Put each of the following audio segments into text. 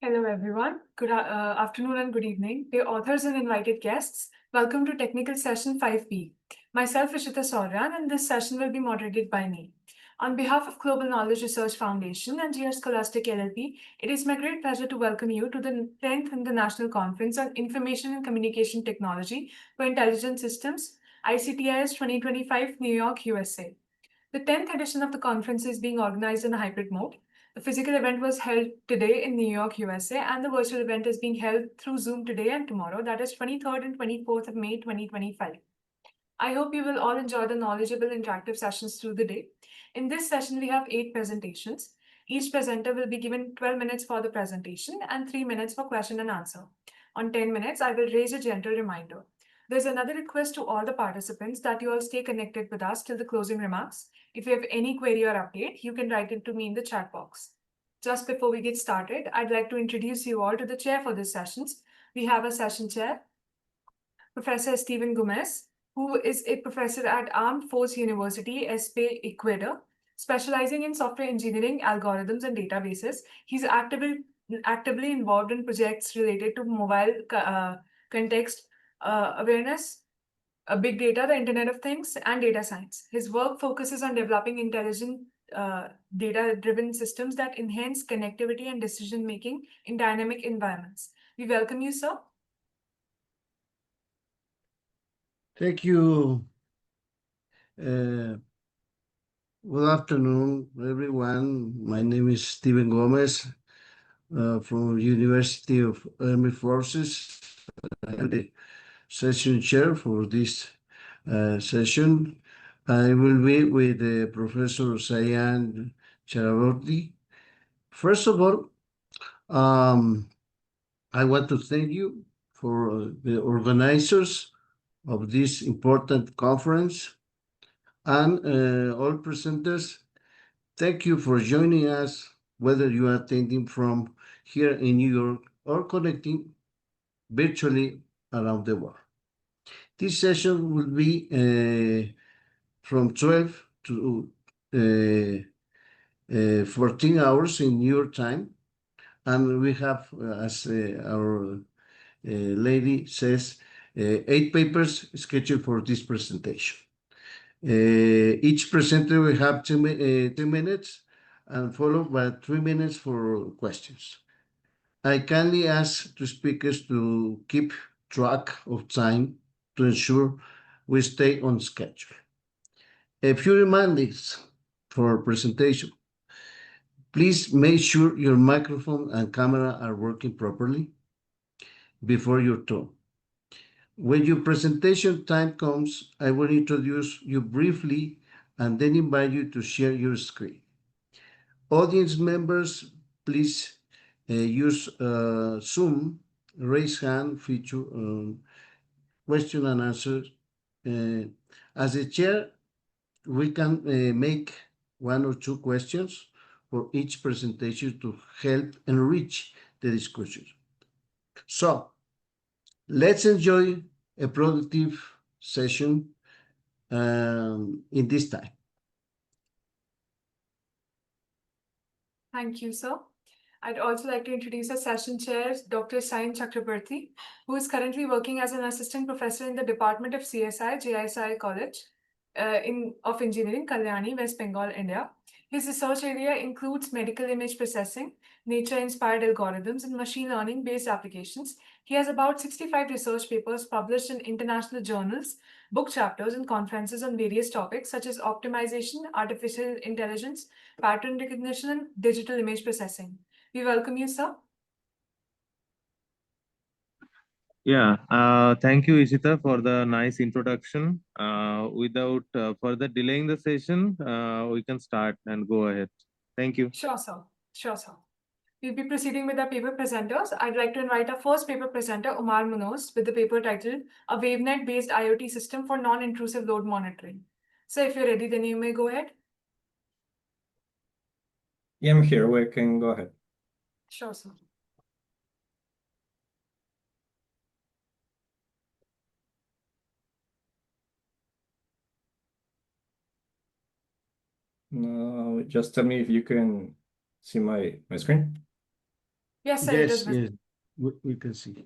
Hello, everyone. Good afternoon and good evening. Dear authors and invited guests, welcome to Technical Session 5B. Myself, Ishita Sauryan, and this session will be moderated by me. On behalf of Global Knowledge Research Foundation and GR Scholastic LLP, it is my great pleasure to welcome you to the 10th International Conference on Information and Communication Technology for Intelligent Systems, ICTIS 2025, New York, USA. The 10th edition of the conference is being organized in a hybrid mode. The physical event was held today in New York, USA, and the virtual event is being held through Zoom today and tomorrow, that is 23rd and 24th of May 2025. I hope you will all enjoy the knowledgeable interactive sessions through the day. In this session, we have 8 presentations. Each presenter will be given 12 minutes for the presentation and 3 minutes for question and answer. On 10 minutes, I will raise a gentle reminder. There's another request to all the participants that you all stay connected with us till the closing remarks. If you have any query or update, you can write it to me in the chat box. Just before we get started, I'd like to introduce you all to the chair for this sessions. We have a session chair, Professor Stephen Gomez, who is a professor at Armed Force University, Espe, Ecuador, specializing in software engineering, algorithms, and databases. He's actively involved in projects related to mobile context awareness, big data, the Internet of Things, and data science. His work focuses on developing intelligent data-driven systems that enhance connectivity and decision-making in dynamic environments. We welcome you, sir. Thank you. Good afternoon, everyone. My name is Stephen Gomez from University of Armed Forces. I'm the session chair for this session. I will be with Professor Sayan Charaborty. First of all, I want to thank you for the organizers of this important conference and all presenters. Thank you for joining us, whether you are attending from here in New York or connecting virtually around the world. This session will be from 12 to 14 hours in New York time. And we have, as our lady says, 8 papers scheduled for this presentation. Each presenter will have 2 minutes and followed by 3 minutes for questions. I kindly ask the speakers to keep track of time to ensure we stay on schedule. A few reminders for presentation. Please make sure your microphone and camera are working properly before your turn. When your presentation time comes, I will introduce you briefly and then invite you to share your screen. Audience members, please use Zoom raise hand feature question and answer. As a chair, we can make 1 or 2 questions for each presentation to help enrich the discussion. So, let's enjoy a productive session in this time. Thank you, sir. I'd also like to introduce our session chair, Dr. Sayan Chakrabarti, who is currently working as an assistant professor in the Department of CSI, JSI College of Engineering, Kalyani, West Bengal, India. His research area includes medical image processing, nature-inspired algorithms, and machine learning-based applications. He has about 65 research papers published in international journals, book chapters, and conferences on various topics such as optimization, artificial intelligence, pattern recognition, and digital image processing. We welcome you, sir. Yeah, thank you, Ishita, for the nice introduction. Without further delaying the session, we can start and go ahead. Thank you. Sure, sir. Sure, sir. We'll be proceeding with our paper presenters. I'd like to invite our first paper presenter, Omar Munoz, with the paper titled A WaveNet-Based IoT System for Non-Intrusive Load Monitoring. So if you're ready, then you may go ahead. Yeah, I'm here. We can go ahead. Sure, sir. Just tell me if you can see my screen. Yes, sir, it is Yes, visible. yes, we can see.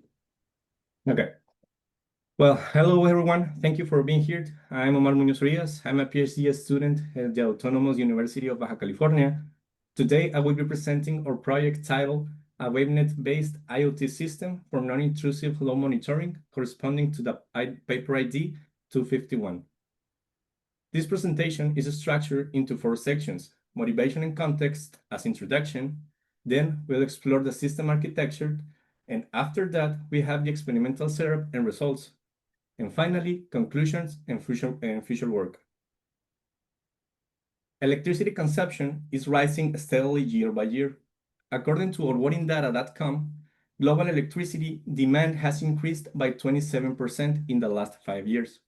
Okay. Well, hello everyone. Thank you for being here. I'm Omar Muñoz Rios. I'm a PhD student at the Autonomous University of Baja California. Today, I will be presenting our project titled A WaveNet-based IoT System for Non-Intrusive Load Monitoring, corresponding to the paper ID 251. This presentation is structured into 4 sections: motivation and context as introduction, then we'll explore the system architecture, and after that, we have the experimental setup and results, and finally, conclusions and future work. Electricity consumption is rising steadily year by year. According to orvotingdata.com, global electricity demand has increased by 27% in the last 5 years.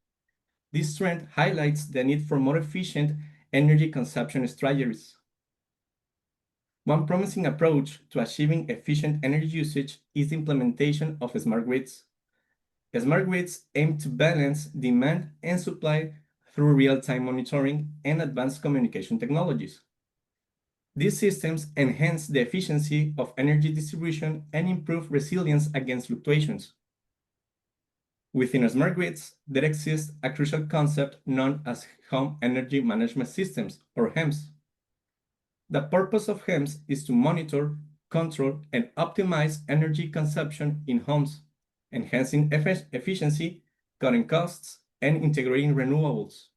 This trend highlights the need for more efficient energy consumption strategies. One promising approach to achieving efficient energy usage is the implementation of smart grids. Smart grids aim to balance demand and supply through real-time monitoring and advanced communication technologies. These systems enhance the efficiency of energy distribution and improve resilience against fluctuations. Within smart grids, there exists a crucial concept known as Home Energy Management Systems, or HEMS. The purpose of HEMS is to monitor, control, and optimize energy consumption in homes, enhancing efficiency, cutting costs, and integrating renewables.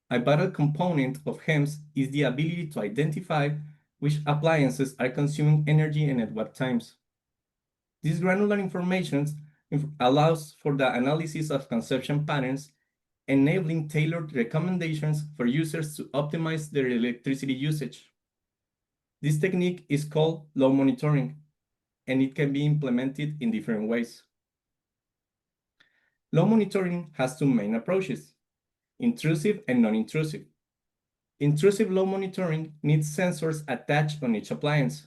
A vital component of HEMS is the ability to identify which appliances are consuming energy and at what times. This granular information allows for the analysis of consumption patterns, enabling tailored recommendations for users to optimize their electricity usage. This technique is called load monitoring, and it can be implemented in different ways. Load monitoring has 2 main approaches: intrusive and non-intrusive. Intrusive load monitoring needs sensors attached on each appliance,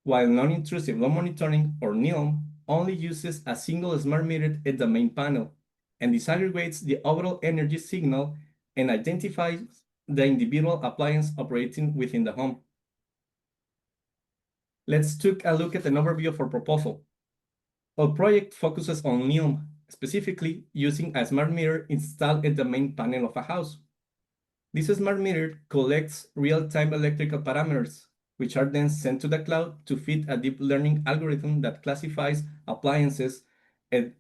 while non-intrusive load monitoring, or NILM, only uses a single smart meter at the main panel and disaggregates the overall energy signal and identifies the individual appliance operating within the home. Let's take a look at an overview of our proposal. Our project focuses on NILM, specifically using a smart meter installed at the main panel of a house. This smart meter collects real-time electrical parameters, which are then sent to the cloud to feed a deep learning algorithm that classifies appliances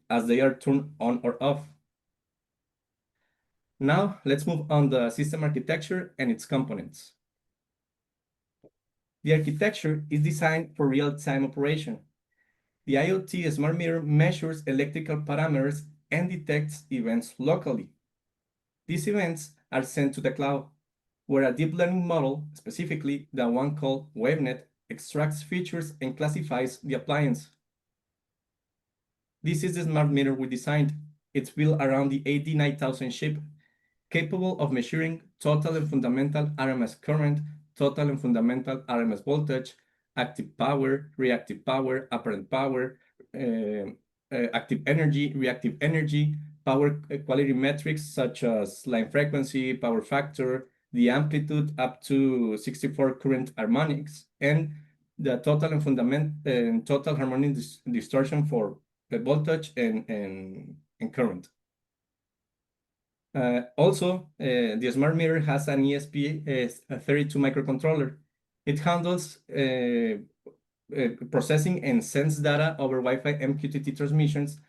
as they are turned on or off. Now, let's move on to the system architecture and its components. The architecture is designed for real-time operation. The IoT smart meter measures electrical parameters and detects events locally. These events are sent to the cloud, where a deep learning model, specifically the one called WaveNet, extracts features and classifies the appliance. This is the smart meter we designed. It's built around the AD9000 chip, capable of measuring total and fundamental RMS current, total and fundamental RMS voltage, active power, reactive power, apparent power, active energy, reactive energy, power quality metrics such as line frequency, power factor, the amplitude up to 64 current harmonics, and the total and total harmonic distortion for the voltage and current. Also, the smart meter has an ESP32 microcontroller. It handles processing and sends data over Wi-Fi MQTT transmissions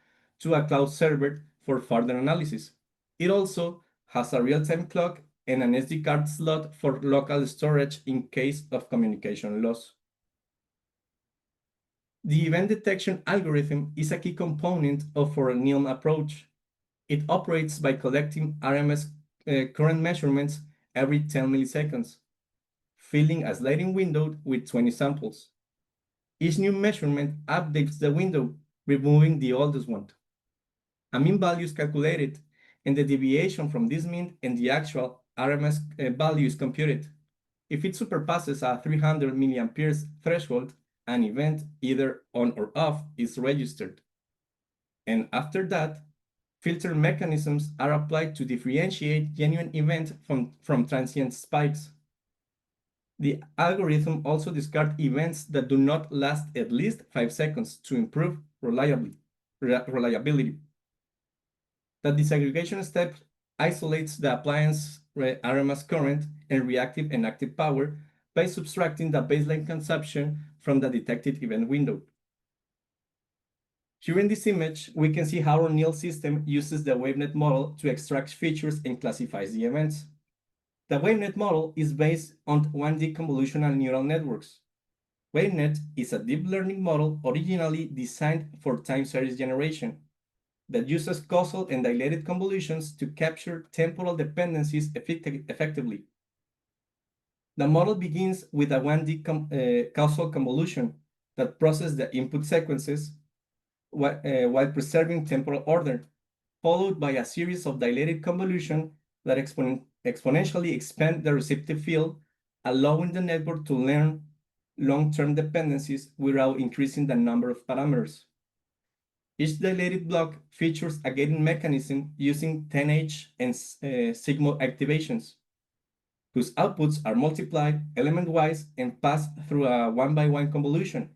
to a cloud server for further analysis. It also has a real-time clock and an SD card slot for local storage in case of communication loss. The event detection algorithm is a key component of our NILM approach. It operates by collecting RMS current measurements every 10 milliseconds, filling a sliding window with 20 samples. Each new measurement updates the window, removing the oldest one. A mean value is calculated, and the deviation from this mean and the actual RMS value is computed. If it surpasses a 300 milliamperes threshold, an event, either on or off, is registered. And after that, filter mechanisms are applied to differentiate genuine events from transient spikes. The algorithm also discards events that do not last at least 5 seconds to improve reliability. The disaggregation step isolates the appliance RMS current and reactive and active power by subtracting the baseline consumption from the detected event window. Here in this image, we can see how our NIL system uses the WaveNet model to extract features and classifies the events. The WaveNet model is based on 1D convolutional neural networks. WaveNet is a deep learning model originally designed for time series generation that uses causal and dilated convolutions to capture temporal dependencies effectively. The model begins with a 1D causal convolution that processes the input sequences while preserving temporal order, followed by a series of dilated convolution that exponentially expand the receptive field, allowing the network to learn long-term dependencies without increasing the number of parameters. Each dilated block features a gating mechanism using 10H and sigma activations, whose outputs are multiplied element-wise and passed through a one-by-one convolution.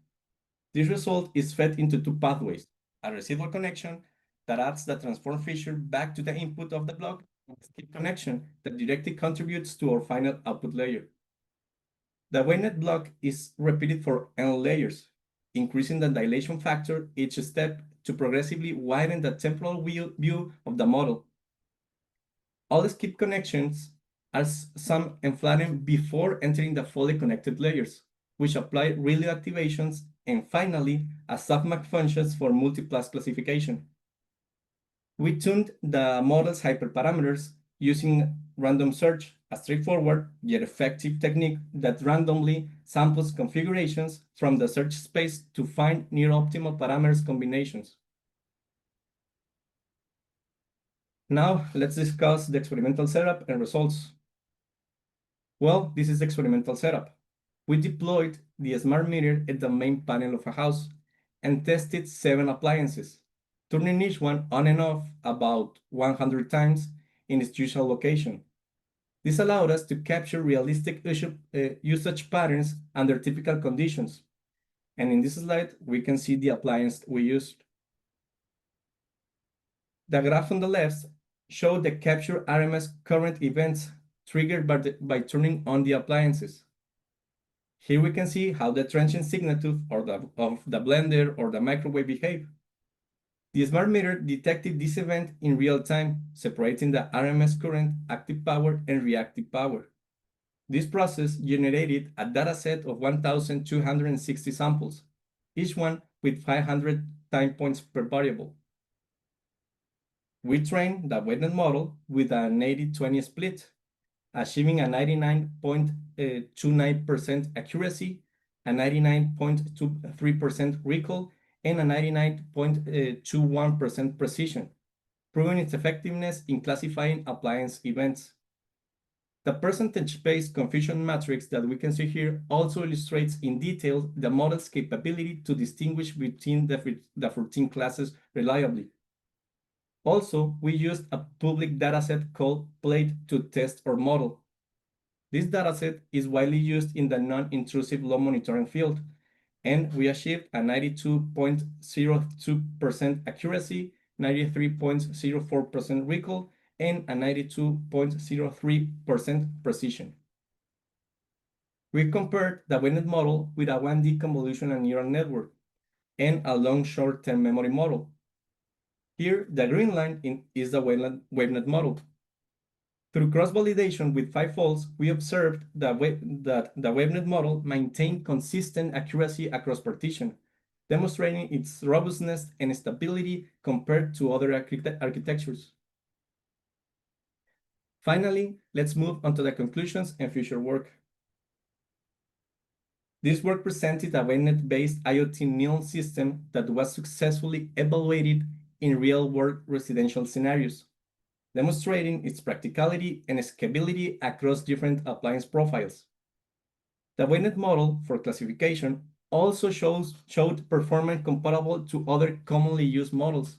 This result is fed into two pathways: a residual connection that adds the transform feature back to the input of the block, and a skip connection that directly contributes to our final output layer. The WaveNet block is repeated for n layers, increasing the dilation factor each step to progressively widen the temporal view of the model. All skip connections are summed and flattened before entering the fully connected layers, which apply ReLU activations, and finally, a softmax functions for multiplus classification. We tuned the model's hyperparameters using random search, a straightforward yet effective technique that randomly samples configurations from the search space to find near optimal parameters combinations. Now, let's discuss the experimental setup and results. Well, this is the experimental setup. We deployed the smart meter at the main panel of a house and tested 7 appliances, turning each one on and off about 100 times in its usual location. This allowed us to capture realistic usage patterns under typical conditions. And in this slide, we can see the appliance we used. The graph on the left shows the capture RMS current events triggered by turning on the appliances. Here we can see how the transient signature of the blender or the microwave behave. The smart meter detected this event in real time, separating the RMS current, active power, and reactive power. This process generated a dataset of 1,260 samples, each one with 500 time points per variable. We trained the WaveNet model with an 80-20 split, achieving a 99.29% accuracy, a 99.23% recall, and a 99.21% precision, proving its effectiveness in classifying appliance events. The percentage-based confusion matrix that we can see here also illustrates in detail the model's capability to distinguish between the 14 classes reliably. Also, we used a public dataset called Plate to test our model. This dataset is widely used in the non-intrusive load monitoring field, and we achieved a 92.02% accuracy, 93.04% recall, and a 92.03% precision. We compared the WaveNet model with a 1D convolutional neural network and a long short-term memory model. Here, the green line is the WaveNet model. Through cross-validation with 5 folds, we observed that the WaveNet model maintained consistent accuracy across partition, demonstrating its robustness and stability compared to other architectures. Finally, let's move on to the conclusions and future work. This work presented a WaveNet-based IoT NIL system that was successfully evaluated in real-world residential scenarios, demonstrating its practicality and scalability across different appliance profiles. The WaveNet model for classification also showed performance comparable to other commonly used models,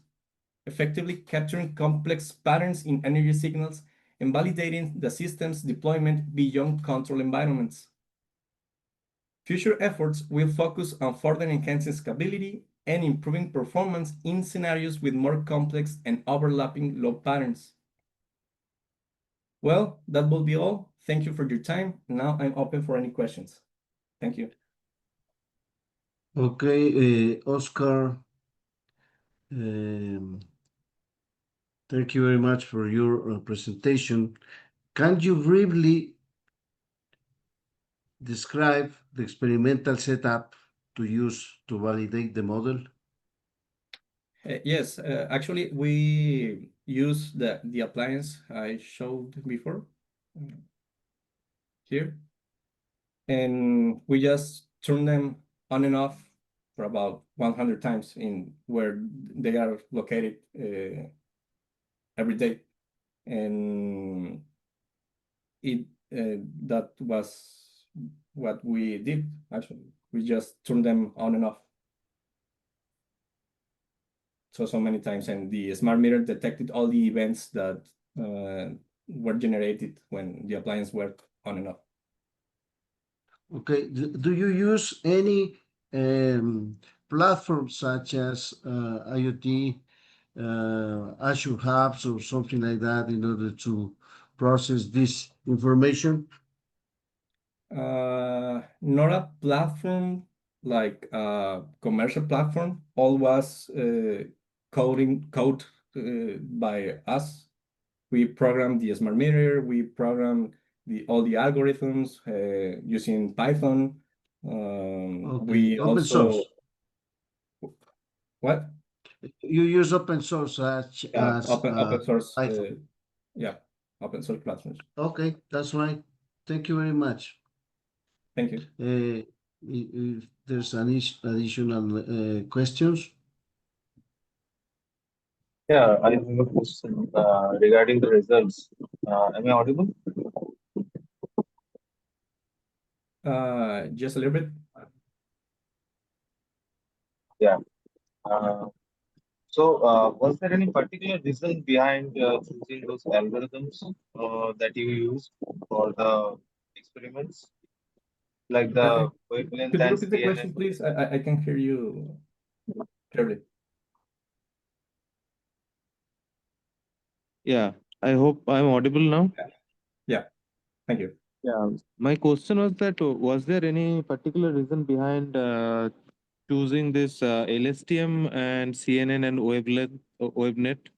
effectively capturing complex patterns in energy signals and validating the system's deployment beyond control environments. Future efforts will focus on further enhancing scalability and improving performance in scenarios with more complex and overlapping load patterns. Well, that will be all. Thank you for your time. Now I'm open for any questions. Thank you. Okay, Oscar, thank you very much for your presentation. Can you briefly describe the experimental setup to use to validate the model? Yes, actually, we use the appliance I showed before here, and we just turn them on and off for about 100 times in where they are located every day, and that was what we did. Actually, we just turned them on and off so many times, and the smart meter detected all the events that were generated when the appliance worked on and off. Okay, do you use any platforms such as IoT, Azure Hubs, or something like that in order to process this information? Not a platform like a commercial platform. All was code by us. We programmed the smart meter. We programmed all the algorithms using Python. Okay, We open source. also what? You use open source such Yeah, as open source. Python. Yeah, open source platforms. Okay, that's right. Thank you very much. Thank you. If there's any additional questions? Yeah, I have a question regarding the results. Am I audible? Just a little bit. Yeah. Uh, was there any particular reason behind choosing those algorithms that you used for the experiments, like Uh, the wavelength could you and repeat the CNN? question, please? I can hear you clearly. Yeah, I hope I'm audible now. Yeah, thank you. Yeah, my question was that was there any particular reason behind choosing this LSTM and CNN and WebNet?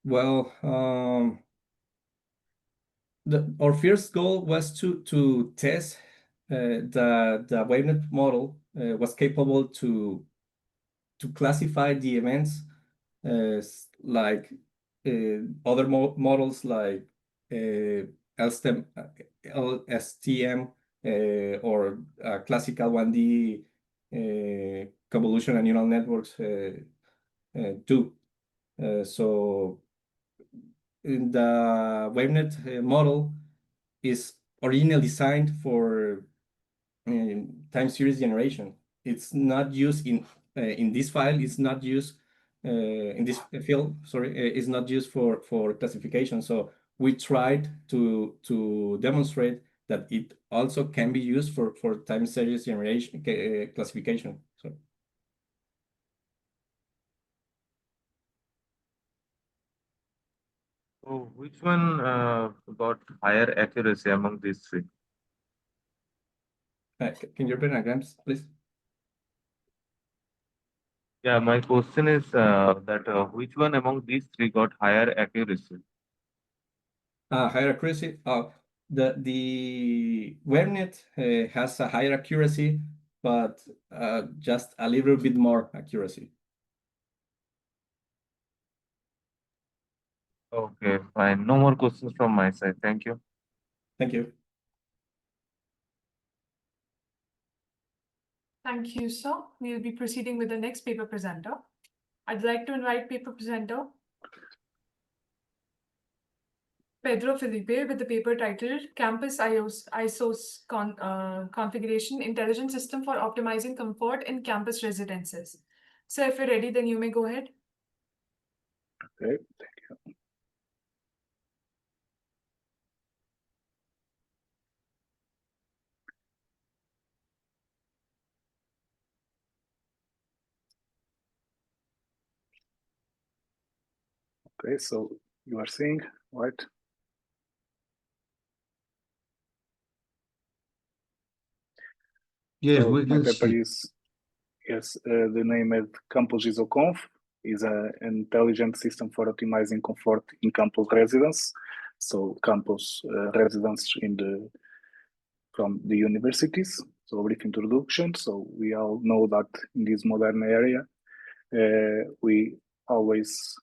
Well, our first goal was to test the wavenet model was capable to classify the events like other models like LSTM, or classical 1D convolutional neural networks do. So the WaveNet model is originally designed for time series generation. It's not used in this file. It's not used in this field. Sorry, it's not used for classification. So we tried to demonstrate that it also can be used for time series generation classification. So. So which one got higher accuracy among these three? Can you repeat again, please? Yeah, my question is that which one among these three got higher accuracy? Higher accuracy. The WebNet has a higher accuracy, but just a little bit more accuracy. Okay, fine. No more questions from my side. Thank you. Thank you. Thank you, sir. We will be proceeding with the next paper presenter. I'd like to invite paper presenter Pedro Felipe with the paper titled Campus ISO's Configuration Intelligent System for Optimizing Comfort in Campus Residences. So if you're ready, then you may go ahead. Okay, thank you. Okay, so you are seeing, right? Yes, So we my can paper see. is, yes, the name is Campus ISOConf, is an intelligent system for optimizing comfort in campus residence. So campus residence from the universities. So a brief introduction. So we all know that in this modern area, we always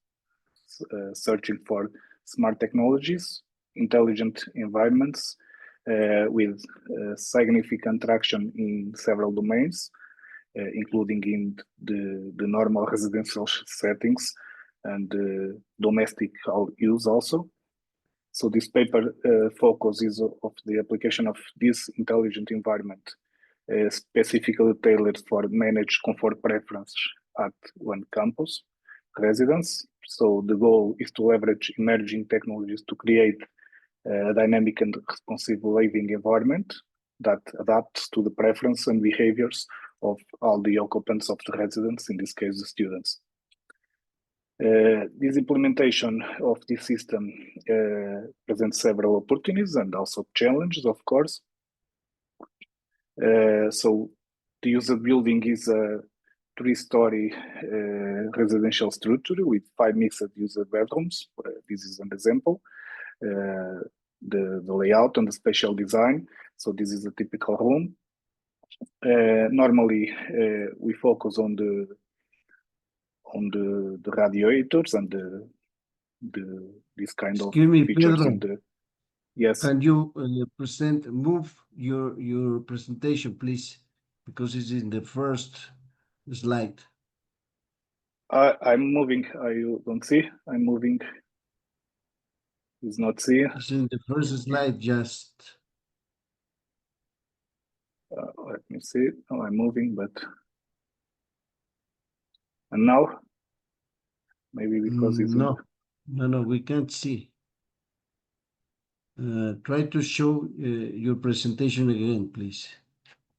searching for smart technologies, intelligent environments with significant traction in several domains, including in the normal residential settings and domestic use also. So this paper focuses of the application of this intelligent environment specifically tailored for managed comfort preference at one campus residence. So the goal is to leverage emerging technologies to create a dynamic and responsive living environment that adapts to the preference and behaviors of all the occupants of the residence, in this case, the students. This implementation of this system presents several opportunities and also challenges, of course. So the user building is a three-story residential structure with 5 mixed user bedrooms. This is an example. The layout and the spatial design. So this is a typical room. Normally, we focus on the radiators and this kind of Excuse me, features Pedro. in the. Yes, Can you move your presentation, please? Because it's in the first slide. I'm moving. You don't see? I'm moving. It's not see. It's in the first slide, just. Let me see. Oh, I'm moving, but. And now? Maybe because it's in. No, we can't see. Try to show your presentation again, please.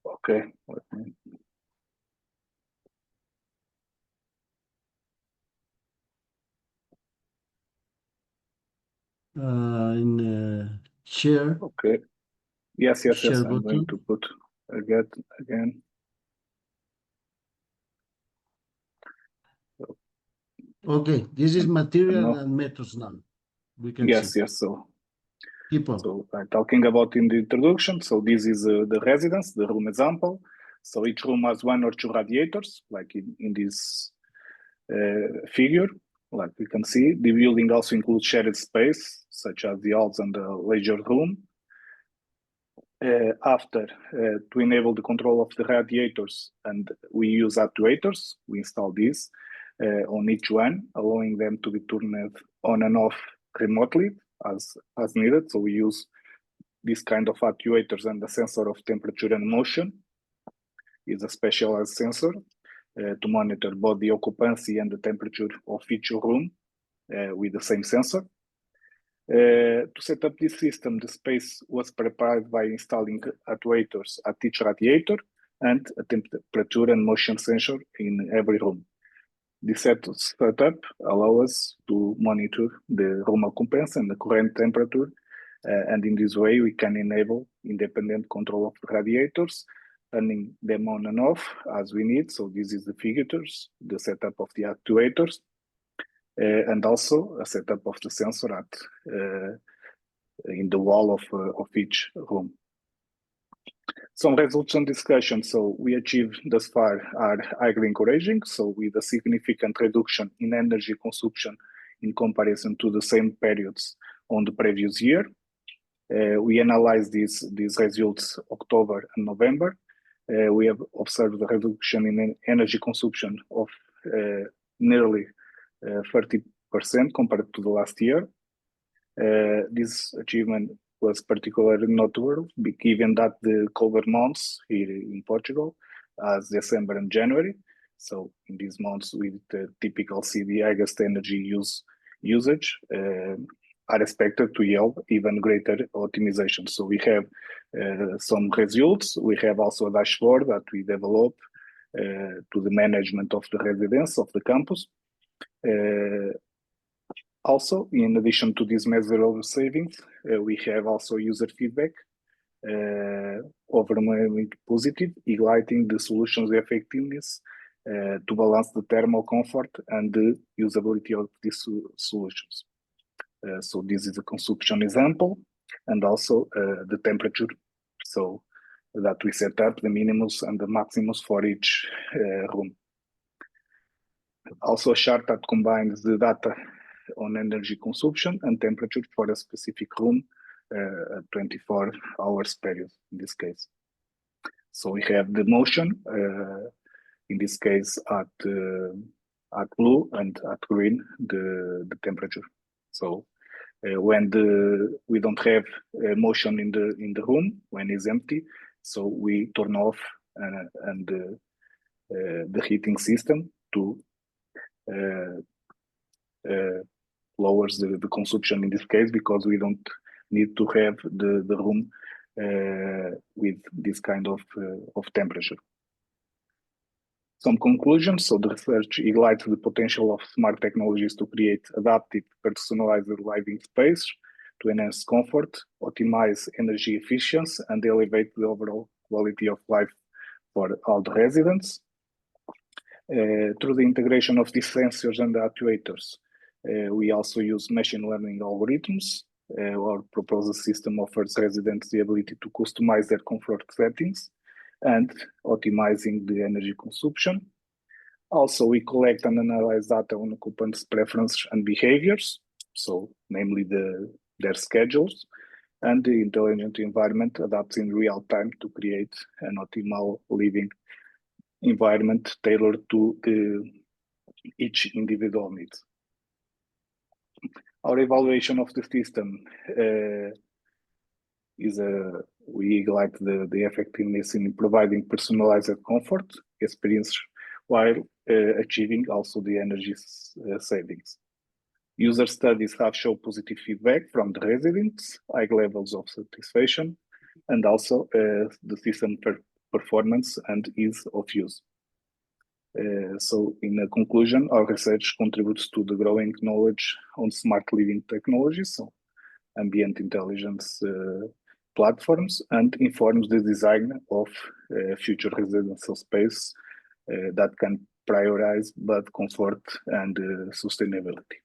Okay. Let me. In share. Okay. Yes. Share I'm going button. to put again. Okay, this is material No. and methods now. We can Yes. see. So. Keep on. So I'm talking about in the introduction. So this is the residence, the room example. So each room has 1 or 2 radiators, like in this figure. Like we can see, the building also includes shared space, such as the halls and the leisure room. To enable the control of the radiators, and we use actuators, we install these on each one, allowing them to be turned on and off remotely as needed. So we use this kind of actuators, and the sensor of temperature and motion is a specialized sensor to monitor both the occupancy and the temperature of each room with the same sensor. To set up this system, the space was prepared by installing actuators at each radiator and a temperature and motion sensor in every room. This setup allows us to monitor the room occupancy and the current temperature, and in this way we can enable independent control of the radiators, turning them on and off as we need. So this is the figures, the setup of the actuators, and also a setup of the sensor in the wall of each room. Some results and discussion. So we achieved thus far are highly encouraging. So with a significant reduction in energy consumption in comparison to the same periods on the previous year. We analyzed these results October and November. We have observed a reduction in energy consumption of nearly 30% compared to the last year. This achievement was particularly notable given that the colder months here in Portugal, as December and January. So in these months, with the typical the highest energy usage, are expected to yield even greater optimization. So we have some results. We have also a dashboard that we develop to the management of the residence of the campus. Also, in addition to these measurable savings, we have also user feedback overwhelmingly positive, highlighting the solution's effectiveness to balance the thermal comfort and the usability of these solutions. So this is a consumption example, and also the temperature, so that we set up the minimums and the maximums for each room. Also a chart that combines the data on energy consumption and temperature for a specific room, 24 hours period in this case. So we have the motion, in this case at blue and at green, the temperature. So when we don't have motion in the room, when it's empty, so we turn off and the heating system to lowers the consumption in this case, because we don't need to have the room with this kind of temperature. Some conclusions. So the research highlights the potential of smart technologies to create adaptive, personalized living space to enhance comfort, optimize energy efficiency, and elevate the overall quality of life for all the residents. Through the integration of these sensors and actuators, we also use machine learning algorithms. Our proposed system offers residents the ability to customize their comfort settings and optimizing the energy consumption. Also, we collect and analyze data on occupants' preferences and behaviors, so namely their schedules, and the intelligent environment adapts in real time to create an optimal living environment tailored to each individual needs. Our evaluation of the system is we highlight the effectiveness in providing personalized comfort experience while achieving also the energy savings. User studies have shown positive feedback from the residents, high levels of satisfaction, and also the system performance and ease of use. So in a conclusion, our research contributes to the growing knowledge on smart living technologies, so ambient intelligence platforms, and informs the design of future residential space that can prioritize both comfort and sustainability.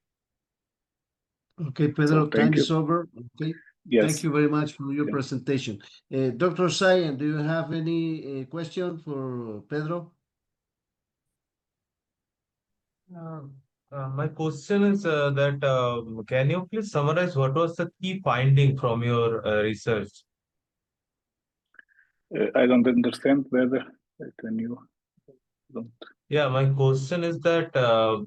Okay, Pedro, So, thank time you. is over. Okay. Yes. Thank you very much for your presentation. Dr. Sayan, do you have any question for Pedro? My question is that can you please summarize what was the key finding from your research? I don't understand whether can you don't. Yeah, my question is that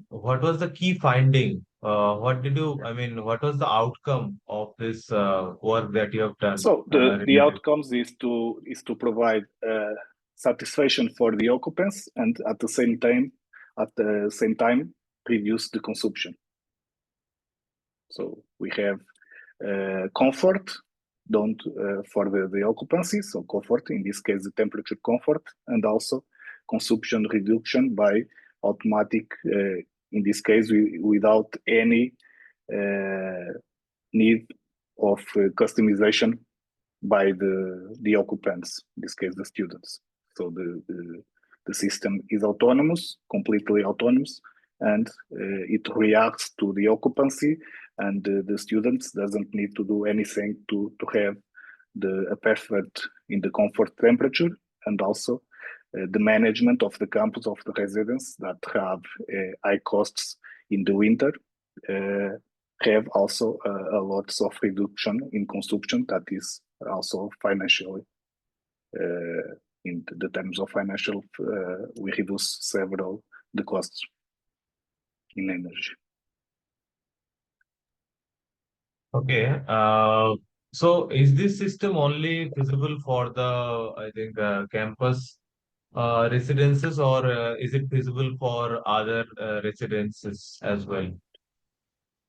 what was the key finding? What was the outcome of this work that you have done? So the outcomes is to provide satisfaction for the occupants, and at the same time reduce the consumption. So we have comfort for the occupancy, so comfort, in this case the temperature comfort, and also consumption reduction by automatic, in this case without any need of customization by the occupants, in this case the students. So the system is autonomous, completely autonomous, and it reacts to the occupancy, and the students doesn't need to do anything to have a perfect in the comfort temperature, and also the management of the campus of the residents that have high costs in the winter have also a lot of reduction in consumption that is also financially in the terms of financial we reduce several the costs in energy. Okay. So is this system only feasible for the campus residences, or is it feasible for other residences as well?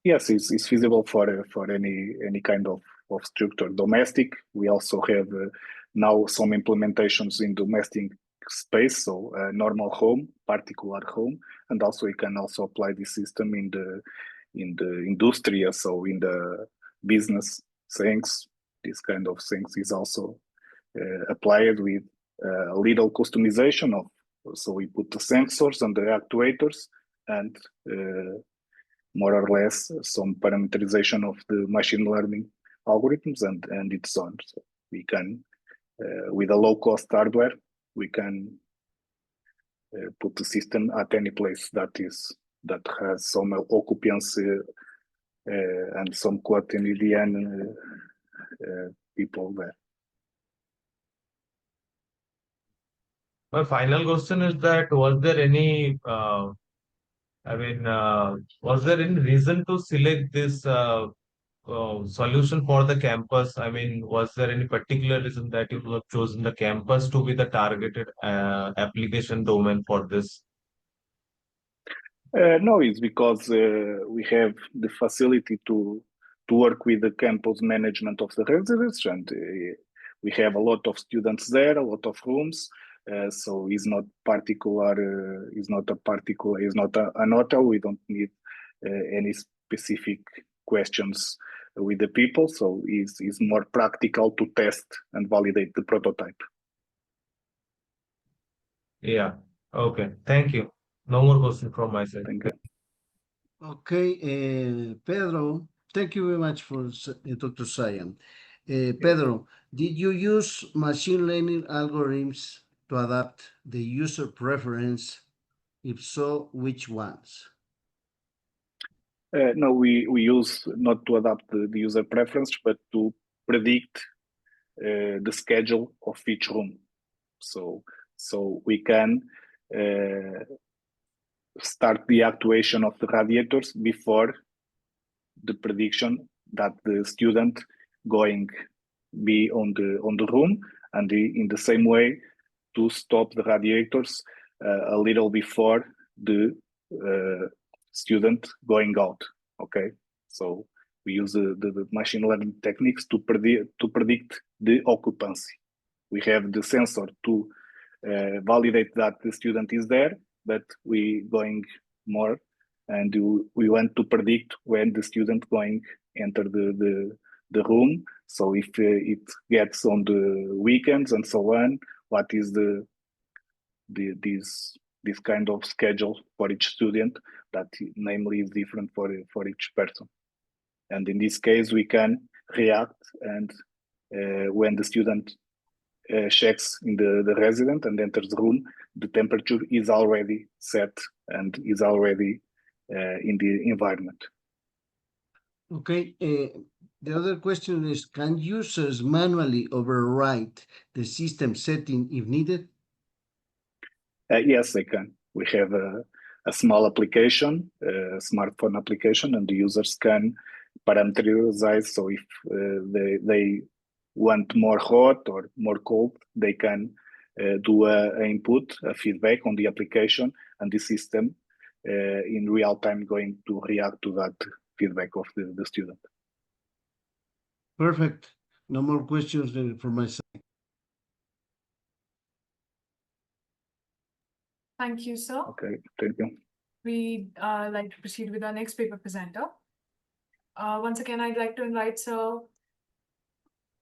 Yes, it's feasible for any kind of structure. Domestic, we also have now some implementations in domestic space, so normal home, particular home, and also we can also apply this system in the industry, so in the business things. This kind of things is also applied with a little customization of. So we put the sensors and the actuators and more or less some parameterization of the machine learning algorithms and it's on. So we can, with a low cost hardware, we can put the system at any place that has some occupancy and some quotidian people there. My final question is that was there any was there any reason to select this solution for the campus? I mean, was there any particular reason that you have chosen the campus to be the targeted application domain for this? No, it's because we have the facility to work with the campus management of the residence, and we have a lot of students there, a lot of rooms. So it's not particular. It's not an hotel. We don't need any specific questions with the people. So it's more practical to test and validate the prototype. Yeah. Okay. Thank you. No more questions from my side. Thank you. Okay, Pedro, thank you very much for Dr. Sayan. Pedro, did you use machine learning algorithms to adapt the user preference? If so, which ones? No, we use not to adapt the user preference, but to predict the schedule of each room. So we can start the actuation of the radiators before the prediction that the student going be on the room, and in the same way to stop the radiators a little before the student going out. Okay, so we use the machine learning techniques to predict the occupancy. We have the sensor to validate that the student is there, but we going more and we want to predict when the student going enter the room. So if it gets on the weekends and so on, what is this kind of schedule for each student that namely is different for each person. And in this case, we can react, and when the student checks in the resident and enters the room, the temperature is already set and is already in the environment. Okay, the other question is, can users manually overwrite the system setting if needed? Yes, they can. We have a small application, a smartphone application, and the users can parameterize. So if they want more hot or more cold, they can do a input, a feedback on the application, and the system in real time going to react to that feedback of the student. Perfect. No more questions from my side. Thank you, sir. Okay, thank you. We'd like to proceed with our next paper presenter. Once again, I'd like to invite Sir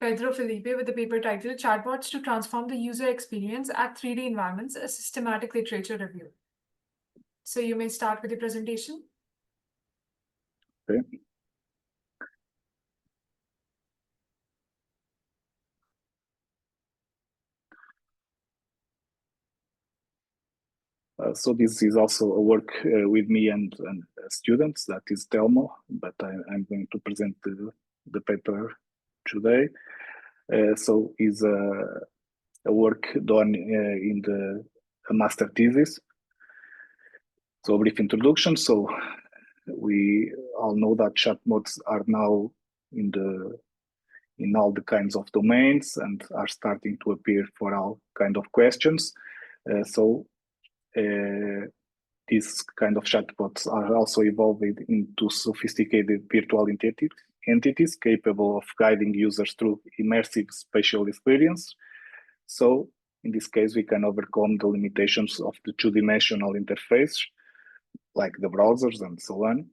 Pedro Felipe with the paper titled Chatbots to Transform the User Experience at 3D Environments, a Systematic Literature Review. So you may start with the presentation. Okay. So this is also a work with me and students, that is Telmo, but I'm going to present the paper today. So is a work done in a master thesis. So a brief introduction. So we all know that chatbots are now in all the kinds of domains and are starting to appear for all kind of questions. These kind of chatbots are also evolving into sophisticated virtual entities capable of guiding users through immersive spatial experience. So in this case, we can overcome the limitations of the two-dimensional interface, like the browsers and so on.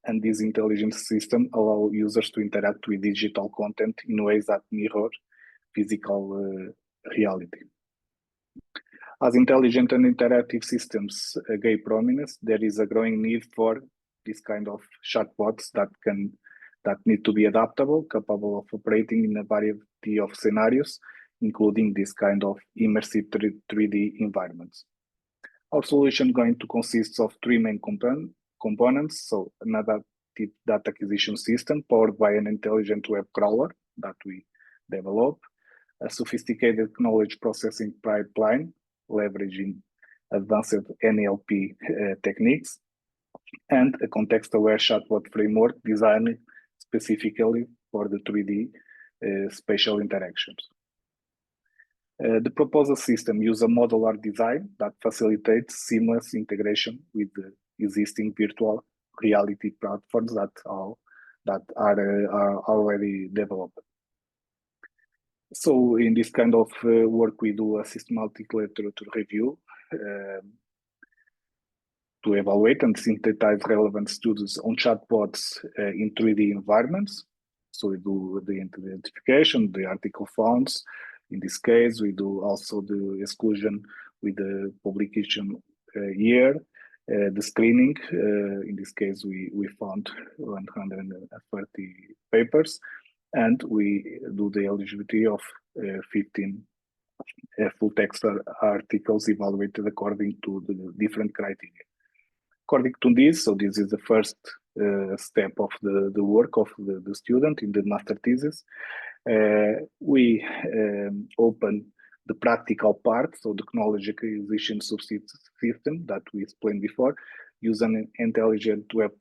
And this intelligent system allow users to interact with digital content in ways that mirror physical reality. As intelligent and interactive systems gain prominence, there is a growing need for this kind of chatbots that need to be adaptable, capable of operating in a variety of scenarios, including this kind of immersive 3D environments. Our solution is going to consist of three main components. So an adaptive data acquisition system powered by an intelligent web crawler that we develop, a sophisticated knowledge processing pipeline leveraging advanced NLP techniques, and a context-aware chatbot framework designed specifically for the 3D spatial interactions. The proposal system uses a modular design that facilitates seamless integration with the existing virtual reality platforms that are already developed. So in this kind of work, we do a systematic literature review to evaluate and synthesize relevant studies on chatbots in 3D environments. So we do the identification, the article founds. In this case, we do also the exclusion with the publication year, the screening. In this case, we found 130 papers, and we do the eligibility of 15 full text articles evaluated according to the different criteria. According to this, so this is the first step of the work of the student in the master thesis. We open the practical part, so the knowledge acquisition system that we explained before, use an intelligent web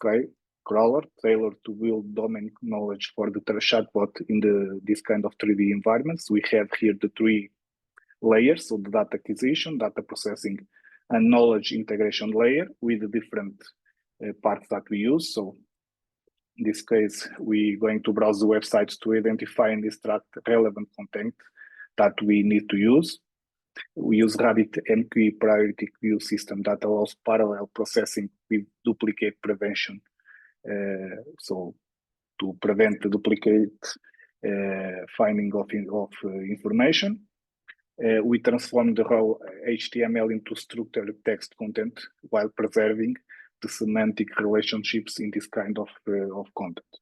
crawler tailored to build domain knowledge for the chatbot in this kind of 3D environments. We have here the three layers, so the data acquisition, data processing, and knowledge integration layer with the different parts that we use. So in this case, we're going to browse the websites to identify and extract relevant content that we need to use. We use RabbitMQ priority queue system that allows parallel processing with duplicate prevention. So to prevent the duplicate finding of information. We transform the raw HTML into structured text content while preserving the semantic relationships in this kind of content.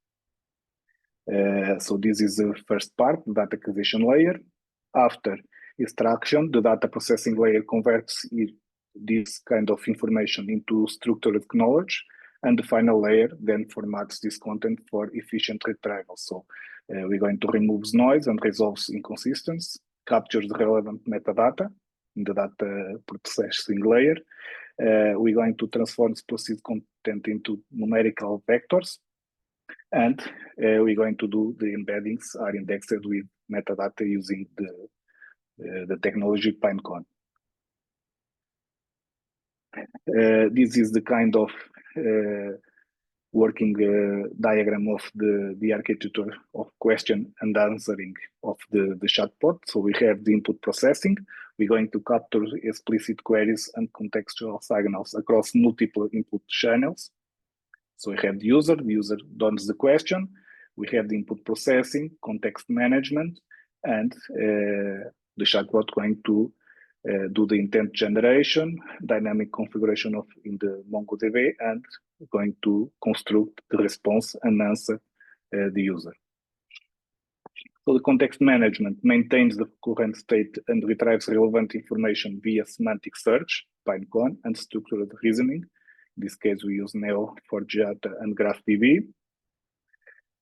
So this is the first part, the data acquisition layer. After extraction, the data processing layer converts this kind of information into structured knowledge, and the final layer then formats this content for efficient retrieval. So we're going to remove noise and resolve inconsistencies, captures the relevant metadata in the data processing layer. We're going to transform explicit content into numerical vectors, and we're going to do the embeddings are indexed with metadata using the technology Pinecone. This is the kind of working diagram of the architecture of question and answering of the chatbot. So we have the input processing. We're going to capture explicit queries and contextual signals across multiple input channels. So we have the user does the question. We have the input processing, context management, and the chatbot going to do the intent generation, dynamic configuration in the MongoDB, and going to construct the response and answer the user. So the context management maintains the current state and retrieves relevant information via semantic search, Pinecone, and structured reasoning. In this case, we use Neo for Data and GraphDB.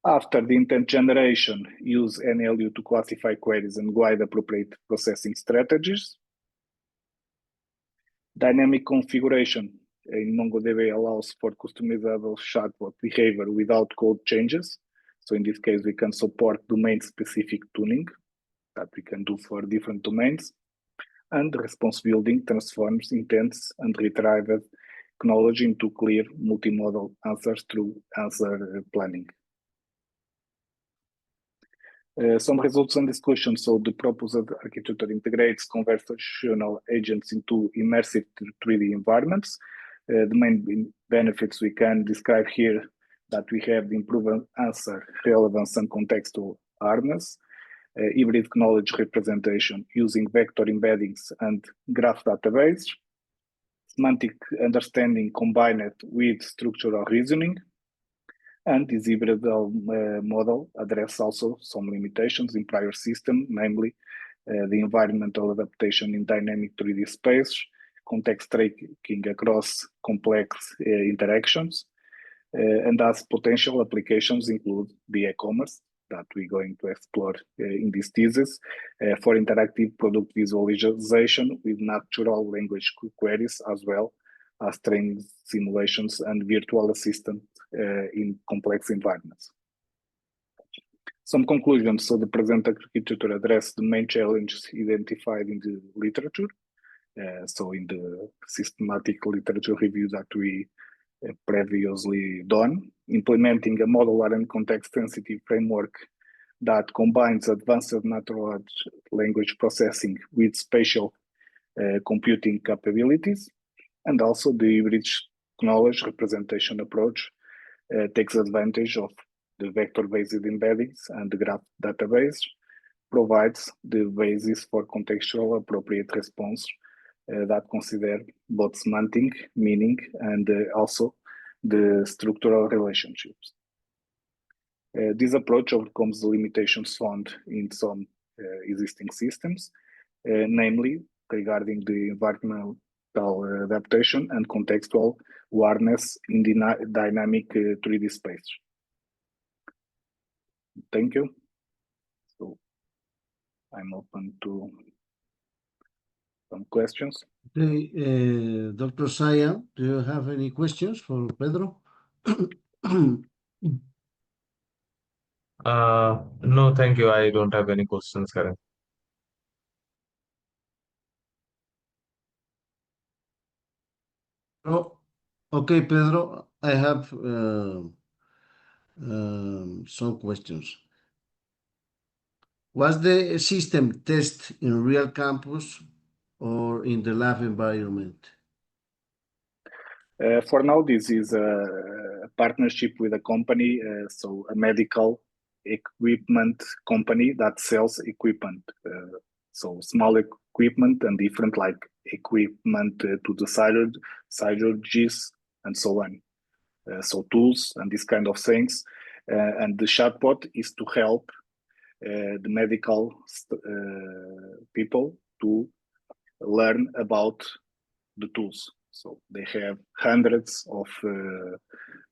After the intent generation, use NLU to classify queries and guide appropriate processing strategies. Dynamic configuration in MongoDB allows for customizable chatbot behavior without code changes. So in this case, we can support domain-specific tuning that we can do for different domains. And response building transforms intents and retrieved knowledge into clear multimodal answers through answer planning. Some results and discussions. So the proposed architecture integrates conversational agents into immersive 3D environments. The main benefits we can describe here that we have the improved answer, relevance, and contextual awareness, hybrid knowledge representation using vector embeddings and graph database, semantic understanding combined with structural reasoning, and this hybrid model addresses also some limitations in prior system, namely the environmental adaptation in dynamic 3D space, context tracking across complex interactions, and as potential applications include the e-commerce that we're going to explore in this thesis for interactive product visualization with natural language queries, as well as training simulations and virtual assistant in complex environments. Some conclusions. So the present architecture addresses the main challenges identified in the literature. So in the systematic literature review that we previously done, implementing a modular and context-sensitive framework that combines advanced natural language processing with spatial computing capabilities, and also the rich knowledge representation approach takes advantage of the vector-based embeddings and the graph database, provides the basis for contextual appropriate response that consider both semantic meaning and also the structural relationships. This approach overcomes the limitations found in some existing systems, namely regarding the environmental adaptation and contextual awareness in the dynamic 3D space. Thank you. So I'm open to some questions. Okay, Dr. Saya, do you have any questions for Pedro? No, thank you. I don't have any questions, Karen. Oh, okay, Pedro, I have some questions. Was the system test in real campus or in the lab environment? For now, this is a partnership with a company, so a medical equipment company that sells equipment. So small equipment and different like equipment to the surgeries and so on. So tools and this kind of things. And the chatbot is to help the medical people to learn about the tools. So they have hundreds of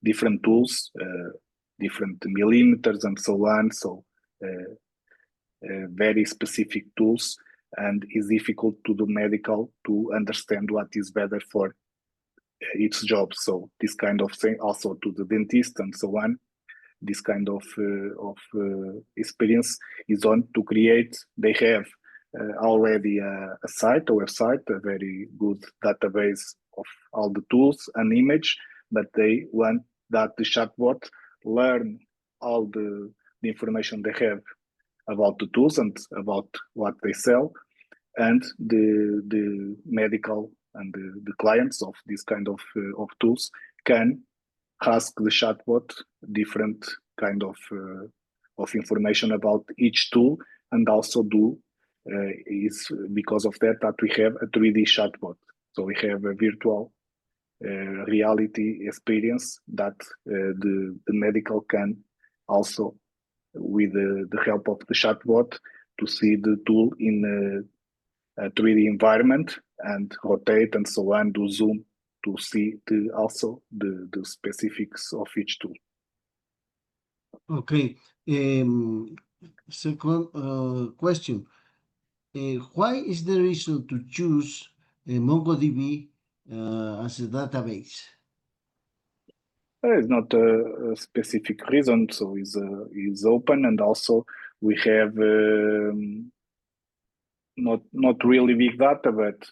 different tools, different millimeters and so on. So very specific tools, and it's difficult to do medical to understand what is better for its job. So this kind of thing also to the dentist and so on. This kind of experience is on to create. They have already a website, a very good database of all the tools and image, but they want that the chatbot learn all the information they have about the tools and about what they sell, and the medical and the clients of this kind of tools can ask the chatbot different kind of information about each tool, and also do is because of that we have a 3D chatbot. So we have a virtual reality experience that the medical can also, with the help of the chatbot, to see the tool in a 3D environment and rotate and so on, do zoom to see also the specifics of each tool. Okay. Second question. Why is the reason to choose MongoDB as a database? It's not a specific reason, so it's open, and also we have not really big data, but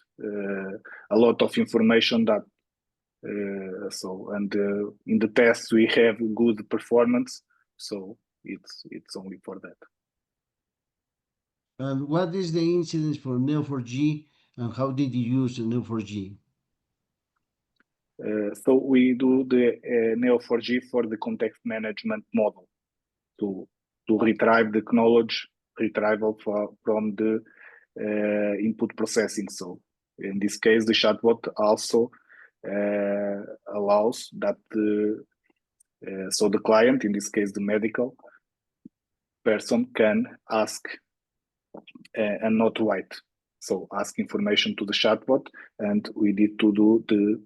a lot of information that in the tests we have good performance, so it's only for that. And what is the incidence for Neo4j, and how did you use Neo4j? So we do the Neo4j for the context management model to retrieve the knowledge retrieval from the input processing. So in this case, the chatbot also allows that so the client, in this case the medical person, can ask and not write. So ask information to the chatbot, and we need to do the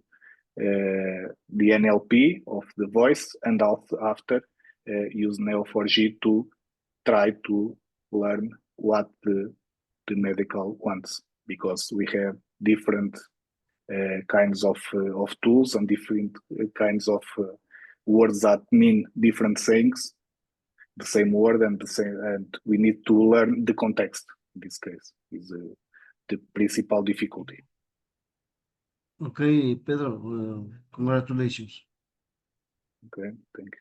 NLP of the voice, and after use Neo4j to try to learn what the medical wants, because we have different kinds of tools and different kinds of words that mean different things, the same word and the same, and we need to learn the context. In this case, is the principal difficulty. Okay, Pedro, congratulations. Okay, thank you.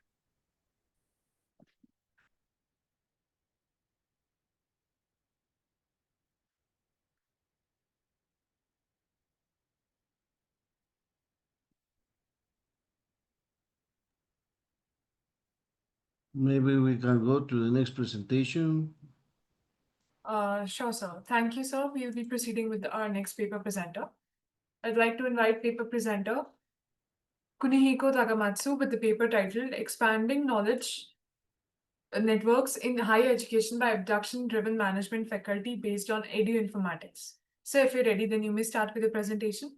Maybe we can go to the next presentation. Sure, sir. Thank you, sir. We will be proceeding with our next paper presenter. I'd like to invite paper presenter Kunihiko Takamatsu with the paper titled Expanding Knowledge Networks in Higher Education by Abduction-Driven Management Faculty Based on Edu-Informatics. So if you're ready, then you may start with the presentation.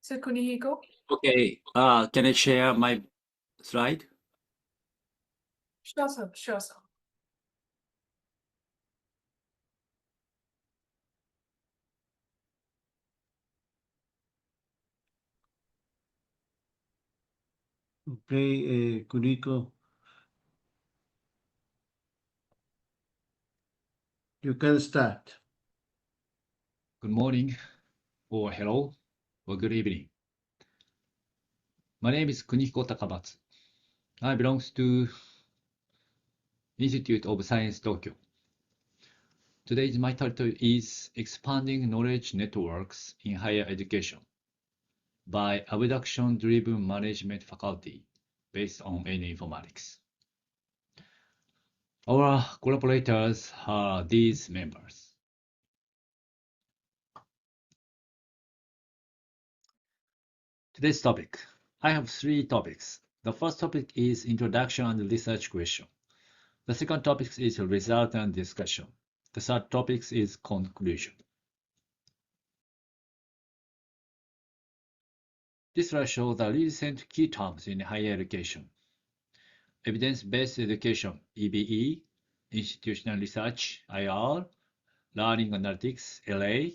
So Kunihiko. Okay, can I share my slide? Sure, sir. Sure, sir. Okay, Kuniko, you can start. Good morning, or hello, or good evening. My name is Kunihiko Takamatsu. I belong to Institute of Science Tokyo. Today's my title is Expanding Knowledge Networks in Higher Education by Abduction-Driven Management Faculty based on Informatics. Our collaborators are these members. Today's topic. I have three topics. The first topic is introduction and research question. The second topic is result and discussion. The third topic is conclusion. This slide shows the recent key terms in higher education. Evidence-based education, EBE, institutional research, IR, learning analytics, LA,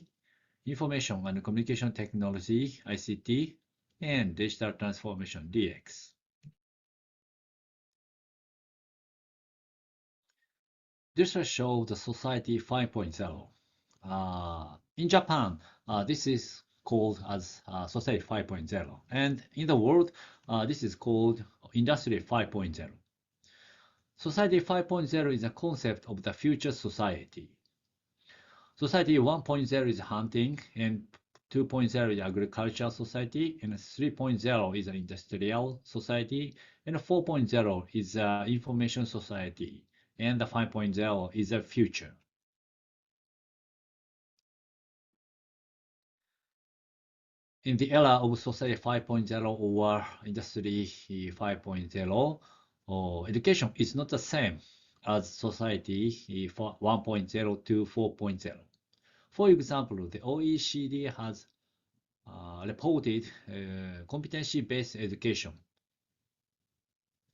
information and communication technology, ICT, and digital transformation, DX. This will show the Society 5.0. In Japan, this is called as Society 5.0, and in the world, this is called Industry 5.0. Society 5.0 is a concept of the future society. Society 1.0 is hunting, and 2.0 is agricultural society, and 3.0 is an industrial society, and 4.0 is information society, and the 5.0 is a future. In the era of Society 5.0 or Industry 5.0, education is not the same as Society 1.0 to 4.0. For example, the OECD has reported competency-based education,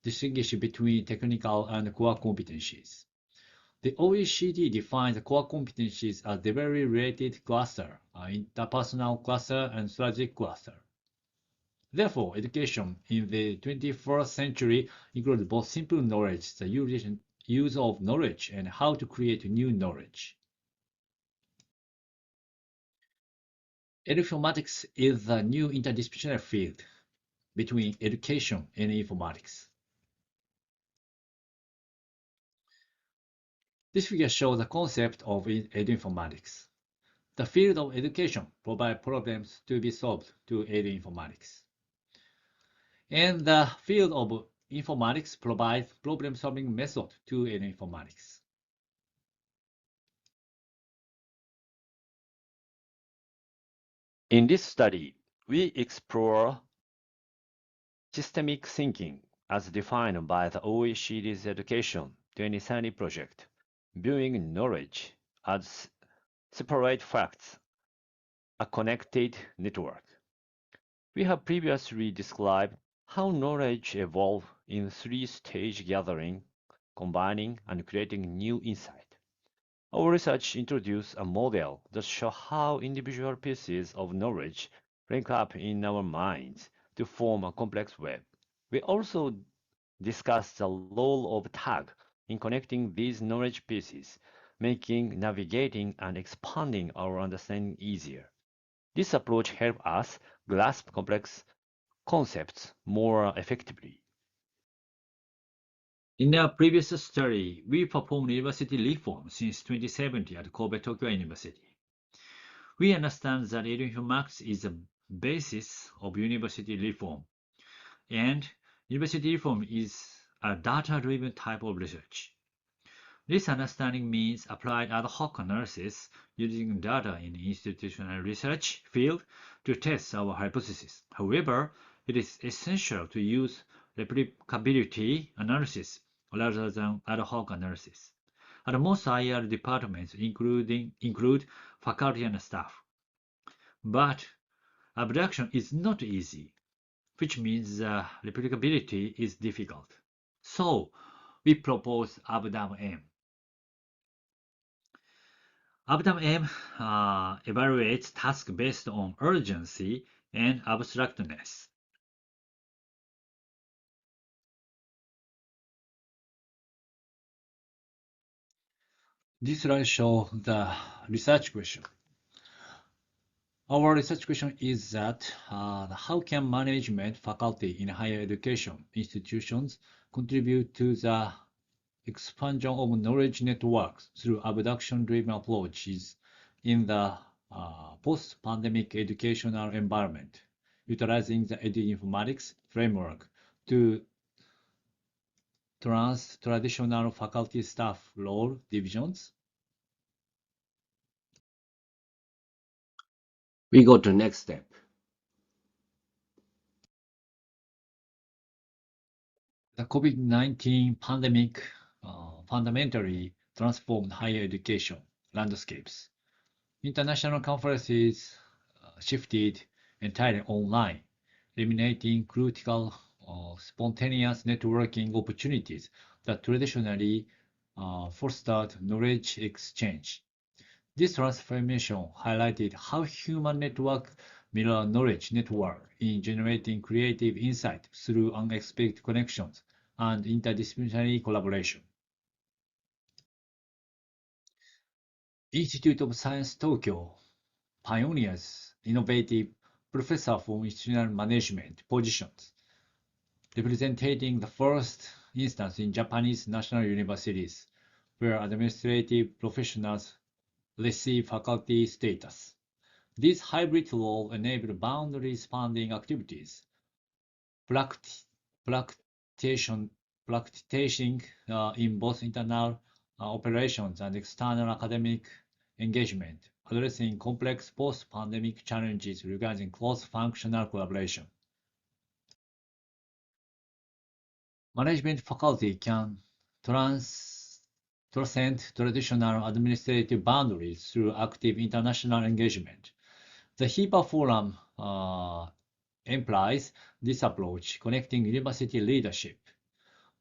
distinguish between technical and core competencies. The OECD defines core competencies as the very related cluster, interpersonal cluster, and strategic cluster. Therefore, education in the 21st century includes both simple knowledge, the use of knowledge, and how to create new knowledge. Informatics is a new interdisciplinary field between education and informatics. This figure shows the concept of edu-informatics. The field of education provides problems to be solved to edu-informatics. And the field of informatics provides problem-solving method to edu-informatics. In this study, we explore systemic thinking as defined by the OECD's Education 2030 project, viewing knowledge as separate facts, a connected network. We have previously described how knowledge evolves in three-stage gathering, combining, and creating new insight. Our research introduced a model that shows how individual pieces of knowledge link up in our minds to form a complex web. We also discussed the role of tag in connecting these knowledge pieces, making navigating and expanding our understanding easier. This approach helps us grasp complex concepts more effectively. In our previous study, we performed university reform since 2017 at Kobe Tokyo University. We understand that edu-informatics is the basis of university reform, and university reform is a data-driven type of research. This understanding means applied ad hoc analysis using data in institutional research field to test our hypothesis. However, it is essential to use replicability analysis rather than ad hoc analysis. And most IR departments include faculty and staff. But abduction is not easy, which means replicability is difficult. So we propose ABDAM-M. ABDAM-M evaluates tasks based on urgency and abstractness. This slide shows the research question. Our research question is that how can management faculty in higher education institutions contribute to the expansion of knowledge networks through abduction-driven approaches in the post-pandemic educational environment, utilizing the edu-informatics framework to trans-traditional faculty-staff role divisions. We go to next step. The COVID-19 pandemic fundamentally transformed higher education landscapes. International conferences shifted entirely online, eliminating critical spontaneous networking opportunities that traditionally fostered knowledge exchange. This transformation highlighted how human network mirror knowledge network in generating creative insight through unexpected connections and interdisciplinary collaboration. Institute of Science Tokyo pioneers innovative professor for institutional management positions, representing the first instance in Japanese national universities where administrative professionals receive faculty status. This hybrid role enabled boundary-spanning activities, practicing in both internal operations and external academic engagement, addressing complex post-pandemic challenges regarding cross-functional collaboration. Management faculty can transcend traditional administrative boundaries through active international engagement. The HIPAA Forum implies this approach, connecting university leadership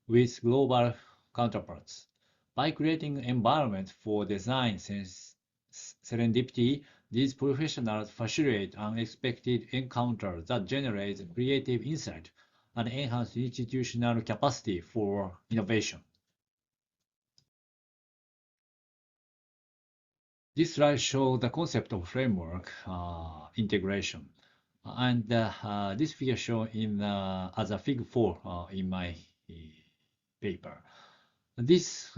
with global counterparts. By creating an environment for design serendipity, these professionals facilitate unexpected encounters that generate creative insight and enhance institutional capacity for innovation. This slide shows the concept of framework integration. And this figure shown as a figure 4 in my paper. This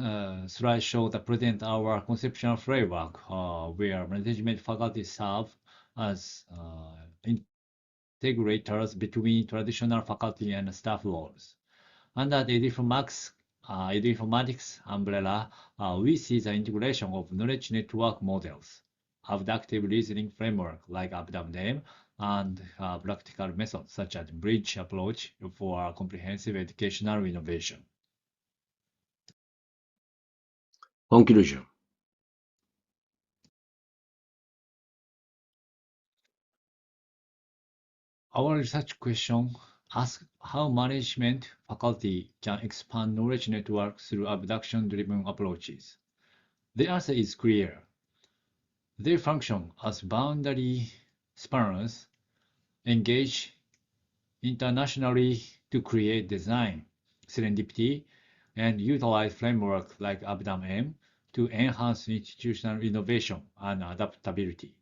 slide shows the present our conceptual framework where management faculty serve as integrators between traditional faculty and staff roles. Under the Eduinformatics umbrella, we see the integration of knowledge network models, abductive reasoning framework like ABDAM, and practical methods such as bridge approach for comprehensive educational innovation. Conclusion. Our research question asks how management faculty can expand knowledge network through abduction-driven approaches. The answer is clear. They function as boundary spanners, engage internationally to create design, serendipity, and utilize frameworks like ABDAM-M to enhance institutional innovation and adaptability.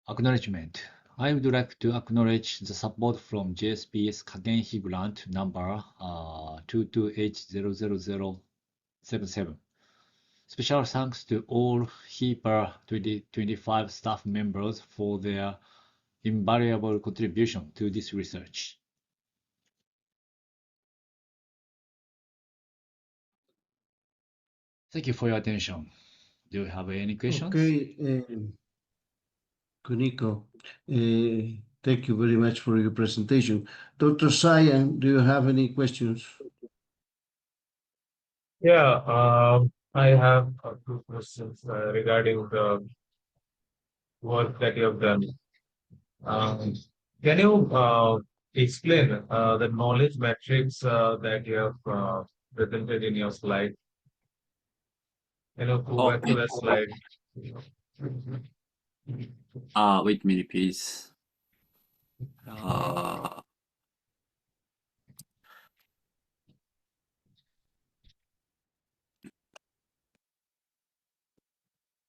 Acknowledgement. I would like to acknowledge the support from JSPS Kagenhi grant number 2280077. Special thanks to all HEPA 2025 staff members for their invaluable contribution to this research. Thank you for your attention. Do you have any questions? Okay, Kuniko, thank you very much for your presentation. Dr. Sayan, do you have any questions? Yeah, I have a few questions regarding the work that you have done. Um, can you explain the knowledge metrics that you have presented in your slide? Can you go back to Okay. that slide? Wait a minute, please.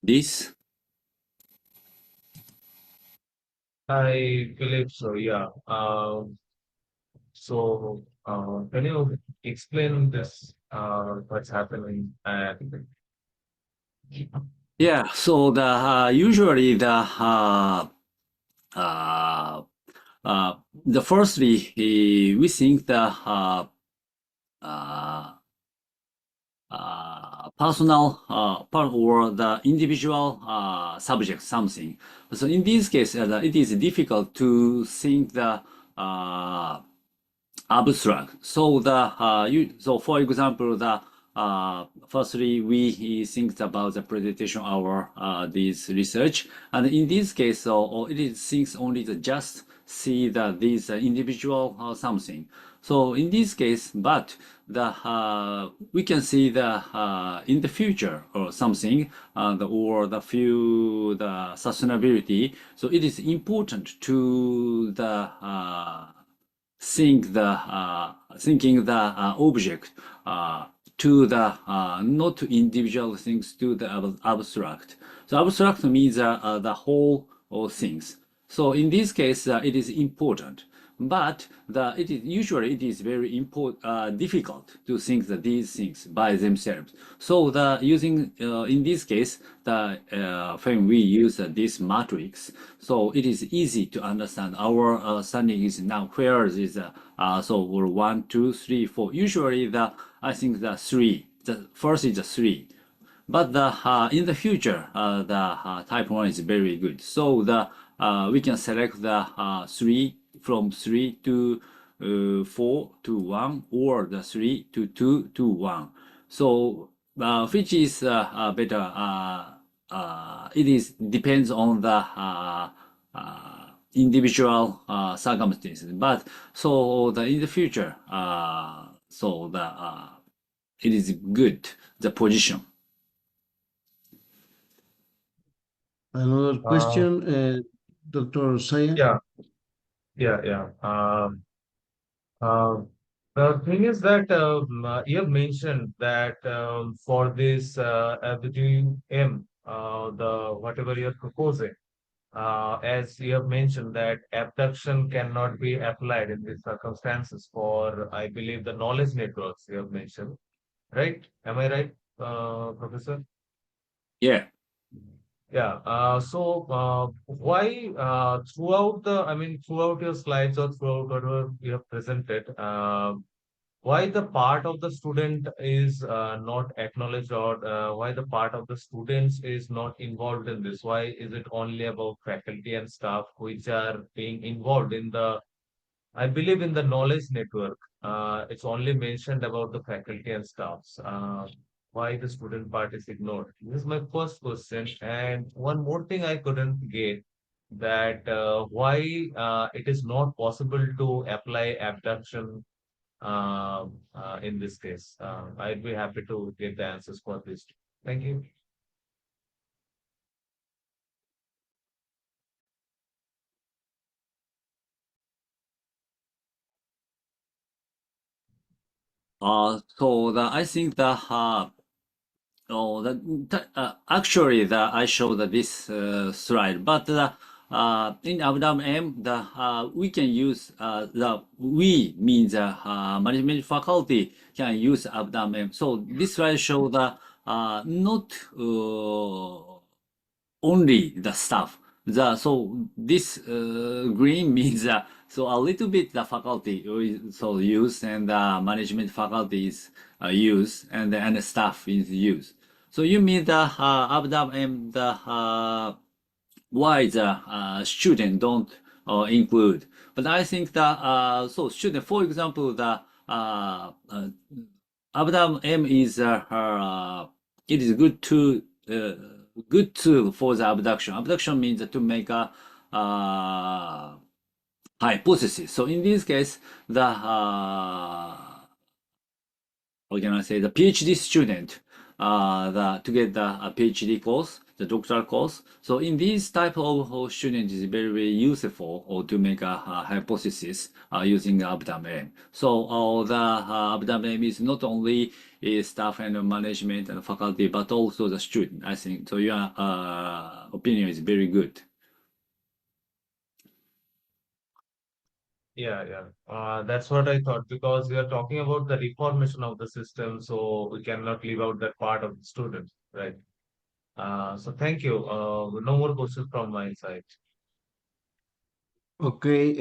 This? I believe so, yeah. So, can you explain this, what's happening? And Yeah, so the usually the firstly we think personal part or the individual subject something. So in this case, it is difficult to think the abstract. So so for example, firstly we think about the presentation our this research, and in this case, so it is things only to just see these individual something. So in this case, but we can see in the future or something or the few the sustainability. So it is important to thinking the object to the not to individual things to the abstract. So abstract means the whole of things. So in this case, it is important, but usually it is very difficult to think that these things by themselves. So using in this case when we use this matrix, so it is easy to understand. Our understanding is now where is so we're 1, 2, 3, 4. Usually I think the three. The first is the three. But in the future, the type 1 is very good. So we can select the 3 from 3 to 4 to 1 or the 3 to 2 to 1. So which is better? It depends on the individual circumstances. But so in the future, so it is good the position. Another question, Dr. Sayan? yeah. The thing is that you have mentioned that for this Abidin M, the whatever you're proposing, as you have mentioned that abduction cannot be applied in these circumstances for, I believe, the knowledge networks you have mentioned, right? Am I right, Professor? Yeah. Yeah. Why throughout throughout your slides or throughout whatever you have presented, why the part of the student is not acknowledged, or why the part of the students is not involved in this? Why is it only about faculty and staff which are being involved in the, I believe, in the knowledge network? It's only mentioned about the faculty and staffs. Why the student part is ignored? This is my first question. And one more thing I couldn't get, that why it is not possible to apply abduction in this case. I'd be happy to get the answers for this. Thank you. I think actually I showed this slide, but in Abdam M, we can use we means management faculty can use Abdam M. So this slide show the not only the staff. So this green means so a little bit the faculty so use, and management faculty is use, and the staff is use. So you mean the Abdam and the why the student don't include? But I think that so student, for example, the Abdam M is it is good tool for the abduction. Abduction means to make a hypothesis. So in this case, the how can I say, the PhD student, to get the PhD course, the doctoral course. So in this type of student is very, very useful or to make a hypothesis using Abdam. So the Abdam is not only staff and management and faculty, but also the student, I think. So your opinion is very good. Yeah. That's what I thought, because we are talking about the reformation of the system, so we cannot leave out that part of the student, right? So thank you. No more questions from my side. Okay,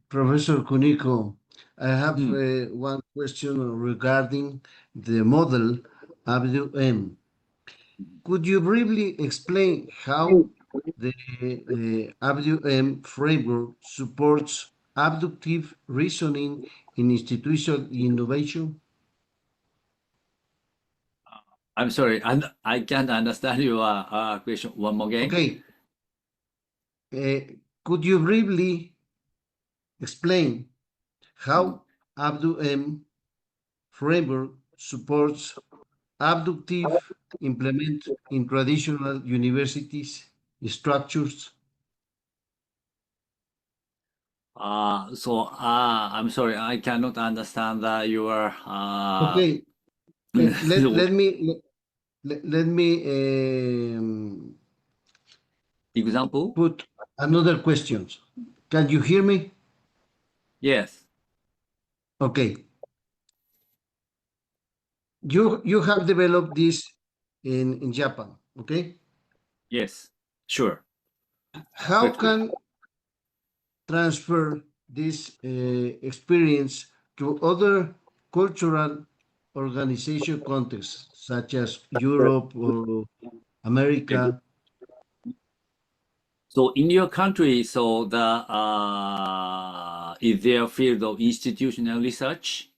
Professor Kuniko, I have one question regarding the model ABDU-M. Could you briefly explain how the ABDU-M framework supports abductive reasoning in institutional innovation? I'm sorry, I can't understand your question. One more again. Okay, could you briefly explain how ABDU-M framework supports abductive implement in traditional universities structures? I'm sorry, I cannot understand your Okay, let me example. put another questions. Can you hear me? Yes, Okay. You have developed this in Japan, okay? yes, sure. How can transfer this experience to other cultural organization contexts, such as Europe or America? So in your country, so the is there a field of institutional research?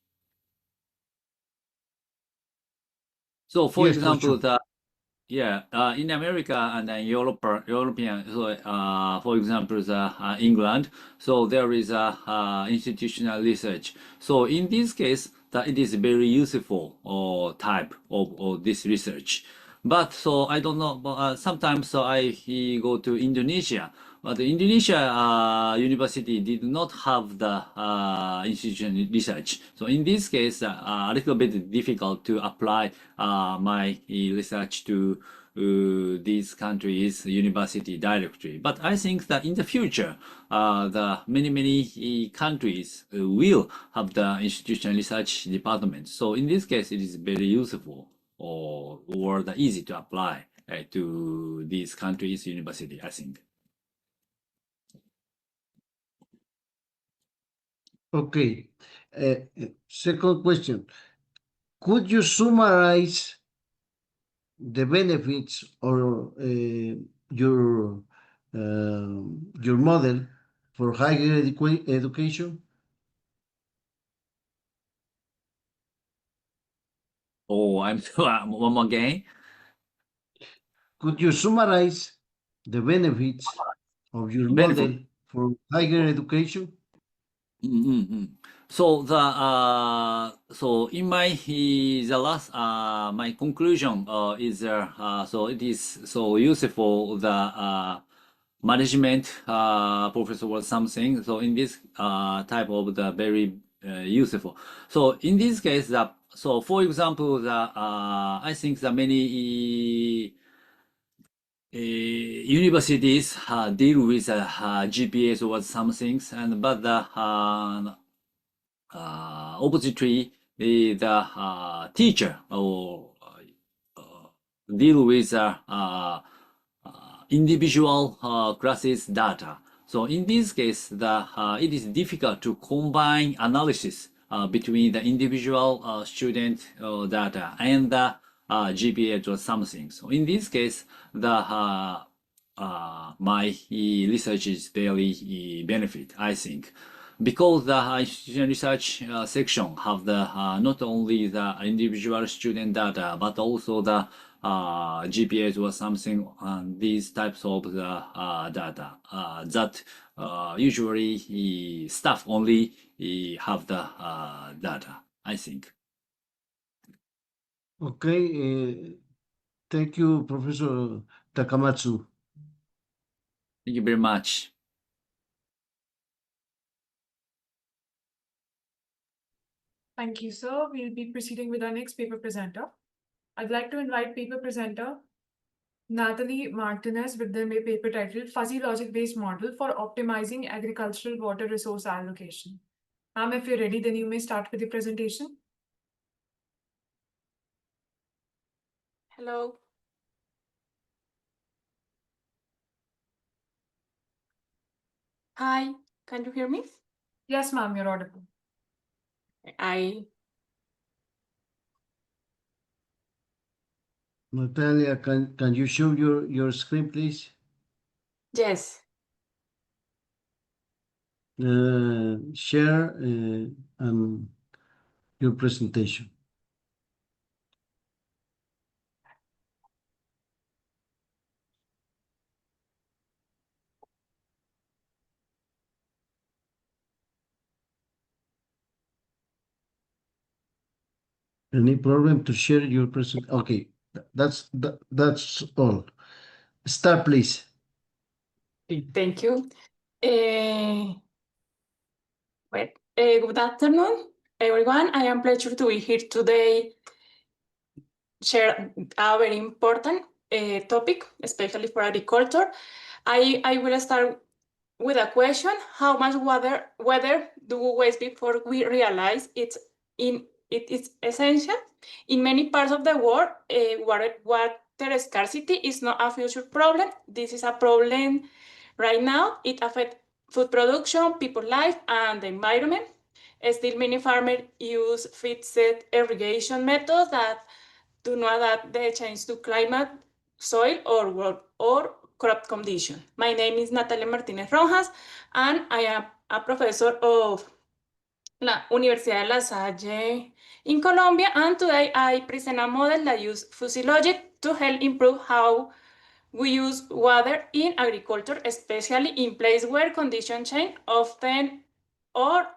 So for Yes, for example, sure. in America and then European, so for example, England, so there is a institutional research. So in this case, that it is very useful or type of this research. But so I don't know. But sometimes so I go to Indonesia, But Indonesia university did not have the institutional research. So in this case, a little bit difficult to apply my research to these countries' university directly. But I think that in the future, the many countries will have the institutional research department. So in this case, it is very useful or the easy to apply to these countries' university, I think. Okay. Second question. Could you summarize the benefits or your model for higher education? Oh, I'm one more again. Could you summarize the benefits of your Benefit. model for higher education? So so in my the last my conclusion is so it is so useful the management professor or something. So in this type of the very useful. So in this case, so for example, I think the many universities deal with GPAs or some things, and but the oppositely the teacher or deal with individual classes data. So in this case, it is difficult to combine analysis between the individual student data and the GPA or something. So in this case, my research is very benefit, I think, because the institutional research section have the not only the individual student data but also the GPAs or something, these types of the data that usually staff only have the data, I think. Okay. Thank you, Professor Takamatsu. Thank you very much. Thank you, sir. We'll be proceeding with our next paper presenter. I'd like to invite paper presenter Natalie Martinez with the paper titled Fuzzy Logic-Based Model for Optimizing Agricultural Water Resource Allocation. Ma'am, if you're ready, then you may start with the presentation. Hello. Hi, can you hear me? Yes, ma'am, you're audible. Natalia, can you show your screen, please? Yes. Share your presentation. Any problem to share your present? Okay, that's all. Start, please. Thank you. Good afternoon, everyone. I am pleasure to be here today, share a very important topic, especially for agriculture. I will start with a question: how much water do we waste before we realize it is essential? In many parts of the world, water scarcity is not a future problem. This is a problem right now. It affects food production, people's life, and the environment. Still, many farmers use fixed irrigation methods that do not adapt the change to climate, soil, or crop condition. My name is Natalia Martinez Rojas, and I am a professor of la Universidad de La Salle in Colombia, and today I present a model that uses fuzzy logic to help improve how we use water in agriculture, especially in places where conditions change often or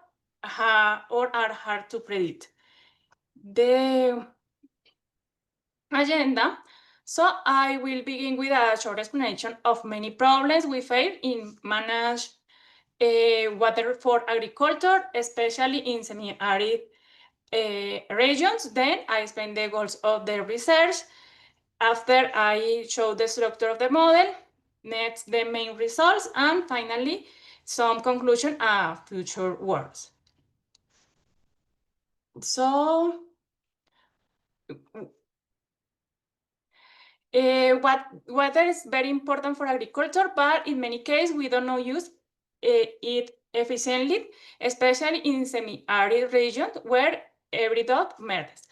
are hard to predict. The agenda. So I will begin with a short explanation of many problems we face in manage water for agriculture, especially in semi-arid regions. Then I explain the goals of the research. After I show the structure of the model, next the main results, and finally some conclusion and future works. So water is very important for agriculture, but in many cases we don't know use it efficiently, especially in semi-arid regions where every dot matters.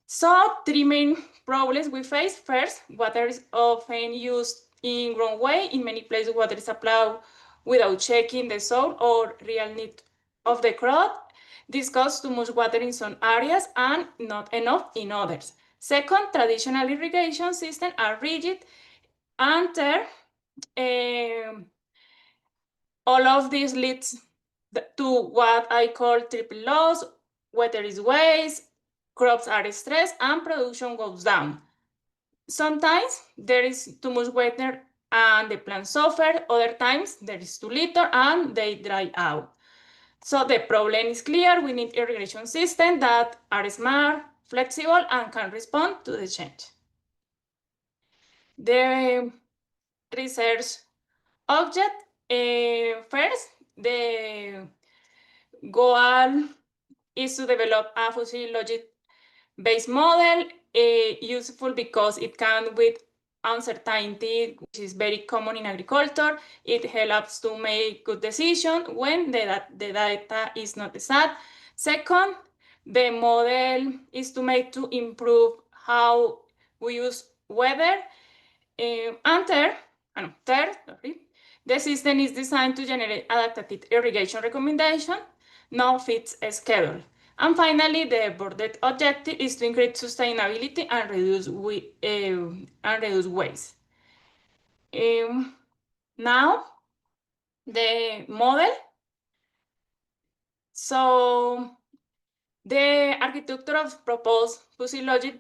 So three main problems we face. First, water is often used in wrong way. In many places, water is applied without checking the soil or real need of the crop. This causes too much water in some areas and not enough in others. Second, traditional irrigation systems are rigid. And third, all of this leads to what I call triple loss. Water is waste, crops are stressed, and production goes down. Sometimes there is too much water and the plants suffer. Other times there is too little and they dry out. So the problem is clear. We need irrigation systems that are smart, flexible, and can respond to the change. The research object, first, the goal is to develop a fuzzy logic based model, useful because it can with uncertainty, which is very common in agriculture. It helps to make good decisions when the data is not exact. Second, the model is to make to improve how we use weather. And third, the system is designed to generate adaptive irrigation recommendation, now fits a schedule. And finally, the boarded objective is to increase sustainability and reduce waste. Now, the model. So, the architecture of proposed fuzzy logic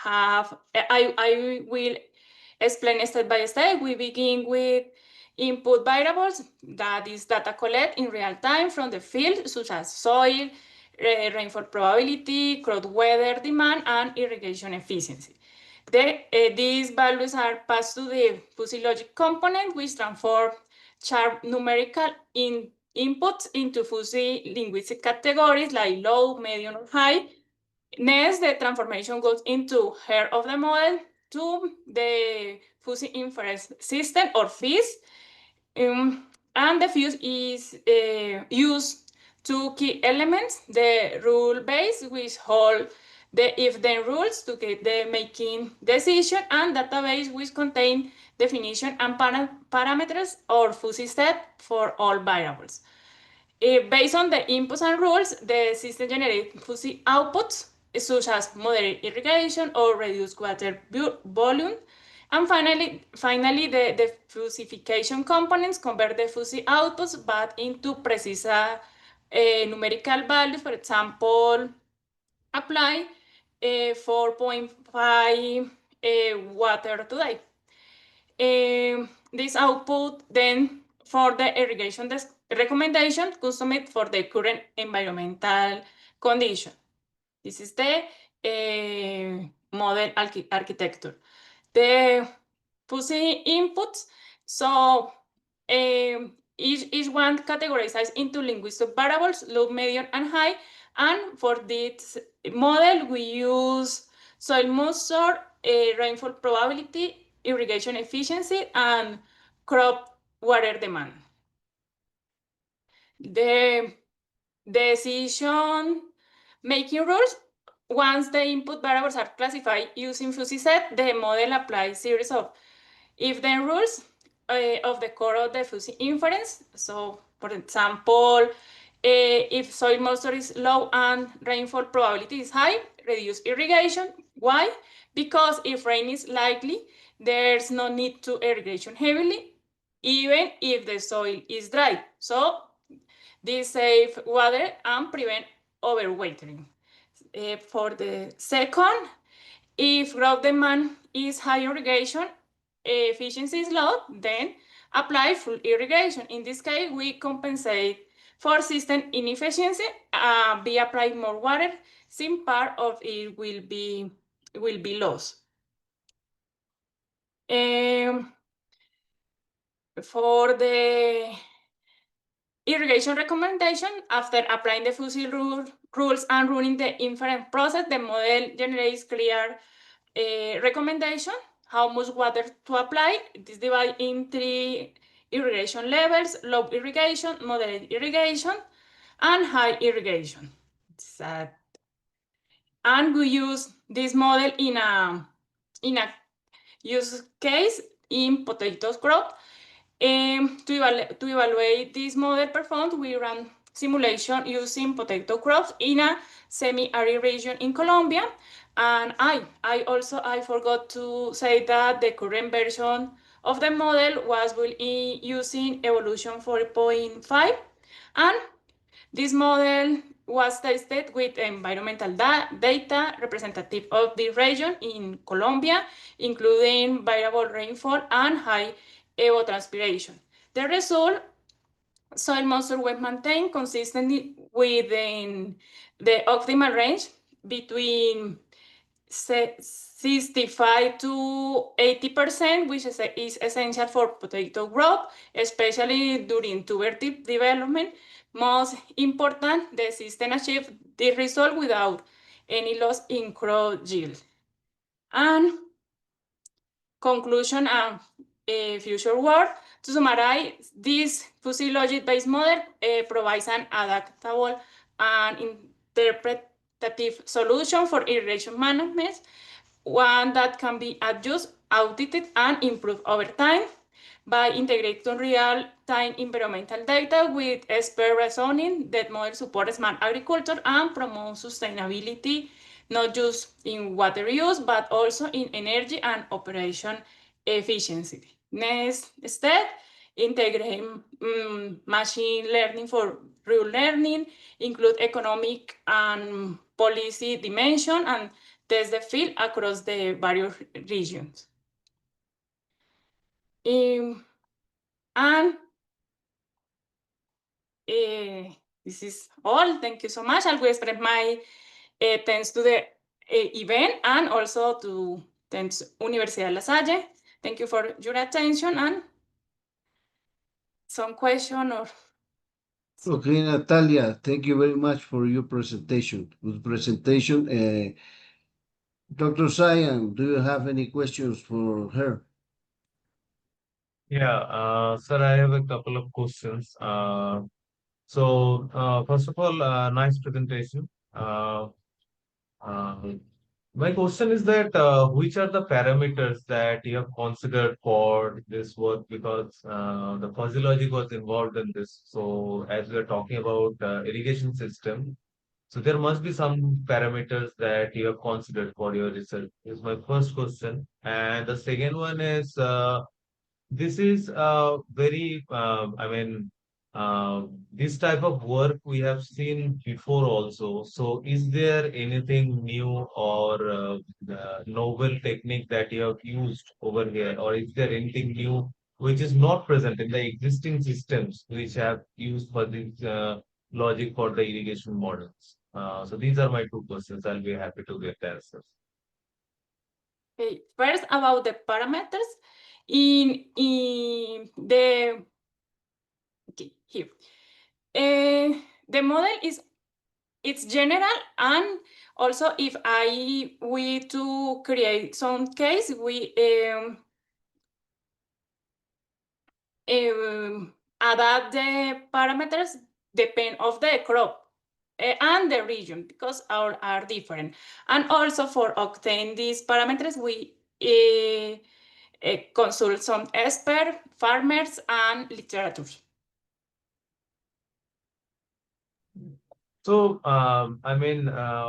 I will explain step by step. We begin with input variables, that is data collect in real time from the field, such as soil, rainfall probability, crop weather demand, and irrigation efficiency. These values are passed to the fuzzy logic component, which transform sharp numerical inputs into fuzzy linguistic categories like low, medium, or high. Next, the transformation goes into heart of the model to the fuzzy inference system or FIS. And the FIS is used two key elements, the rule base, which hold the if-then rules to get the making decision, and database, which contain definition and parameters or fuzzy set for all variables. Based on the inputs and rules, the system generates fuzzy outputs, such as moderate irrigation or reduced water volume. And finally, the fuzzification components convert the fuzzy outputs back into precise numerical values. For example, apply 4.5 water today. This output then for the irrigation recommendation customized for the current environmental condition. This is the model architecture. The fuzzy inputs, so each one categorized into linguistic variables, low, medium, and high. And for this model, we use soil moisture, rainfall probability, irrigation efficiency, and crop water demand. The decision making rules. Once the input variables are classified using fuzzy set, the model applies series of if-then rules of the core of the fuzzy inference. So, for example, if soil moisture is low and rainfall probability is high, reduce irrigation. Why? Because if rain is likely, there's no need to irrigation heavily, even if the soil is dry. So this save water and prevent overwatering. For the second, If growth demand is high irrigation, efficiency is low, then apply full irrigation. In this case, we compensate for system inefficiency. We apply more water, some part of it will be lost. For the irrigation recommendation, after applying the fuzzy rules and running the inference process, the model generates clear recommendation, how much water to apply. It is divided in 3 irrigation levels: low irrigation, moderate irrigation, and high irrigation. And we use this model in a use case in potatoes crop. To evaluate this model performed, we ran simulation using potato crops in a semi-arid region in Colombia. And I forgot to say that the current version of the model was built using evolution 4.5, and this model was tested with environmental data representative of the region in Colombia, including variable rainfall and high evapotranspiration. The result, soil moisture was maintained consistently within the optimal range between 65 to 80%, which is essential for potato growth, especially during tuber development. Most important, the system achieved this result without any loss in crop yield. And conclusion and future work. To summarize, this fuzzy logic-based model provides an adaptable and interpretative solution for irrigation management, one that can be adjusted, audited, and improved over time by integrating real-time environmental data with expert reasoning. That model supports smart agriculture and promotes sustainability, not just in water use, but also in energy and operation efficiency. Next step, integrate machine learning for real learning, include economic and policy dimension, and test the field across the various regions. And this is all. Thank you so much. I will express my thanks to the event and also to thanks Universidad La Salle. Thank you for your attention, and some question or... Okay, Natalia, thank you very much for your presentation. Good presentation. Dr. Sayan, do you have any questions for her? Yeah, sir, I have a couple of questions. First of all, nice presentation. My question is that which are the parameters that you have considered for this work, because the fuzzy logic was involved in this. So as we are talking about irrigation system, so there must be some parameters that you have considered for your research. Is my first question. And the second one is this is very, this type of work we have seen before also. So, is there anything new or novel technique that you have used over here, or is there anything new which is not present in the existing systems which have used for this logic for the irrigation models? So, these are my two questions. I'll be happy to get the answers. Okay, first about the parameters in the here. The model is it's general, and also if we to create some case, we adapt the parameters depend of the crop and the region, because all are different. And also for obtain these parameters, we consult some expert, farmers, and literature. So,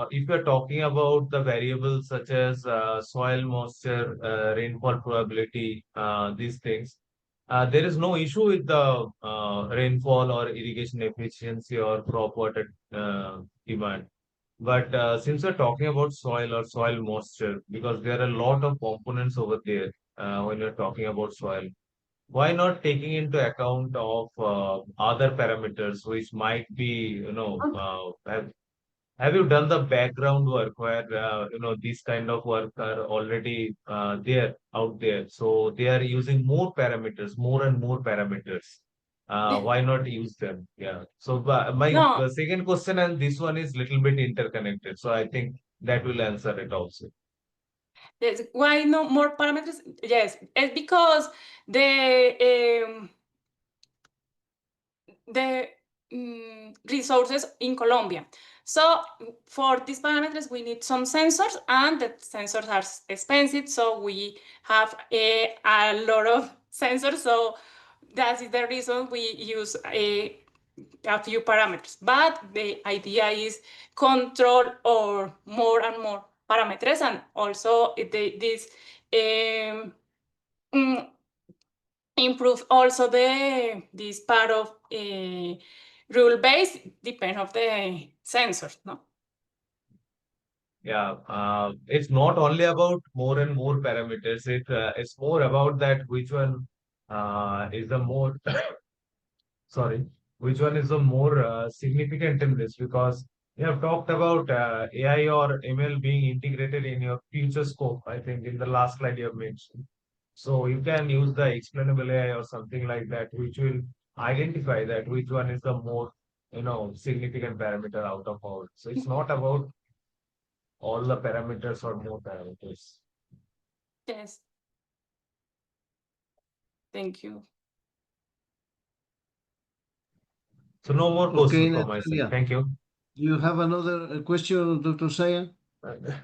if you're talking about the variables such as soil moisture, rainfall probability, these things, there is no issue with the rainfall or irrigation efficiency or crop water demand. But since we're talking about soil or soil moisture, because there are a lot of components over there when you're talking about soil, why not taking into account of other parameters which might be, have you done the background work where these kind of work are already there out there? So they are using more and more parameters. Why not use them? Yeah. So my No, second question and this one is little bit interconnected. So I think that will answer it also. yes. Why no more parameters? Yes, it's because the resources in Colombia. So for these parameters, we need some sensors, and the sensors are expensive. So we have a lot of sensors. So that is the reason we use a few parameters. But the idea is control or more and more parameters, and also this mm, improve also this part of rule base depend of the sensors, no? Yeah, it's not only about more and more parameters. It's more about that which one is the more sorry, which one is the more significant in this? Because you have talked about AI or ML being integrated in your future scope. I think in the last slide you have mentioned. So you can use the explainable AI or something like that, which will identify that which one is the more significant parameter out of all. So it's not about all the parameters or more parameters. Yes. Thank you. So no more Okay, questions from my side. Natalia, Thank you. you have another question, Dr. Saya?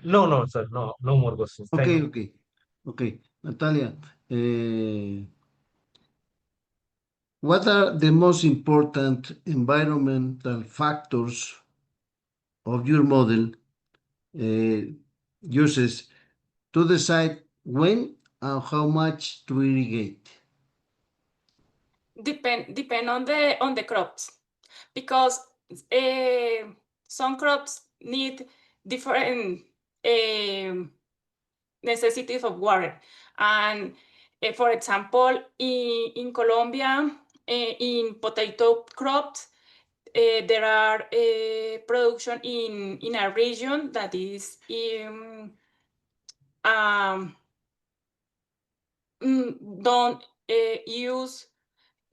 No, sir. No more questions. Thank you. Okay. Natalia, uh, what are the most important environmental factors of your model uh, uses to decide when and how much to irrigate? Depend on the crops, because some crops need different necessities of water. And for example, in Colombia, in potato crops, there are production in a region that is don't use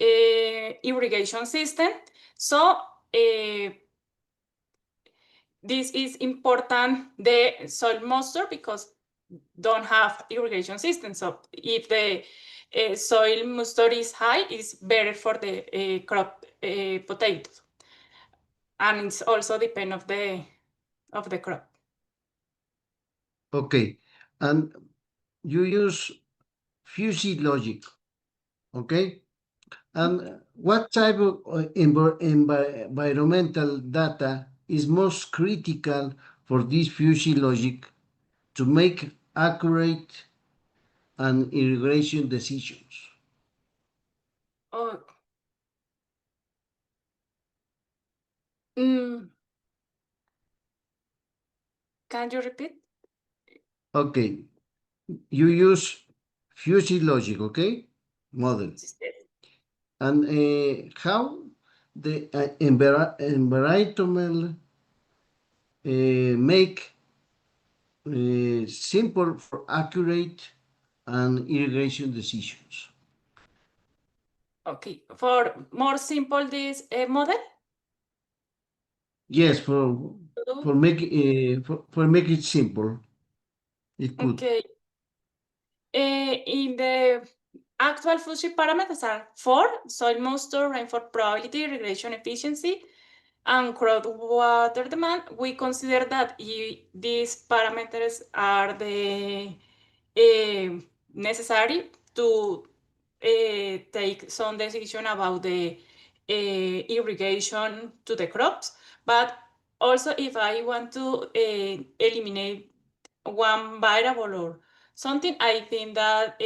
irrigation system. So this is important, the soil moisture, because don't have irrigation system. So if the soil moisture is high, it's better for the crop potatoes. And it's also depend of the crop. Okay, and you use fuzzy logic, okay? And what type of environmental data is most critical for this fuzzy logic to make accurate and irrigation decisions? Oh, mm, can you repeat? Okay, you use fuzzy logic, okay? Model. And how the environmental make simple for accurate and irrigation decisions. Okay, for more simple this model? Yes, for make for make it simple, it could. Okay. In the actual fuzzy parameters are 4: soil moisture, rainfall probability, irrigation efficiency, and crop water demand. We consider that these parameters are the necessary to take some decision about the irrigation to the crops. But also, if I want to eliminate one variable or something, I think that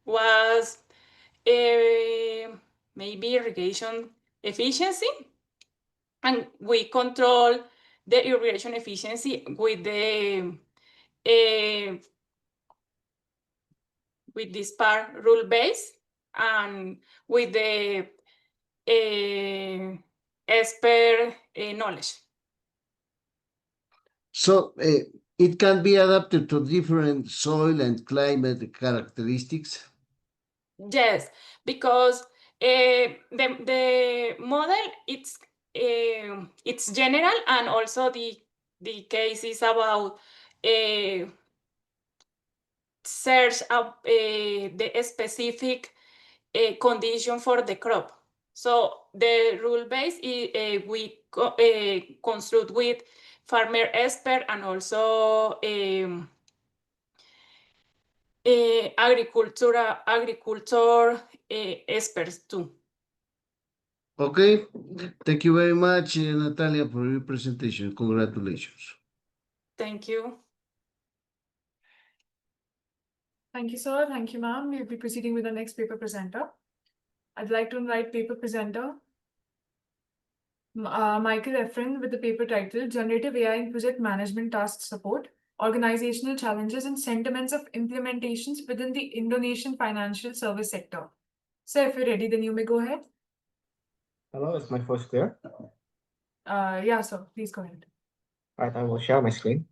was maybe irrigation efficiency, and we control the irrigation efficiency with this part rule base and with the expert knowledge. So it can be adapted to different soil and climate characteristics. Yes, because the model it's general, and also the case is about search up the specific condition for the crop. So the rule base we construct with farmer expert and also agriculture experts too. Okay, thank you very much, Natalia, for your presentation. Congratulations. Thank you. Thank you, sir. Thank you, ma'am. We'll be proceeding with the next paper presenter. I'd like to invite paper presenter Michael Efren with the paper title Generative AI in Project Management Task Support, Organizational Challenges and Sentiments of Implementations within the Indonesian Financial Service Sector. So if you're ready, then you may go ahead. Hello, is my voice clear? Yeah, sir, please go ahead. All right, I will share my screen.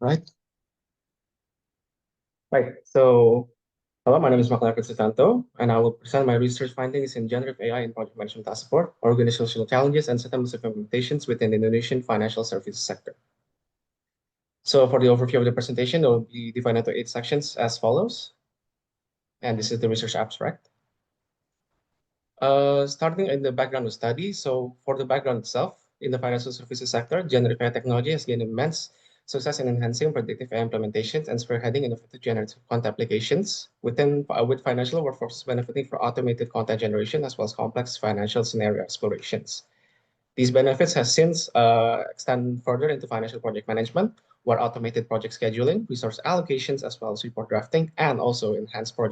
Right. Right. So, hello, my name is Michael Sutanto, and I will present my research findings in generative AI in project management task support, organizational challenges, and systems of implementations within the Indonesian financial services sector. So, for the overview of the presentation, it will be divided into 8 sections as follows. And this is the research abstract. Starting in the background of study. So, for the background itself, in the financial services sector, generative AI technology has gained immense success in enhancing predictive AI implementations and spearheading innovative generative content applications with financial workforces benefiting from automated content generation as well as complex financial scenario explorations. These benefits have since extended further into financial project management, where automated project scheduling, resource allocations, as well as report drafting, and also enhancements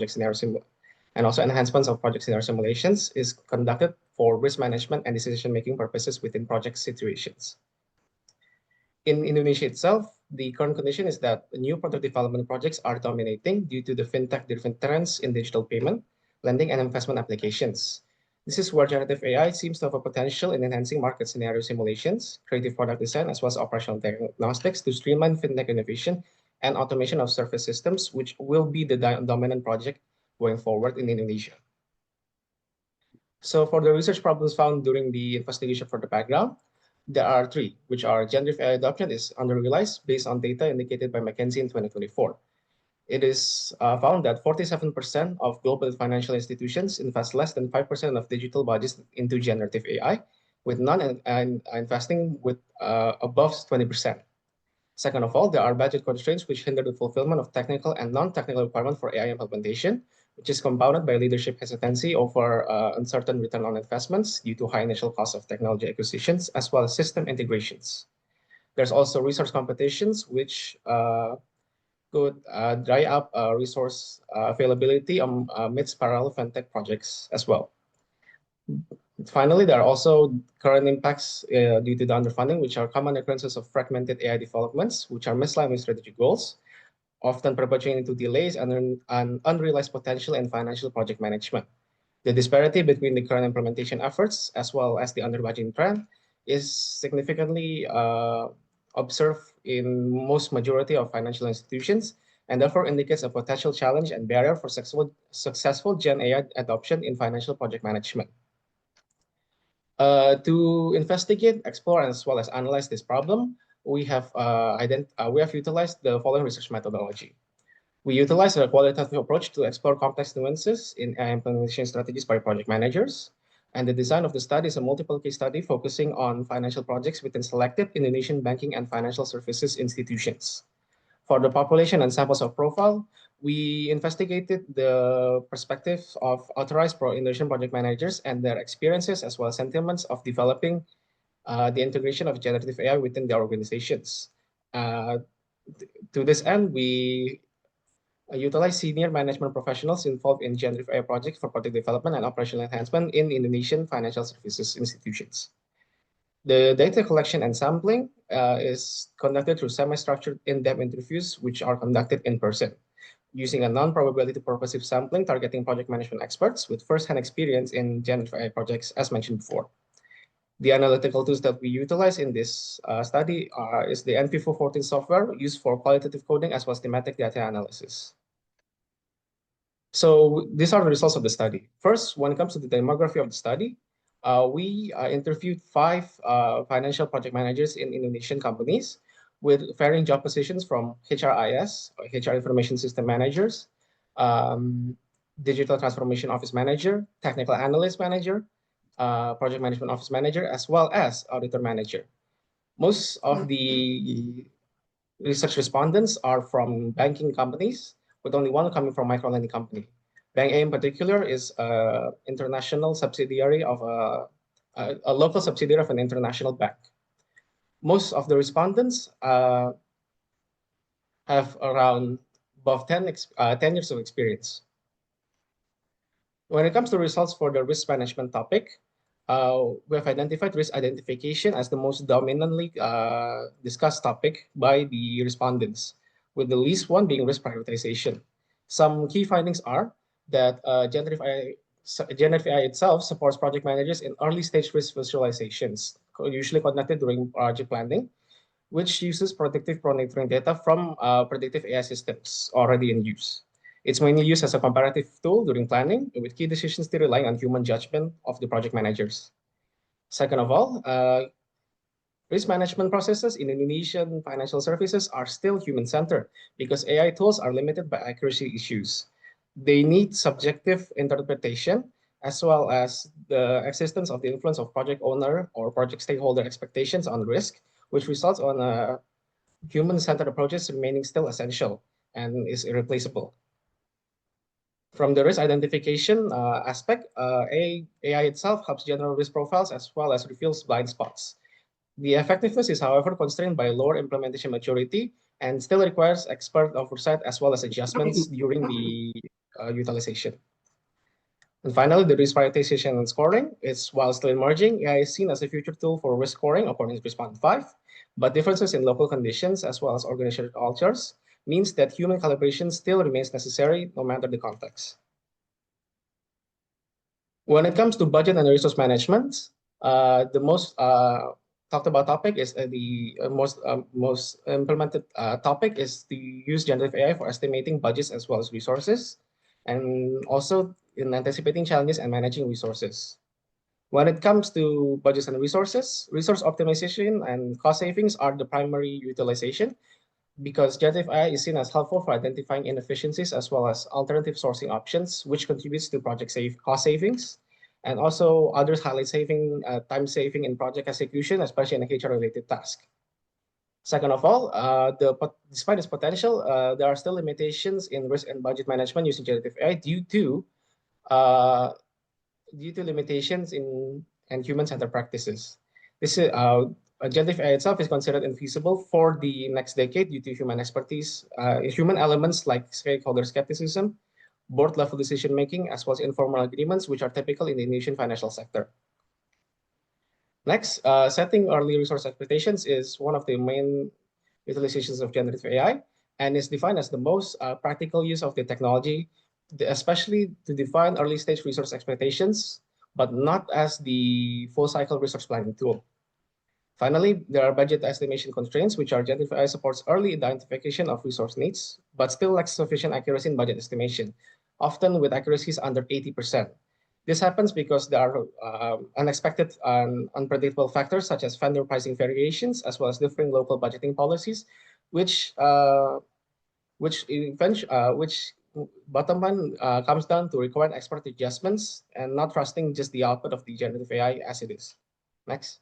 of project scenario simulations is conducted for risk management and decision-making purposes within project situations. In Indonesia itself, the current condition is that new product development projects are dominating due to the fintech-driven trends in digital payment, lending, and investment applications. This is where generative AI seems to have a potential in enhancing market scenario simulations, creative product design, as well as operational diagnostics to streamline fintech innovation and automation of service systems, which will be the dominant project going forward in Indonesia. So for the research problems found during the investigation for the background, there are 3, which are generative AI adoption is underutilized based on data indicated by McKinsey in 2024. It is found that 47% of global financial institutions invest less than 5% of digital budgets into generative AI, with none investing with above 20%. Second of all, there are budget constraints which hinder the fulfillment of technical and non-technical requirements for AI implementation, which is compounded by leadership hesitancy over uncertain return on investments due to high initial cost of technology acquisitions, as well as system integrations. There's also resource competitions, which could dry up resource availability amidst parallel fintech projects as well. Finally, there are also current impacts due to the underfunding, which are common occurrences of fragmented AI developments, which are misaligned with strategic goals, often perpetuating into delays and unrealized potential in financial project management. The disparity between the current implementation efforts as well as the under-budgeting trend is significantly observed in most majority of financial institutions, and therefore indicates a potential challenge and barrier for successful Gen AI adoption in financial project management. To investigate, explore, as well as analyze this problem, we have utilized the following research methodology. We utilize a qualitative approach to explore complex nuances in implementation strategies by project managers. And the design of the study is a multiple case study focusing on financial projects within selected Indonesian banking and financial services institutions. For the population and samples of profile, we investigated the perspectives of authorized Indonesian project managers and their experiences as well as sentiments of developing the integration of generative AI within their organizations. To this end, we utilize senior management professionals involved in generative AI projects for project development and operational enhancement in Indonesian financial services institutions. The data collection and sampling is conducted through semi-structured in-depth interviews, which are conducted in person, using a non-probability purposive sampling targeting project management experts with first-hand experience in generative AI projects, as mentioned before. The analytical tools that we utilize in this study is the NP414 software used for qualitative coding as well as thematic data analysis. So these are the results of the study. First, when it comes to the demography of the study, we interviewed 5 financial project managers in Indonesian companies with varying job positions from HRIS, or HR Information System Managers, Digital Transformation Office Manager, Technical Analyst Manager, Project Management Office Manager, as well as Auditor Manager. Most of the research respondents are from banking companies, with only one coming from microlending company. Bank A in particular is an international subsidiary of a local subsidiary of an international bank. Most of the respondents have around above 10 years of experience. When it comes to results for the risk management topic, we have identified risk identification as the most dominantly discussed topic by the respondents, with the least one being risk prioritization. Some key findings are that generative AI itself supports project managers in early stage risk visualizations, usually conducted during project planning, which uses predictive monitoring data from predictive AI systems already in use. It's mainly used as a comparative tool during planning, with key decisions still relying on human judgment of the project managers. Second of all, risk management processes in Indonesian financial services are still human-centered because AI tools are limited by accuracy issues. They need subjective interpretation as well as the existence of the influence of project owner or project stakeholder expectations on risk, which results on human-centered approaches remaining still essential and is irreplaceable. From the risk identification aspect, AI itself helps generate risk profiles as well as reveals blind spots. The effectiveness is, however, constrained by lower implementation maturity and still requires expert oversight as well as adjustments during the utilization. And finally, the risk prioritization and scoring is, while still emerging, AI is seen as a future tool for risk scoring according to Respond 5, but differences in local conditions as well as organizational cultures means that human calibration still remains necessary no matter the context. When it comes to budget and resource management, the most talked about topic is the most implemented topic is to use generative AI for estimating budgets as well as resources, and also in anticipating challenges and managing resources. When it comes to budgets and resources, resource optimization and cost savings are the primary utilization, because generative AI is seen as helpful for identifying inefficiencies as well as alternative sourcing options, which contributes to project cost savings. And also others highlight time saving in project execution, especially in a HR-related task. Second of all, despite its potential, there are still limitations in risk and budget management using generative AI due to limitations in human-centered practices. This is generative AI itself is considered infeasible for the next decade due to human expertise, human elements like stakeholder skepticism, board-level decision-making, as well as informal agreements, which are typical in the Indonesian financial sector. Next, setting early resource expectations is one of the main utilizations of generative AI and is defined as the most practical use of the technology, especially to define early stage resource expectations, but not as the full cycle resource planning tool. Finally, there are budget estimation constraints, which are generative AI supports early identification of resource needs, but still lacks sufficient accuracy in budget estimation, often with accuracies under 80%. This happens because there are unexpected and unpredictable factors such as vendor pricing variations, as well as differing local budgeting policies, which bottom line comes down to requiring expert adjustments and not trusting just the output of the generative AI as it is. Next.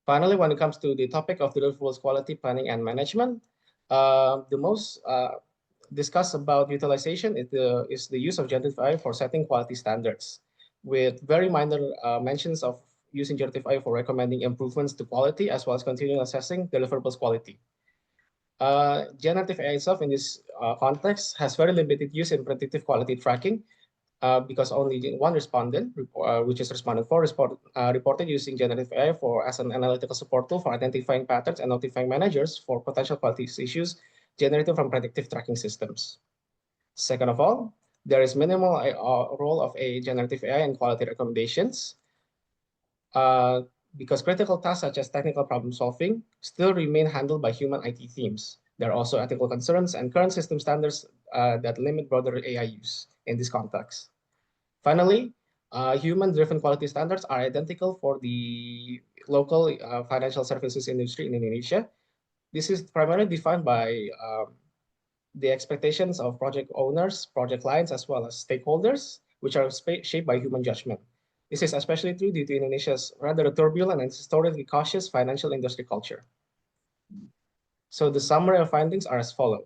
Finally, when it comes to the topic of deliverables quality planning and management, the most discussed about utilization is the use of generative AI for setting quality standards, with very minor mentions of using generative AI for recommending improvements to quality, as well as continuing assessing deliverables quality. Generative AI itself in this context has very limited use in predictive quality tracking because only one respondent, which is respondent 4, reported using generative AI as an analytical support tool for identifying patterns and notifying managers for potential quality issues generated from predictive tracking systems. Second of all, there is minimal role of a generative AI in quality recommendations because critical tasks such as technical problem solving still remain handled by human IT teams. There are also ethical concerns and current system standards that limit broader AI use in this context. Finally, human-driven quality standards are identical for the local financial services industry in Indonesia. This is primarily defined by the expectations of project owners, project clients, as well as stakeholders, which are shaped by human judgment. This is especially true due to Indonesia's rather turbulent and historically cautious financial industry culture. So the summary of findings are as follows.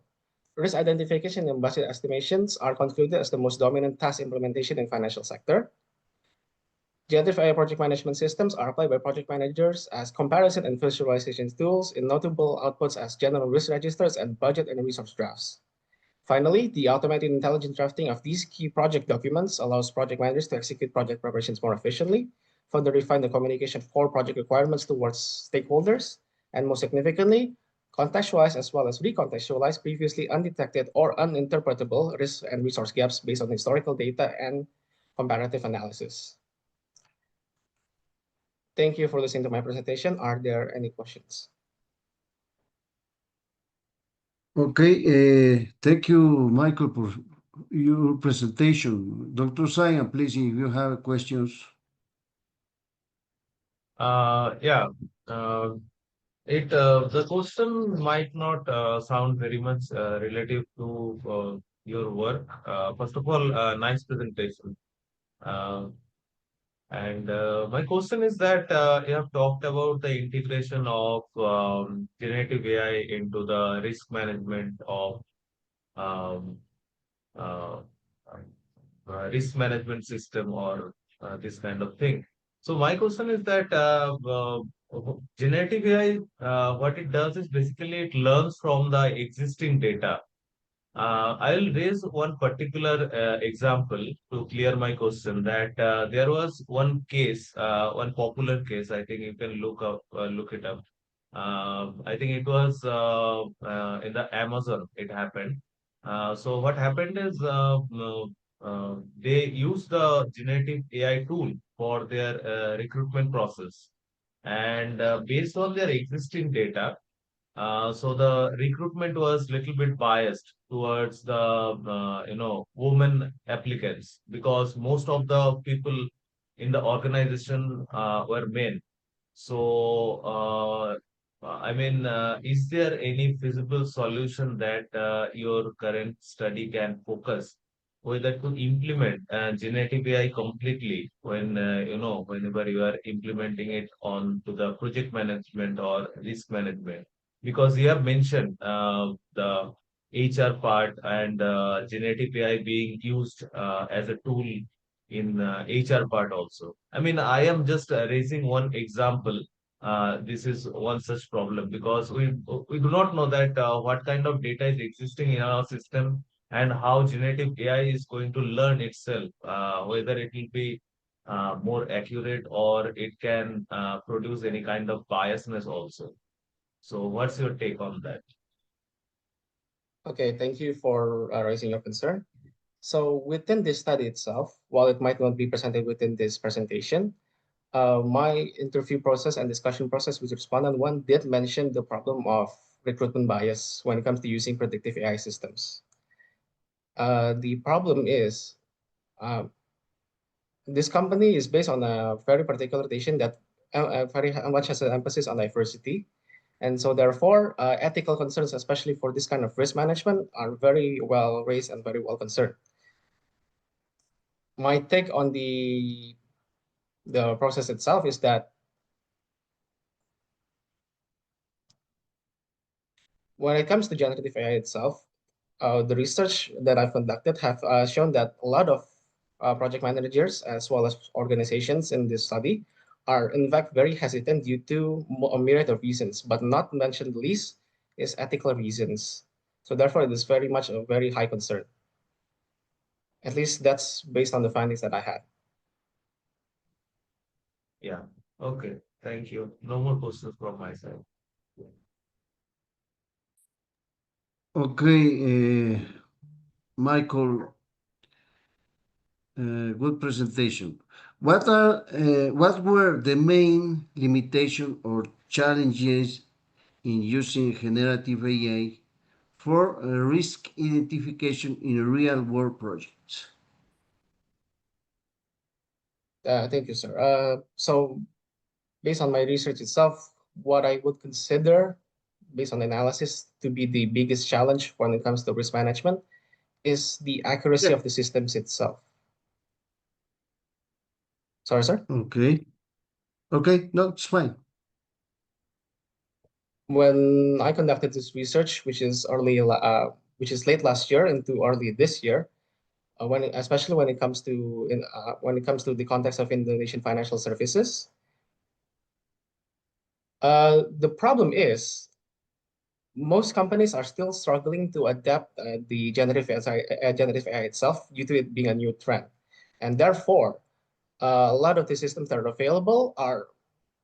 Risk identification and budget estimations are concluded as the most dominant task implementation in financial sector. Generative AI project management systems are applied by project managers as comparison and visualization tools in notable outputs as general risk registers and budget and resource drafts. Finally, the automated intelligent drafting of these key project documents allows project managers to execute project preparations more efficiently, further refine the communication of core project requirements towards stakeholders, and most significantly, contextualize as well as recontextualize previously undetected or uninterpretable risk and resource gaps based on historical data and comparative analysis. Thank you for listening to my presentation. Are there any questions? Okay, thank you, Michael, for your presentation. Dr. Saya, please, if you have questions. Yeah. The question might not sound very much relative to your work. First of all, nice presentation. And my question is that you have talked about the integration of generative AI into the risk management of um, uh, risk management system or this kind of thing. So my question is that generative AI, what it does is basically it learns from the existing data. I'll raise one particular example to clear my question that there was one case, one popular case, I think you can look it up. I think it was in the Amazon, it happened. So what happened is they used the generative AI tool for their recruitment process. And based on their existing data, so the recruitment was little bit biased towards the women applicants because most of the people in the organization were men. So is there any feasible solution that your current study can focus whether to implement generative AI completely when whenever you are implementing it on to the project management or risk management? Because you have mentioned the HR part and generative AI being used as a tool in HR part also. I mean, I am just raising one example. This is one such problem because we do not know that what kind of data is existing in our system and how generative AI is going to learn itself, whether it will be more accurate or it can produce any kind of biasness also. So what's your take on that? Okay, thank you for raising your concern. So within this study itself, while it might not be presented within this presentation, my interview process and discussion process with respondent one did mention the problem of recruitment bias when it comes to using predictive AI systems. The problem is this company is based on a very particular nation that very much has an emphasis on diversity. And so therefore, ethical concerns, especially for this kind of risk management, are very well raised and very well concerned. My take on the process itself is that when it comes to generative AI itself, the research that I've conducted have shown that a lot of project managers as well as organizations in this study are in fact very hesitant due to a myriad of reasons, but not mentioned least is ethical reasons. So therefore, it is very much a very high concern. At least that's based on the findings that I had. Yeah. Okay. Thank you. No more questions from my side. Okay, Michael, good presentation. What were the main limitation or challenges in using generative AI for risk identification in real world projects? Thank you, sir. So based on my research itself, what I would consider, based on analysis, to be the biggest challenge when it comes to risk management is the accuracy Yeah. of the systems itself. Sorry, sir? Okay. Okay, no, it's fine. When I conducted this research, which is late last year into early this year, especially when it comes to the context of Indonesian financial services, the problem is most companies are still struggling to adapt the generative AI itself due to it being a new trend, and therefore a lot of the systems that are available are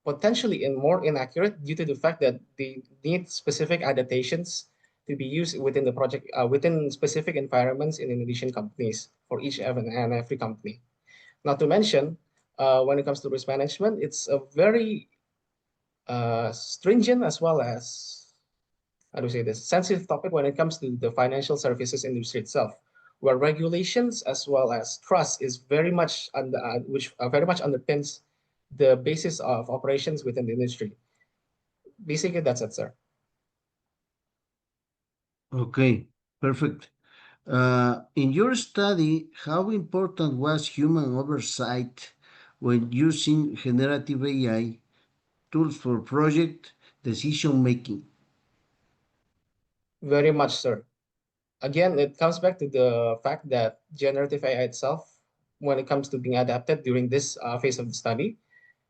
potentially more inaccurate due to the fact that they need specific adaptations to be used within the project within specific environments in Indonesian companies for each and every company. Not to mention, when it comes to risk management, it's a very stringent as well as, how do you say this, sensitive topic when it comes to the financial services industry itself, where regulations as well as trust is very much which very much underpins the basis of operations within the industry. Basically, that's it, sir. Okay, perfect. In your study, how important was human oversight when using generative AI tools for project decision making? Very much, sir. Again, it comes back to the fact that generative AI itself, when it comes to being adapted during this phase of the study,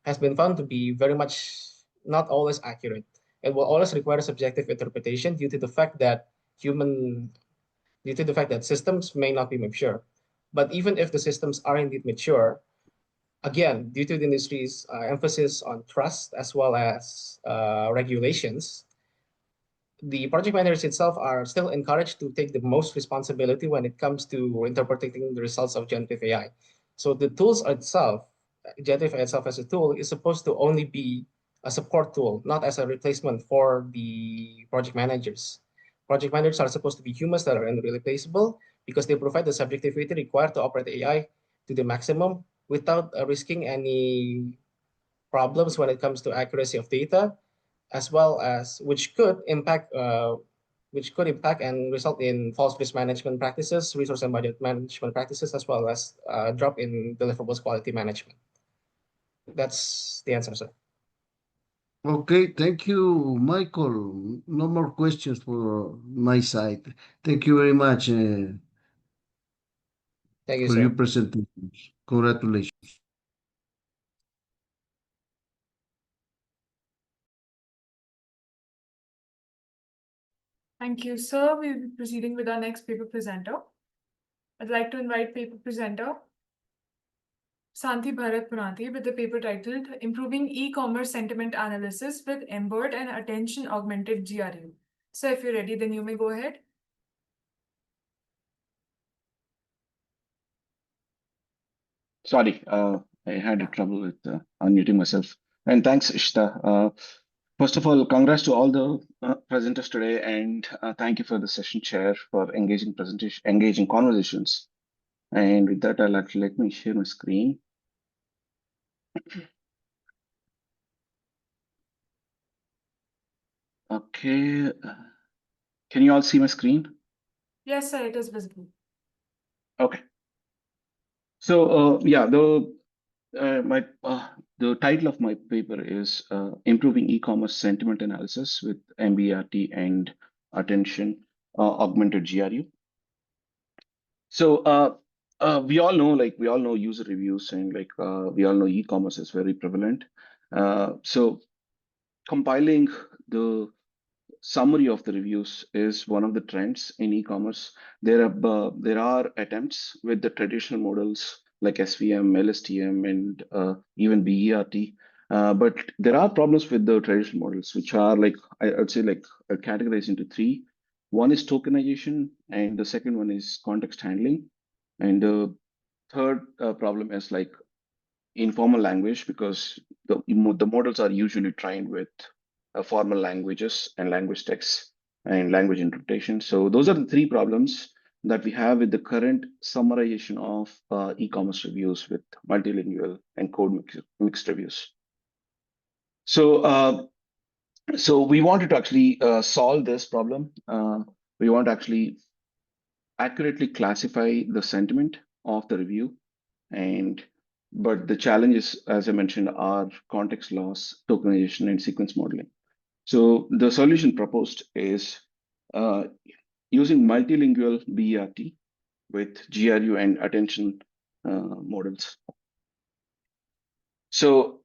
has been found to be very much not always accurate. It will always require subjective interpretation human due to the fact that systems may not be mature. But even if the systems are indeed mature, again, due to the industry's emphasis on trust as well as regulations, the project managers itself are still encouraged to take the most responsibility when it comes to interpreting the results of generative AI. So the tools itself, generative AI itself as a tool, is supposed to only be a support tool, not as a replacement for the project managers. Project managers are supposed to be humans that are irreplaceable because they provide the subjectivity required to operate AI to the maximum without risking any problems when it comes to accuracy of data, as well as which could impact and result in false risk management practices, resource and budget management practices, as well as drop in deliverables quality management. That's the answer, sir. Okay, thank you, Michael. No more questions for my side. Thank you very much Thank you, for your sir. presentations. Congratulations. Thank you, sir. We'll be proceeding with our next paper presenter. I'd like to invite paper presenter Santi Bharat Punati with the paper titled Improving E-Commerce Sentiment Analysis with Embedded and Attention Augmented GRU. So if you're ready, then you may go ahead. Sorry, I had trouble with unmuting myself. And thanks, Ishita. First of all, congrats to all the presenters today, and thank you for the session chair for engaging conversations. And with that, I'll actually let me share my screen. Okay, can you all see my screen? Yes, sir, it is visible. Okay. So yeah, the title of my paper is Improving E-commerce Sentiment Analysis with MBRT and Attention Augmented GRU. So we all know user reviews, and we all know e-commerce is very prevalent. So compiling the summary of the reviews is one of the trends in e-commerce. There are attempts with the traditional models like SVM, LSTM, and even BERT. But there are problems with the traditional models, which are like I'd say like categorized into three. One is tokenization, and the second one is context handling, and the third problem is like informal language because the models are usually trained with formal languages and language texts and language interpretation. So those are the three problems that we have with the current summarization of e-commerce reviews with multilingual and mixed reviews. So we wanted to actually solve this problem. We want to actually accurately classify the sentiment of the review, and but the challenges, as I mentioned, are context loss, tokenization, and sequence modeling. So the solution proposed is using multilingual BERT with GRU and attention models. So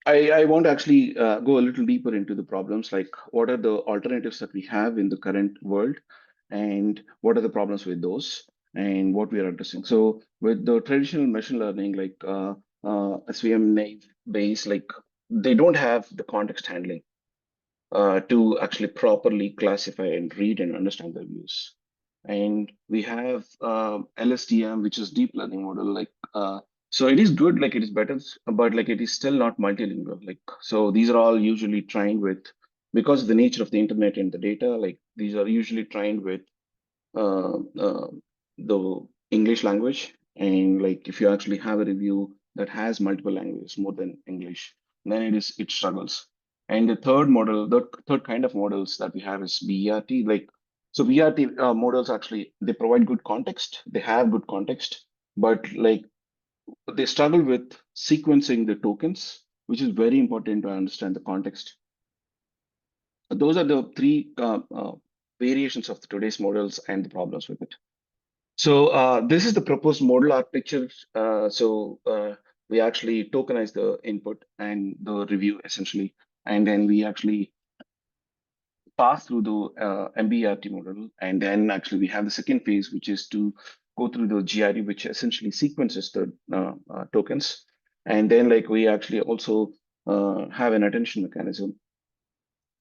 I want to actually go a little deeper into the problems, like what are the alternatives that we have in the current world, and what are the problems with those, and what we are addressing. So with the traditional machine learning, like SVM naive base, like they don't have the context handling to actually properly classify and read and understand the views. And we have LSTM, which is deep learning model. Like so, it is good, like it is better, but like it is still not multilingual. Like so, these are all usually trained with because of the nature of the internet and the data. Like these are usually trained with uh, uh, the English language. And like if you actually have a review that has multiple languages more than English, then it struggles. And the third model, the third kind of models that we have is BERT. Like so, BERT models actually they provide good context. They have good context, but like they struggle with sequencing the tokens, which is very important to understand the context. Those are the three variations of today's models and the problems with it. So this is the proposed model architecture. We actually tokenize the input and the review essentially, and then we actually pass through the MBERT model, and then actually we have the second phase, which is to go through the GRE, which essentially sequences the tokens, and then like we actually also have an attention mechanism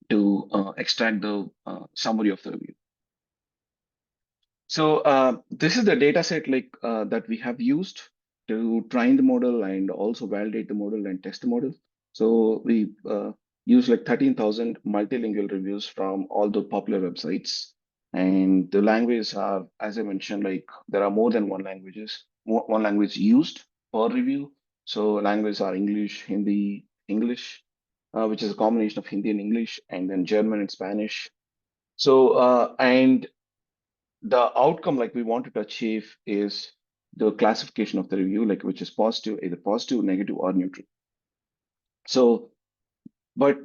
to extract the summary of the review. So this is the data set like that we have used to train the model and also validate the model and test the model. So we use like 13,000 multilingual reviews from all the popular websites. And the languages are, as I mentioned, like there are more than one language used per review. So languages are English, Hindi, English, which is a combination of Hindi and English, and then German and Spanish. So and the outcome like we wanted to achieve is the classification of the review, like which is positive, either positive, negative, or neutral. So, but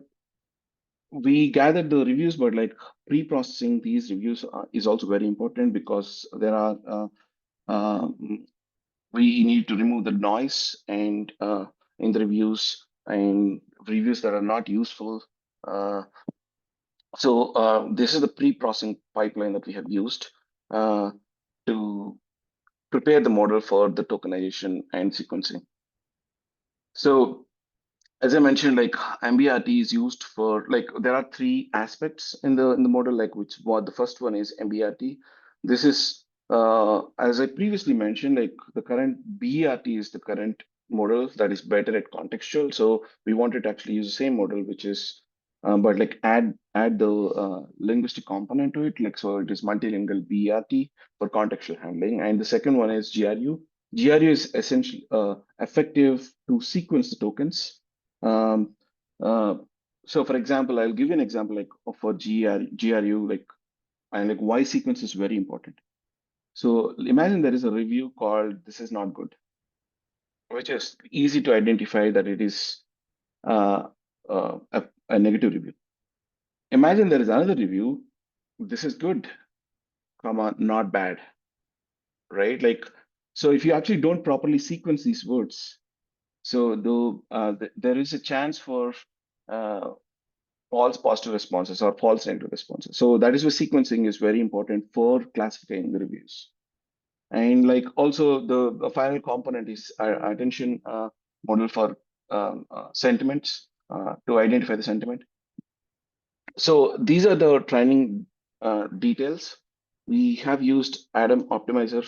we gathered the reviews, but like pre-processing these reviews is also very important because there are we need to remove the noise and in the reviews and reviews that are not useful. So this is the pre-processing pipeline that we have used to prepare the model for the tokenization and sequencing. So as I mentioned, like MBRT is used for like there are three aspects in the model, like which what the first one is MBRT. This is as I previously mentioned, like the current BERT is the current model that is better at contextual. So we wanted to actually use the same model, which is but like add the linguistic component to it, like so it is multilingual BERT for contextual handling, and the second one is GRU. GRU is essentially effective to sequence the tokens. Um, uh, so for example, I'll give you an example like for GRU, like and like why sequence is very important. So imagine there is a review called "This is not good," which is easy to identify that it is a negative review. Imagine there is another review, "This is good, comma, not bad," right? Like, so if you actually don't properly sequence these words, so there is a chance for false positive responses or false negative responses. So that is why sequencing is very important for classifying the reviews. And like also the final component is attention model for sentiments to identify the sentiment. So these are the training details. We have used Adam Optimizer,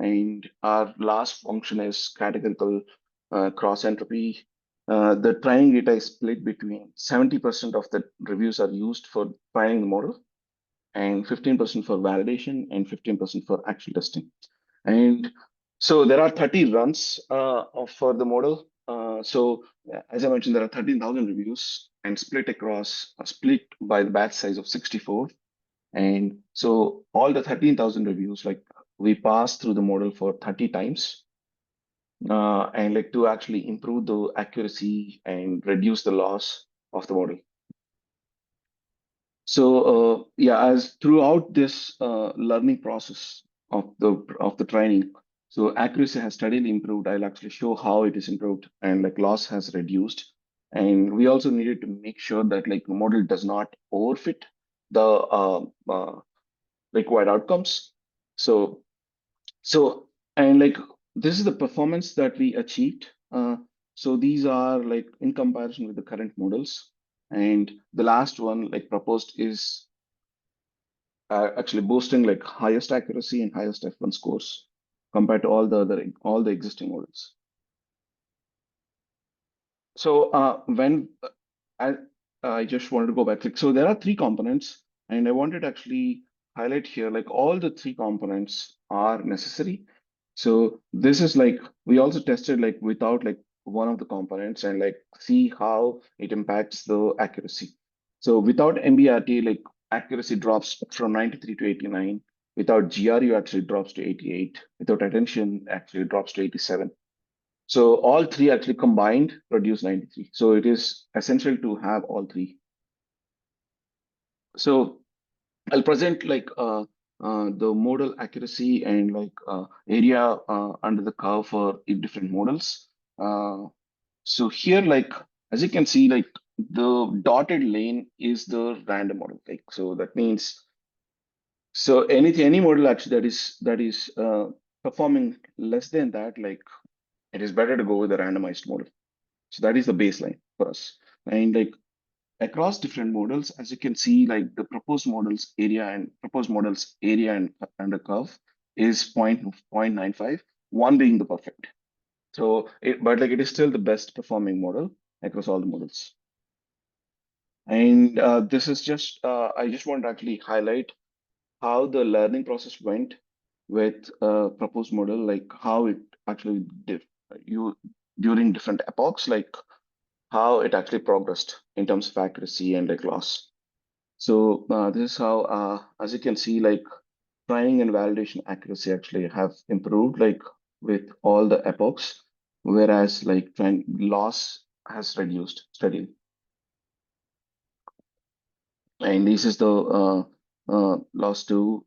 and our last function is categorical cross entropy. The training data is split between 70% of the reviews are used for training the model, and 15% for validation, and 15% for actual testing. And so there are 30 runs for the model. So as I mentioned, there are 13,000 reviews and split by the batch size of 64. And so all the 13,000 reviews, like we pass through the model for 30 times, and like to actually improve the accuracy and reduce the loss of the model. So yeah, as throughout this learning process of the training, so accuracy has steadily improved. I'll actually show how it is improved, and like loss has reduced. And we also needed to make sure that like the model does not overfit the required outcomes. So and like this is the performance that we achieved. So these are like in comparison with the current models. And the last one like proposed is actually boasting like highest accuracy and highest F1 scores compared to all the existing models. So I just wanted to go back. So there are three components, and I wanted to actually highlight here like all the three components are necessary. So this is like we also tested like without like one of the components and like see how it impacts the accuracy. So without MBRT, like accuracy drops from 93 to 89. Without GRU, actually drops to 88. Without attention, actually drops to 87. So all three actually combined produce 93. So it is essential to have all three. So I'll present like the modal accuracy and like area under the curve for different models. So here, like as you can see, like the dotted lane is the random model. Like so that means so any model actually that is performing less than that, like it is better to go with a randomized model. So that is the baseline for us. And like across different models, as you can see, like the proposed models area and the curve is 0.95, one being the perfect. So but like it is still the best performing model across all the models. And this is just I just want to actually highlight how the learning process went with proposed model, like how it actually during different epochs, like how it actually progressed in terms of accuracy and like loss. So this is how, as you can see, like training and validation accuracy actually have improved like with all the epochs, whereas like loss has reduced steadily. And this is the loss to.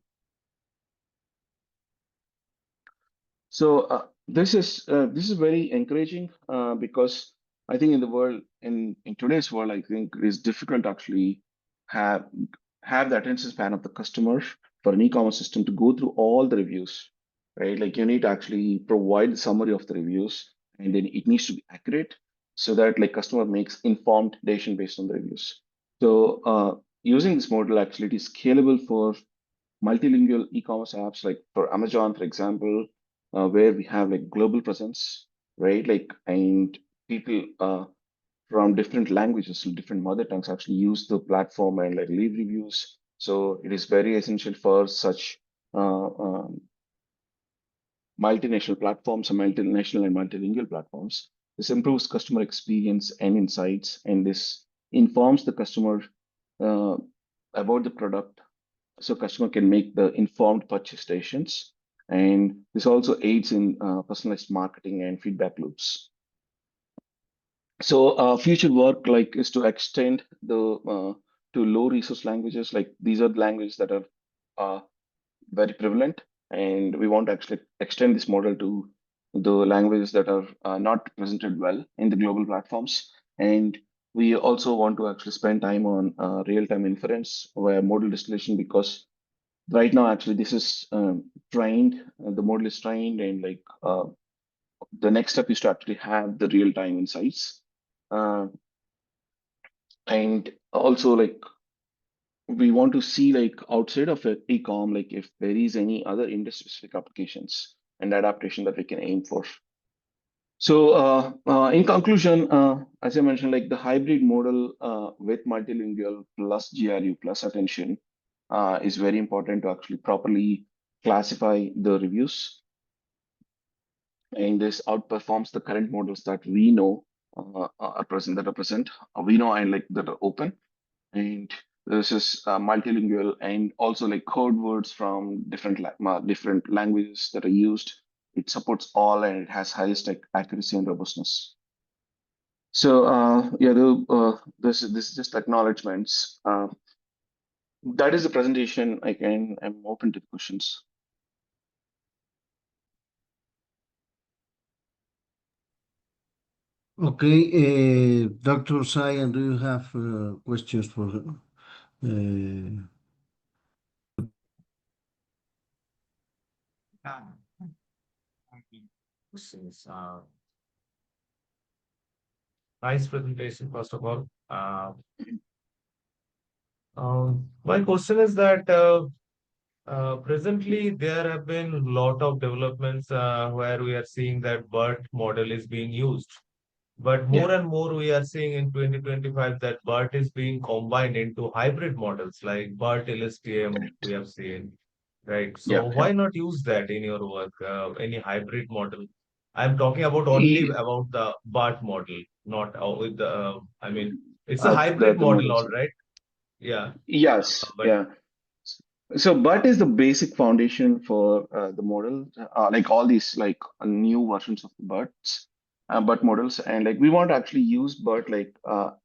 So this is very encouraging because I think in the world in today's world, I think it is difficult to actually have the attention span of the customer for an e-commerce system to go through all the reviews, right? Like you need to actually provide the summary of the reviews, and then it needs to be accurate so that like customer makes informed decision based on the reviews. So using this model actually it is scalable for multilingual e-commerce apps, like for Amazon, for example, where we have like global presence, right? Like, and people from different languages, different mother tongues actually use the platform and like leave reviews. So it is very essential for such multinational platforms and multinational and multilingual platforms. This improves customer experience and insights, and this informs the customer uh, about the product so customer can make the informed purchase decisions. And this also aids in personalized marketing and feedback loops. So future work like is to extend the to low resource languages. Like these are the languages that are very prevalent, and we want to actually extend this model to the languages that are not presented well in the global platforms. And We also want to actually spend time on real-time inference via model distillation, because right now actually this is trained, the model is trained, and like the next step is to actually have the real-time insights. And also like we want to see like outside of it, ecom, like if there is any other industry-specific applications and adaptation that we can aim for. So in conclusion, as I mentioned, like the hybrid model with multilingual plus GRU plus attention is very important to actually properly classify the reviews. And this outperforms the current models that we know are present, we know, and like that are open. And this is multilingual, and also like code words from different languages that are used. It supports all, and it has highest accuracy and robustness. So yeah, this is just acknowledgements. That is the presentation. I'm open to the questions. Okay, Dr. Sayan, do you have questions for Questions. Nice presentation, first of all. My question is that presently there have been a lot of developments where we are seeing that BERT model is being used. But more and more we are seeing in 2025 that BERT is being combined into hybrid models like BERT LSTM we have seen, right? So why not use that in your work, any hybrid model? I'm talking about only about the BERT model, not with the, I mean, it's a hybrid The model, models. all right? Yeah. Yes, But yeah. So BUT is the basic foundation for the model, like all these like new versions of the BUT models, and like we want to actually use BUT like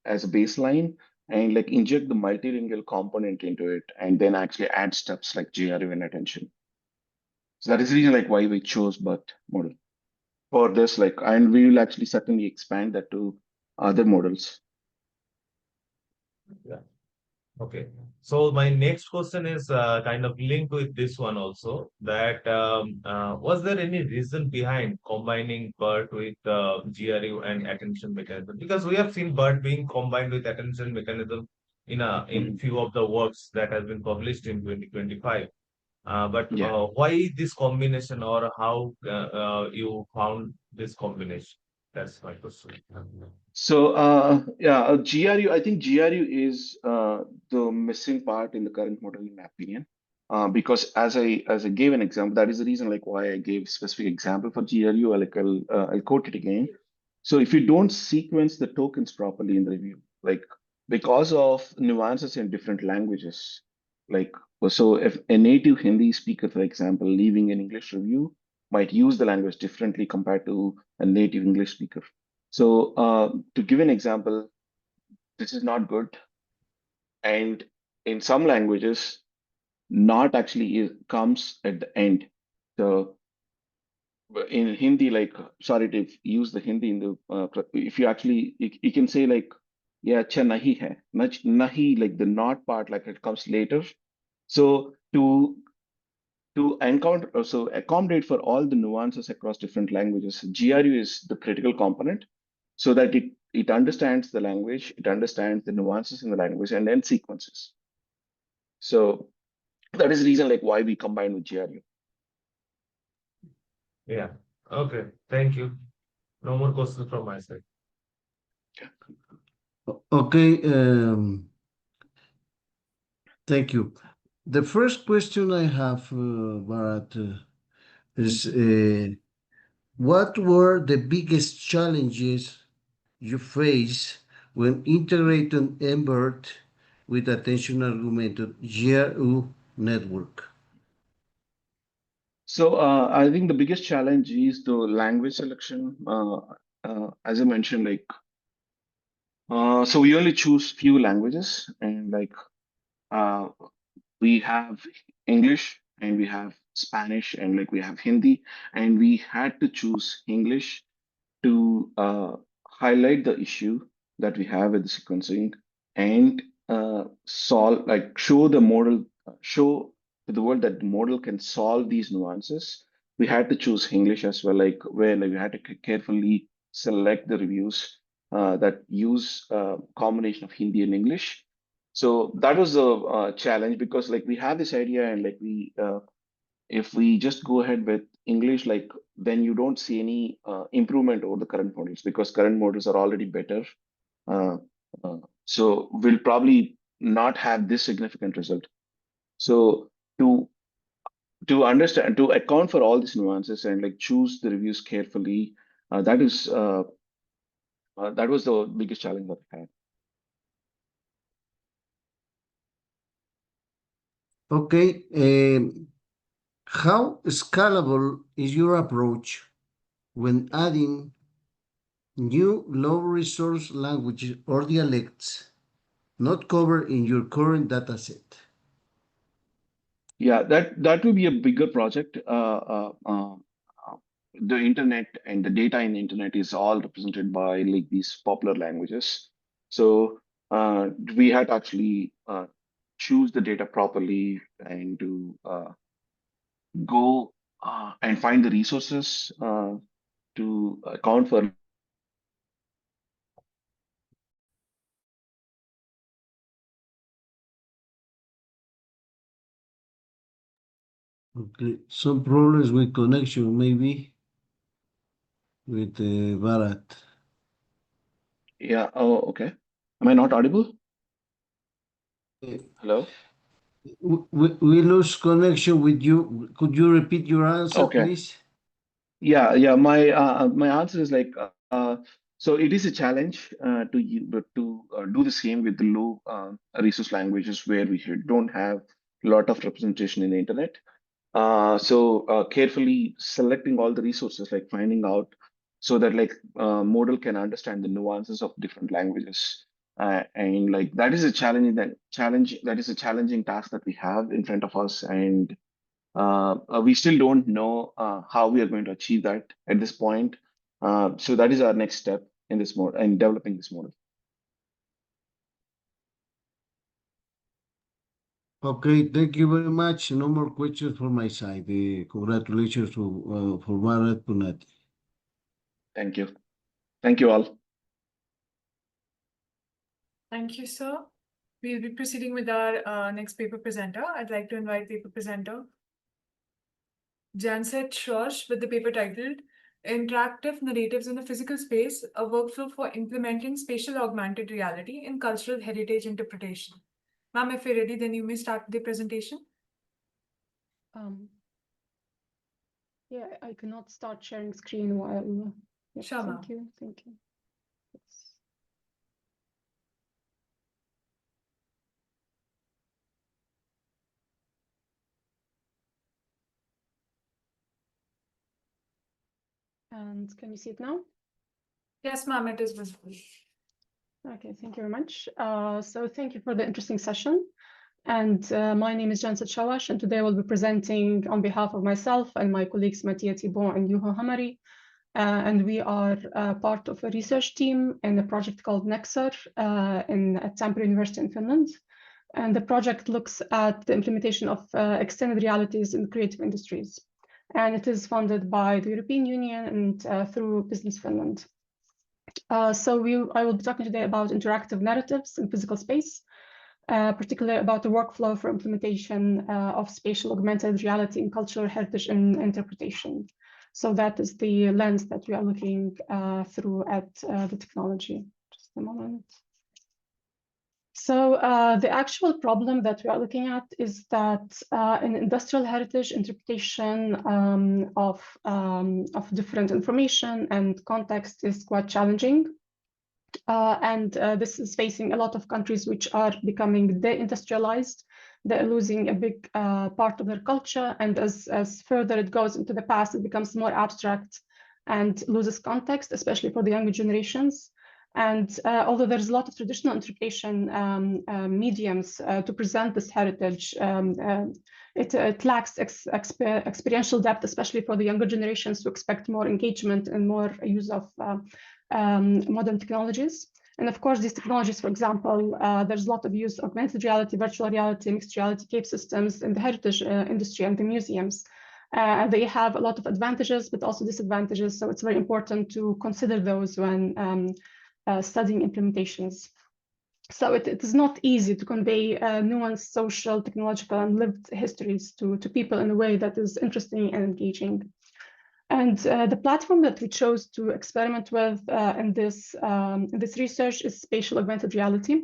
as a baseline and like inject the multilingual component into it, and then actually add steps like GRU and attention. So that is the reason like why we chose BUT model for this, like, and we will actually certainly expand that to other models. yeah. Okay. So my next question is kind of linked with this one also, that was there any reason behind combining BERT with GRU and attention mechanism? Because we have seen BERT being combined with attention mechanism in few of the works that has been published in 2025. But why this combination, or how you found this combination? That's my question. So GRU, I think GRU is the missing part in the current model, in my opinion. Because as I gave an example, that is the reason like why I gave specific example for GRU. I'll quote it again. So if you don't sequence the tokens properly in the review, like because of nuances in different languages, like so if a native Hindi speaker, for example, leaving an English review might use the language differently compared to a native English speaker. So to give an example, this is not good. And in some languages, not actually comes at the end. So in Hindi, like, sorry to use the Hindi in the, if you actually, you can say like, yeah, acha nahi hai. Nahi, like the not part, like it comes later. So to encounter, so accommodate for all the nuances across different languages, GRU is the critical component, so that it understands the language, it understands the nuances in the language, and then sequences. So that is the reason like why we combine with GRU. Yeah. Okay. Thank you. No more questions from my side. Okay, thank you. The first question I have, Bharat, is what were the biggest challenges you face when integrating MBERT with attention augmented GRU network? So I think the biggest challenge is the language selection. As I mentioned, like, so we only choose few languages, and like uh, we have English and we have Spanish and like we have Hindi, and we had to choose English to highlight the issue that we have with the sequencing and show the model, show to the world that the model can solve these nuances. We had to choose English as well, where we had to carefully select the reviews that use a combination of Hindi and English. So that was a challenge because we have this idea and if we just go ahead with English, then you don't see any improvement over the current models because current models are already better. Uh, so we'll probably not have this significant result. So to understand, to account for all these nuances and choose the reviews carefully, that was the biggest challenge that I had. Okay. How scalable is your approach when adding new low resource languages or dialects not covered in your current dataset? Yeah, that will be a bigger project. The internet and the data in the internet is all represented by these popular languages. So we had to actually choose the data properly and to go and find the resources to account for. Okay, some problems with connection maybe with Bharat. Yeah. Oh, okay. Am I not audible? Hello? We lose connection with you. Could you repeat your answer, Okay. please? Yeah. My answer is so it is a challenge to do the same with the low resource languages where we don't have a lot of representation in the internet. So carefully selecting all the resources, finding out so that model can understand the nuances of different languages. And that is a challenging task that we have in front of us, and we still don't know how we are going to achieve that at this point. So that is our next step in this model and developing this model. Okay, thank you very much. No more questions from my side. Congratulations for Bharat Punati. Thank you. Thank you all. Thank you, sir. We'll be proceeding with our next paper presenter. I'd like to invite paper presenter Janset Schrosch with the paper titled Interactive Narratives in the Physical Space, a Workflow for Implementing Spatial Augmented Reality in Cultural Heritage Interpretation. Ma'am, if you're ready, then you may start the presentation. Yeah, I cannot start sharing screen while. Yes, Sure, ma'am. thank you. Thank you. Yes. And can you see it now? Yes, ma'am, it is visible. Okay, thank you very much. So thank you for the interesting session. And my name is Janset Shawash, and today I will be presenting on behalf of myself and my colleagues Mattia Thibon and Juho Hamari. And we are part of a research team in a project called Nexar at Tampere University in Finland. And the project looks at the implementation of extended realities in creative industries. And it is funded by the European Union and through Business Finland. So I will be talking today about interactive narratives in physical space, particularly about the workflow for implementation of spatial augmented reality in cultural heritage and interpretation. So that is the lens that we are looking through at the technology. Just a moment. So the actual problem that we are looking at is that in industrial heritage interpretation of different information and context is quite challenging. And this is facing a lot of countries which are becoming deindustrialized. They're losing a big part of their culture. And as further it goes into the past, it becomes more abstract and loses context, especially for the younger generations. And although there's a lot of traditional interpretation mediums to present this heritage, it lacks experiential depth, especially for the younger generations who expect more engagement and more use of modern technologies. And of course, these technologies, for example, there's a lot of use of augmented reality, virtual reality, mixed reality cave systems in the heritage industry and the museums. They have a lot of advantages, but also disadvantages. So it's very important to consider those when studying implementations. So it is not easy to convey nuanced social, technological, and lived histories to people in a way that is interesting and engaging. And the platform that we chose to experiment with in this research is spatial augmented reality,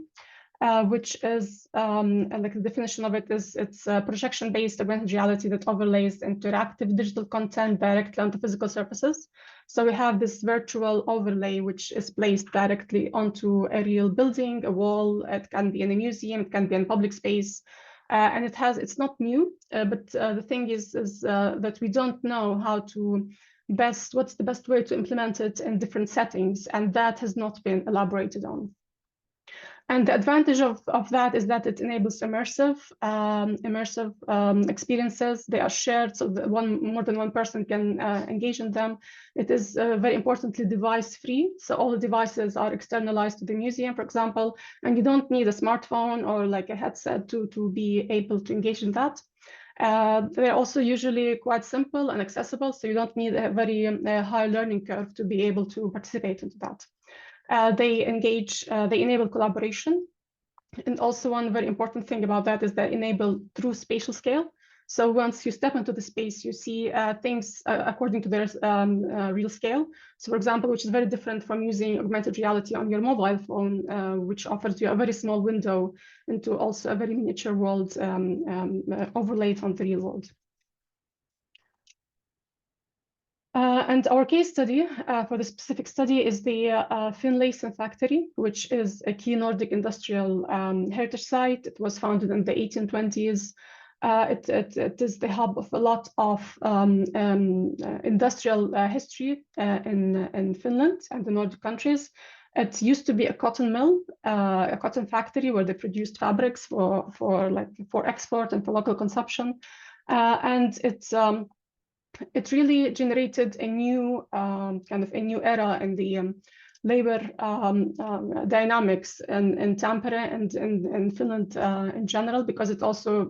which is, like the definition of it is, it's a projection-based augmented reality that overlays interactive digital content directly onto physical surfaces. So we have this virtual overlay, which is placed directly onto a real building, a wall. It can be in a museum, it can be in public space. And it's not new, but the thing is that we don't know how to what's the best way to implement it in different settings, and that has not been elaborated on. And the advantage of that is that it enables immersive experiences. They are shared, so that more than one person can engage in them. It is very importantly device-free, so all the devices are externalized to the museum, for example, and you don't need a smartphone or like a headset to be able to engage in that. They're also usually quite simple and accessible, so you don't need a very high learning curve to be able to participate into that. They enable collaboration. And also one very important thing about that is they enable true spatial scale. So once you step into the space, you see things according to their real scale. So for example, which is very different from using augmented reality on your mobile phone, which offers you a very small window into also a very miniature world overlaid on the real world. And our case study for the specific study is the Finlayson factory, which is a key Nordic industrial heritage site. It was founded in the 1820s. It is the hub of a lot of industrial history in Finland and the Nordic countries. It used to be a cotton mill, a cotton factory where they produced fabrics for export and for local consumption. And it really generated a new kind of a new era in the labor dynamics in Tampere and in Finland in general, because it also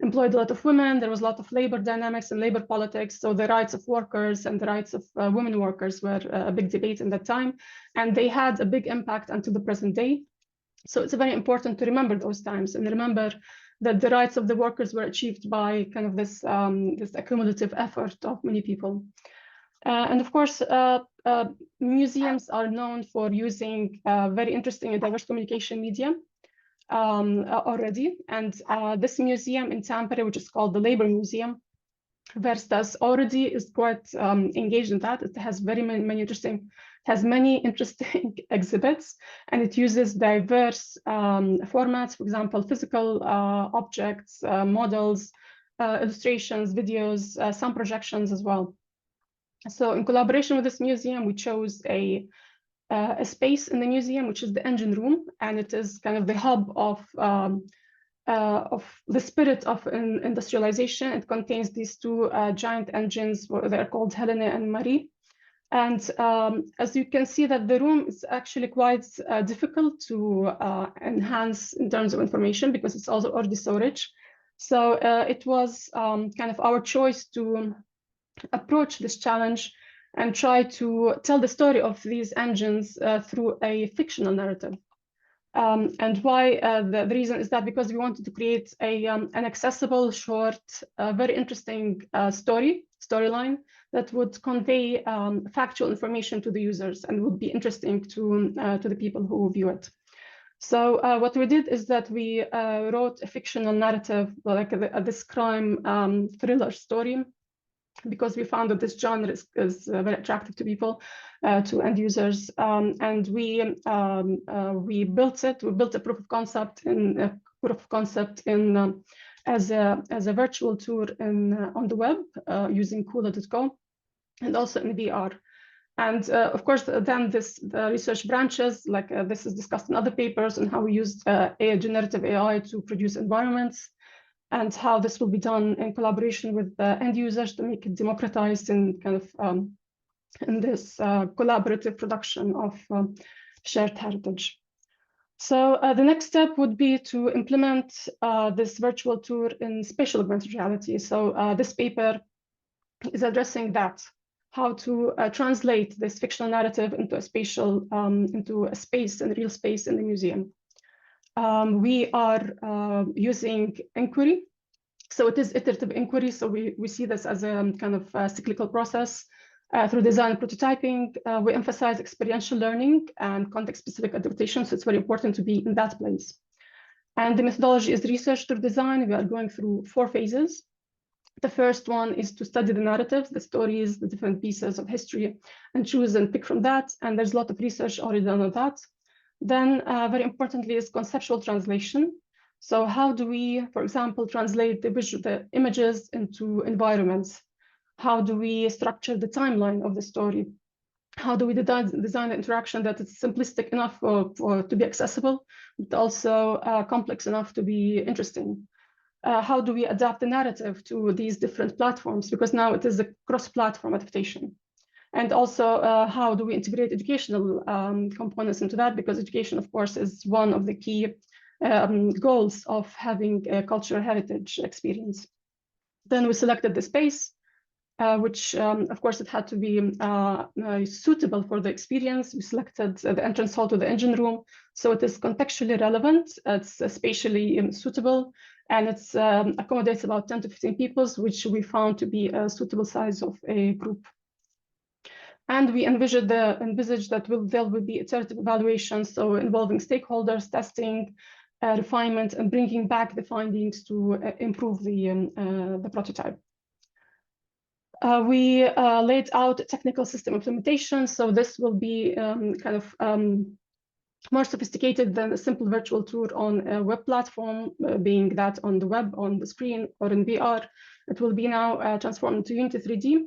employed a lot of women. There was a lot of labor dynamics and labor politics. So the rights of workers and the rights of women workers were a big debate in that time, and they had a big impact until the present day. So it's very important to remember those times and remember that the rights of the workers were achieved by kind of this accumulative effort of many people. And of course, museums are known for using very interesting and diverse communication media already. And this museum in Tampere, which is called the Labor Museum, Verstas, already is quite engaged in that. It has many interesting exhibits, and it uses diverse formats, for example, physical objects, models, illustrations, videos, some projections as well. So in collaboration with this museum, we chose a space in the museum, which is the engine room, and it is kind of the hub of the spirit of industrialization. It contains these two giant engines. They're called Helene and Marie. And as you can see, that the room is actually quite difficult to enhance in terms of information because it's also already so rich. So it was kind of our choice to approach this challenge and try to tell the story of these engines through a fictional narrative. And why the reason is that because we wanted to create an accessible, short, very interesting storyline that would convey factual information to the users and would be interesting to the people who view it. So what we did is that we wrote a fictional narrative, like this crime thriller story, because we found that this genre is very attractive to people, to end users, and we built it. We built a proof of concept as a virtual tour on the web using Kula.co, and also in VR. And of course, then the research branches, like this is discussed in other papers, and how we used generative AI to produce environments, and how this will be done in collaboration with the end users to make it democratized and kind of in this collaborative production of shared heritage. So the next step would be to implement this virtual tour in spatial augmented reality. So this paper is addressing that, how to translate this fictional narrative into a spatial, into a space and real space in the museum. We are using inquiry. So it is iterative inquiry. So we see this as a kind of cyclical process. Through design and prototyping, we emphasize experiential learning and context-specific adaptation. So it's very important to be in that place. And the methodology is research through design. We are going through 4 phases. The first one is to study the narratives, the stories, the different pieces of history, and choose and pick from that. And there's a lot of research already done on that. Then, very importantly, is conceptual translation. So how do we, for example, translate the images into environments? How do we structure the timeline of the story? How do we design the interaction that it's simplistic enough to be accessible, but also complex enough to be interesting? How do we adapt the narrative to these different platforms? Because now it is a cross-platform adaptation. And also, how do we integrate educational components into that? Because education, of course, is one of the key goals of having a cultural heritage experience. Then we selected the space, which, of course, it had to be suitable for the experience. We selected the entrance hall to the engine room. So it is contextually relevant, it's spatially suitable, and it accommodates about 10 to 15 people, which we found to be a suitable size of a group. And we envisage that there will be iterative evaluation, so involving stakeholders, testing, refinement, and bringing back the findings to improve the prototype. We laid out technical system implementation, so this will be kind of more sophisticated than a simple virtual tour on a web platform, being that on the web, on the screen, or in VR. It will be now transformed into Unity 3D.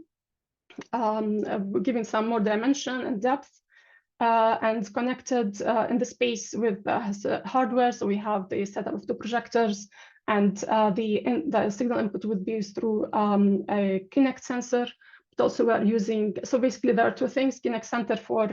Giving some more dimension and depth, and connected in the space with hardware. So we have the setup of the projectors, and the signal input would be through a Kinect sensor. But also we are using, so basically there are 2 things: Kinect sensor for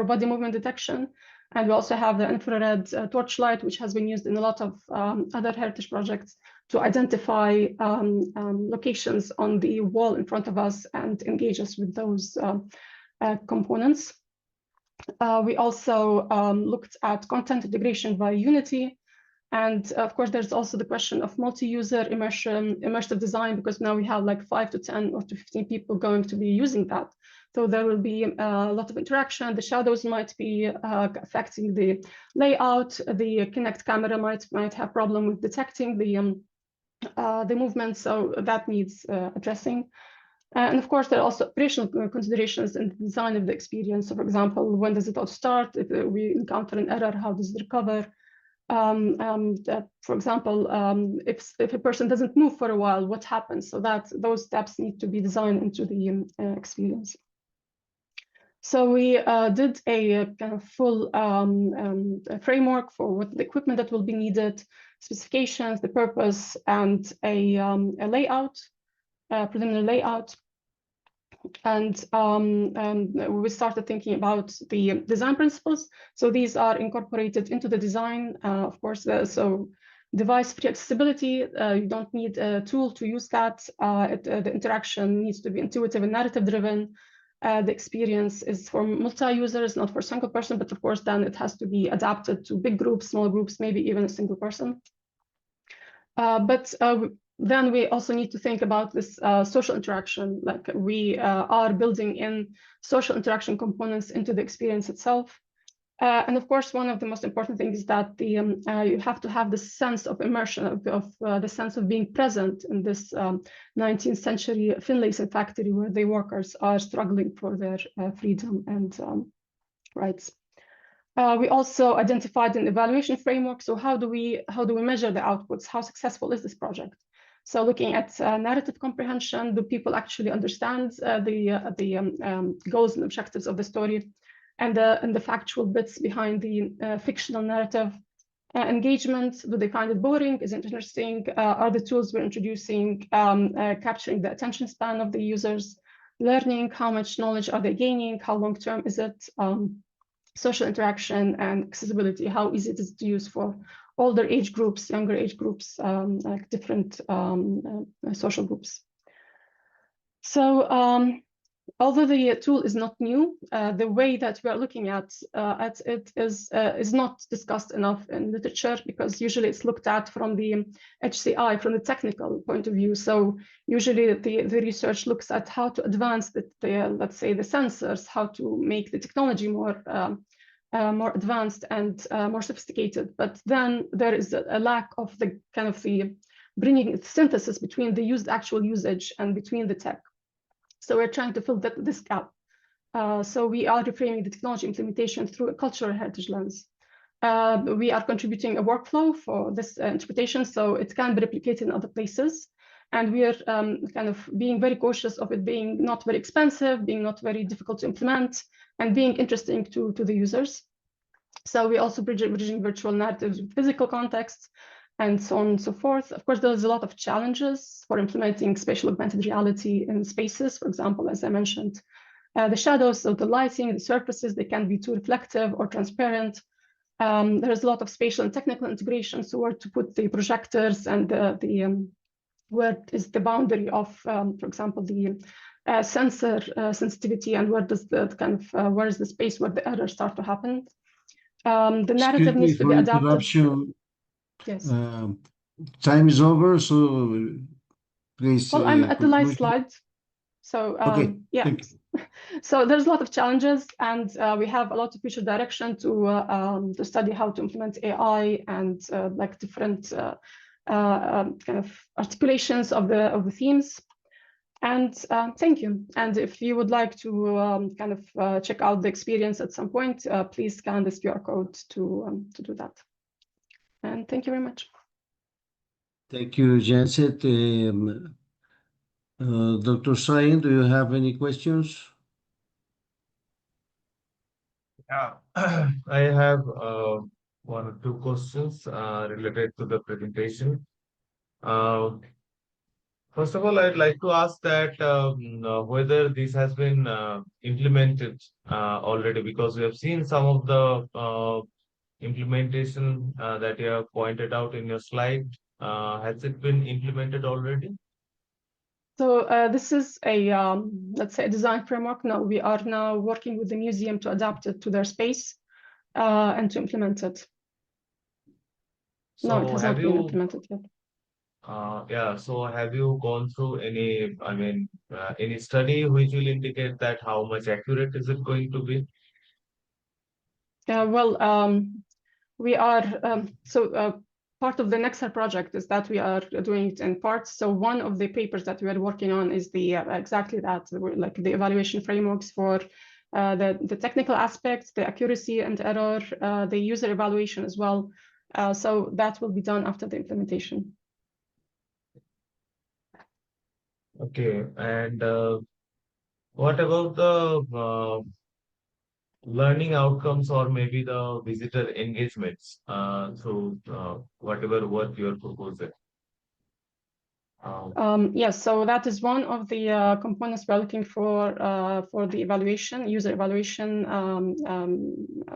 body movement detection, and we also have the infrared torchlight, which has been used in a lot of other heritage projects to identify locations on the wall in front of us and engage us with those components. We also looked at content integration via Unity. And of course, there's also the question of multi-user immersive design, because now we have like 5 to 10 or to 15 people going to be using that. So there will be a lot of interaction. The shadows might be affecting the layout. The Kinect camera might have problem with detecting the movement, so that needs addressing. And of course, there are also operational considerations in the design of the experience. So for example, when does it all start? If we encounter an error, how does it recover? For example, if a person doesn't move for a while, what happens? So that those steps need to be designed into the experience. So we did a kind of full framework for what the equipment that will be needed, specifications, the purpose, and a layout, preliminary layout. And we started thinking about the design principles. So these are incorporated into the design, of course. So device-free accessibility, you don't need a tool to use that. The interaction needs to be intuitive and narrative-driven. The experience is for multi-users, not for a single person, but of course, then it has to be adapted to big groups, small groups, maybe even a single person. Then we also need to think about this social interaction, like we are building in social interaction components into the experience itself. And of course, one of the most important things is that you have to have the sense of immersion, of the sense of being present in this 19th century Finlayson factory where the workers are struggling for their freedom and rights. We also identified an evaluation framework. So how do we measure the outputs? How successful is this project? So looking at narrative comprehension, do people actually understand the goals and objectives of the story? And the factual bits behind the fictional narrative. Engagement, do they find it boring? Is it interesting? Are the tools we're introducing capturing the attention span of the users? Learning, how much knowledge are they gaining? How long-term is it? social interaction and accessibility, how easy it is to use for older age groups, younger age groups, like different social groups. So although the tool is not new, the way that we are looking at it is not discussed enough in literature, because usually it's looked at from the HCI, from the technical point of view. So usually the research looks at how to advance let's say the sensors, how to make the technology more advanced and more sophisticated. But then there is a lack of the kind of the bringing synthesis between the actual usage and between the tech. So we're trying to fill this gap. So we are reframing the technology implementation through a cultural heritage lens. We are contributing a workflow for this interpretation, so it can be replicated in other places. And we are kind of being very cautious of it being not very expensive, being not very difficult to implement, and being interesting to the users. So we also bridging virtual narratives with physical contexts, and so on and so forth. Of course, there's a lot of challenges for implementing spatial augmented reality in spaces. For example, as I mentioned, the shadows, so the lighting, the surfaces, they can be too reflective or transparent. There's a lot of spatial and technical integration, so where to put the projectors and where is the boundary of, for example, the sensor sensitivity, and where does the kind of where is the space where the errors start to happen. The narrative needs to be adapted. Yes. Time is over, so please. Well, I'm at the last slide. So okay. Yeah. So there's a lot of challenges, and we have a lot of future direction to study how to implement AI and like different kind of articulations of the themes. And thank you. And if you would like to kind of check out the experience at some point, please scan this QR code to do that. And thank you very much. Thank you, Janset. Dr. Sain, do you have any questions? Yeah, I have one or two questions related to the presentation. First of all, I'd like to ask that whether this has been implemented already, because we have seen some of the implementation that you have pointed out in your slide. Has it been implemented already? So this is a, let's say, a design framework. No, we are now working with the museum to adapt it to their space and to implement it. So no, it has not been implemented yet. Yeah, so have you gone through any, any study which will indicate that how much accurate is it going to be? Well, we are, part of the Nexar project is that we are doing it in parts. So one of the papers that we are working on is the exactly that, like the evaluation frameworks for the technical aspects, the accuracy and error, the user evaluation as well. So that will be done after the implementation. Okay, and what about the learning outcomes or maybe the visitor engagements through whatever work you're proposing? Yes, so that is one of the components we're looking for the evaluation, user evaluation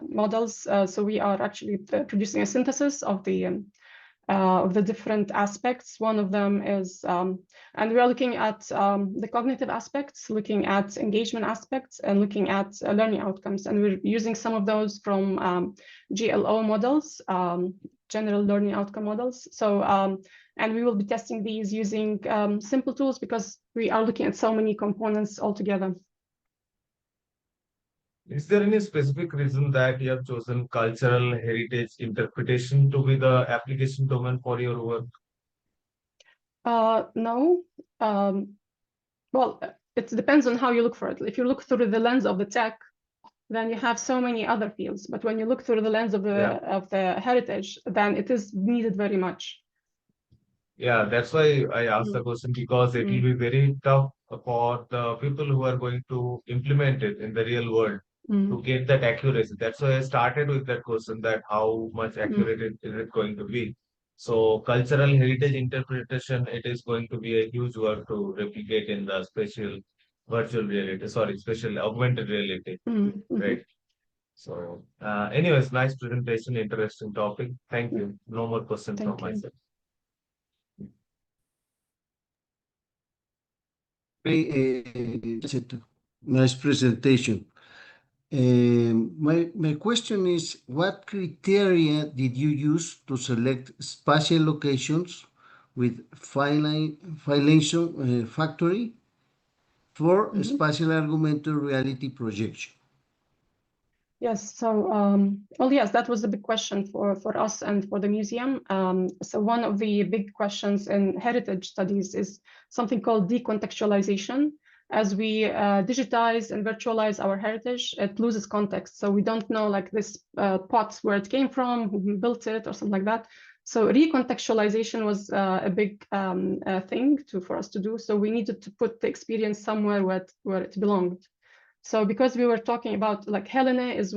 models. So we are actually producing a synthesis of the different aspects. One of them is, and we are looking at the cognitive aspects, looking at engagement aspects, and looking at learning outcomes. And we're using some of those from GLO models, general learning outcome models. So, and we will be testing these using simple tools because we are looking at so many components altogether. Is there any specific reason that you have chosen cultural heritage interpretation to be the application domain for your work? No. Well, it depends on how you look for it. If you look through the lens of the tech, then you have so many other fields. But when you look through the lens of the heritage, then it is needed very much. Yeah, that's why I asked the question, because it will be very tough for the people who are going to implement it in the real world to get that accuracy. That's why I started with that question, that how much accurate is it going to be. So cultural heritage interpretation, it is going to be a huge work to replicate in the spatial virtual reality, sorry, spatial augmented reality, right? So, anyways, nice presentation, interesting topic. Thank you. No more questions from Thank you. myself. Nice presentation. My question is, what criteria did you use to select spatial locations with filation factory for spatial augmented reality projection? Yes, so well, yes, that was a big question for us and for the museum. So one of the big questions in heritage studies is something called decontextualization. As we digitize and virtualize our heritage, it loses context. So we don't know like this pot where it came from, who built it, or something like that. So recontextualization was a big thing for us to do. So we needed to put the experience somewhere where it belonged. So because we were talking about like Helene is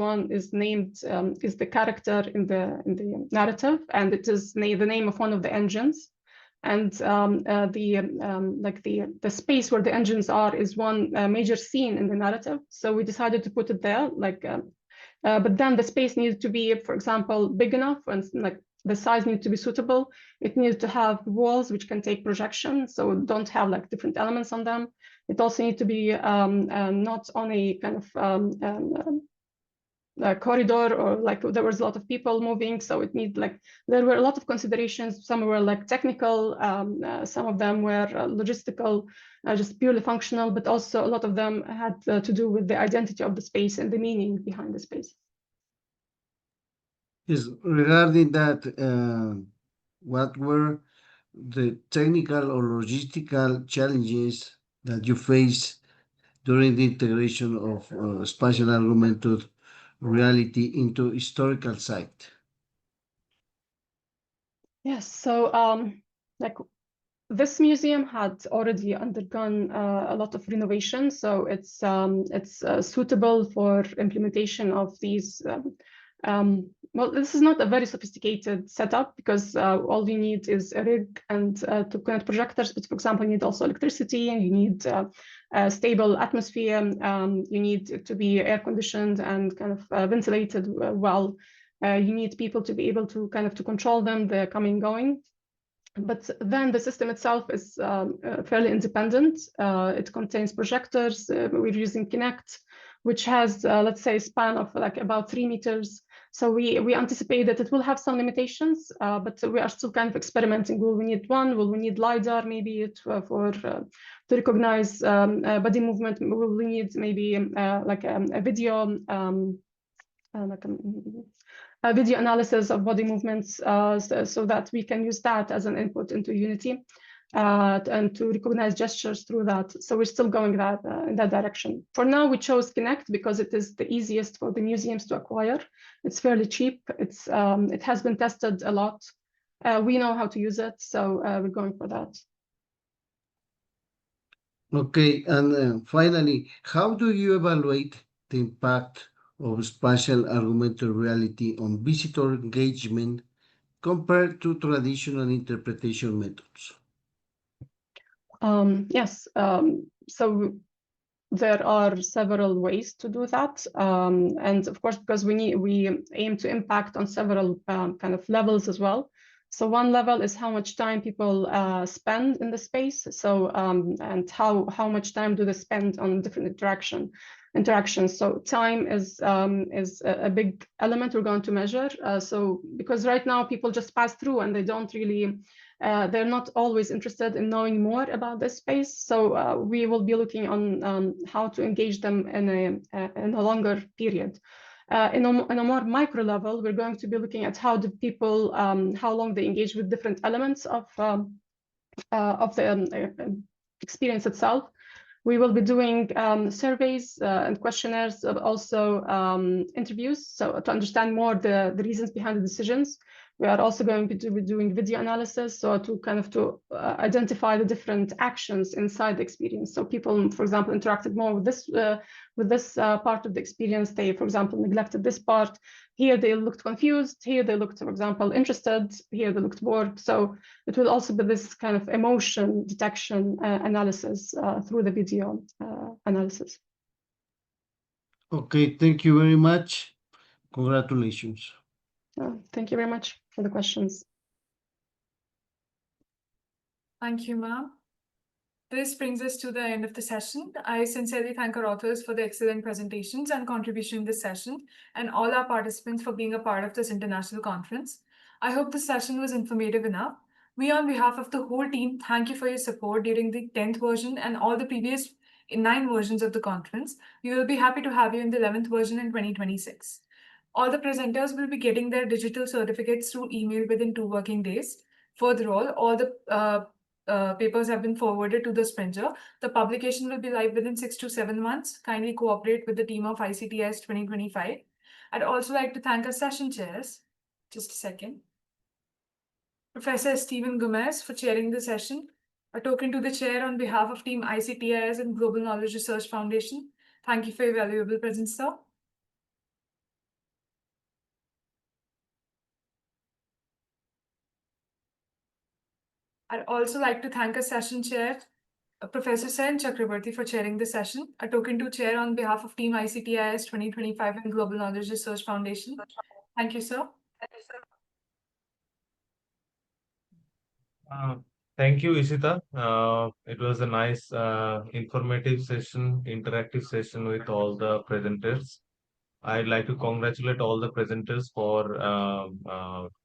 named is the character in the narrative, and it is the name of one of the engines, and the space where the engines are is one major scene in the narrative. So we decided to put it there, but then the space needed to be, for example, big enough, and like the size needs to be suitable. It needs to have walls which can take projection, so don't have like different elements on them. It also needs to be not on a kind of corridor, or like there was a lot of people moving, so it needs like there were a lot of considerations. Some were like technical, some of them were logistical, just purely functional, but also a lot of them had to do with the identity of the space and the meaning behind the space. Yes, regarding that, what were the technical or logistical challenges that you face during the integration of spatial augmented reality into historical site? Yes, so like this museum had already undergone a lot of renovation, so it's suitable for implementation of these. Well, this is not a very sophisticated setup, because all you need is a rig and to connect projectors. But for example, you need also electricity, and you need a stable atmosphere. You need it to be air conditioned and kind of ventilated well. You need people to be able to kind of to control them, the coming going. But then the system itself is fairly independent. It contains projectors. We're using Kinect, which has, let's say, a span of like about 3 meters. So we anticipate that it will have some limitations, but we are still kind of experimenting. Will we need one? Will we need LiDAR maybe to recognize body movement? Will we need maybe like a video, like a video analysis of body movements, so that we can use that as an input into Unity and to recognize gestures through that. So we're still going in that direction. For now, we chose Kinect because it is the easiest for the museums to acquire. It's fairly cheap. It has been tested a lot. We know how to use it, so we're going for that. Okay, and finally, how do you evaluate the impact of spatial augmented reality on visitor engagement compared to traditional interpretation methods? Yes, so there are several ways to do that, and of course, because we aim to impact on several kind of levels as well. So one level is how much time people spend in the space. So and how much time do they spend on different interactions. So time is a big element we're going to measure. So because right now people just pass through and they don't really. They're not always interested in knowing more about this space. So we will be looking on how to engage them in a longer period. In a more micro level, we're going to be looking at how do people, how long they engage with different elements of the experience itself. We will be doing surveys and questionnaires, also interviews, so to understand more the reasons behind the decisions. We are also going to be doing video analysis, so to kind of identify the different actions inside the experience. So people, for example, interacted more with this part of the experience. They, for example, neglected this part. Here they looked confused. Here they looked, for example, interested. Here they looked bored. So it will also be this kind of emotion detection analysis through the video analysis. Okay, thank you very much. Congratulations. Thank you very much for the questions. Thank you, ma'am. This brings us to the end of the session. I sincerely thank our authors for the excellent presentations and contribution in this session, and all our participants for being a part of this international conference. I hope this session was informative enough. We, on behalf of the whole team, thank you for your support during the 10th version and all the previous 9 versions of the conference. We will be happy to have you in the 11th version in 2026. All the presenters will be getting their digital certificates through email within 2 working days. Furthermore, all the papers have been forwarded to the sprinter. The publication will be live within 6 to 7 months. Kindly cooperate with the team of ICTIS 2025. I'd also like to thank our session chairs. Just a second. Professor Stephen Gomez for chairing the session. A token to the chair on behalf of Team ICTIS and Global Knowledge Research Foundation. Thank you for your valuable presence, sir. I'd also like to thank our session chair, Professor Sen Chakrabarti, for chairing the session. A token to chair on behalf of Team ICTIS 2025 and Global Knowledge Research Foundation. Thank you, sir. Thank you, Ishita. It was a nice, informative session, interactive session with all the presenters. I'd like to congratulate all the presenters for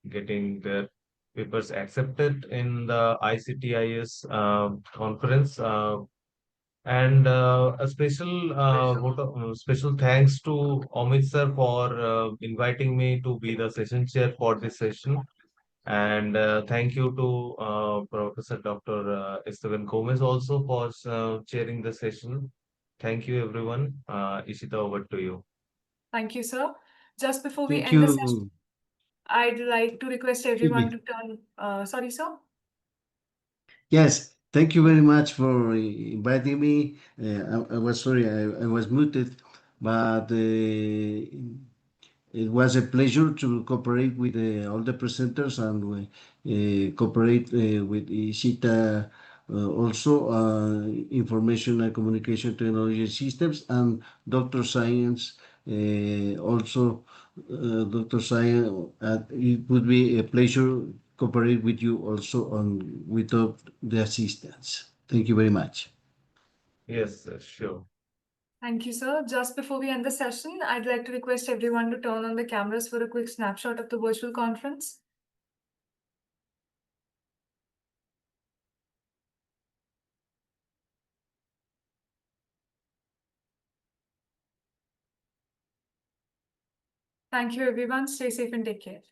getting their papers accepted in the ICTIS conference. And a special thanks to Amit sir for inviting me to be the session chair for this session. And thank you to Professor Dr. Esteban Gomez also for chairing the session. Thank you, everyone. Ishita, over to you. Thank you, sir. Just before we Thank end the session, you. I'd like to request everyone to turn. Sorry, sir. Yes, thank you very much for inviting me. I was sorry, I was muted, but it was a pleasure to cooperate with all the presenters and cooperate with Ishita also information and communication technology systems and Dr. Science also Dr. Science. It would be a pleasure cooperate with you also on with all the assistance. Thank you very much. Yes, sure. Thank you, sir. Just before we end the session, I'd like to request everyone to turn on the cameras for a quick snapshot of the virtual conference. Thank you, everyone. Stay safe and take care.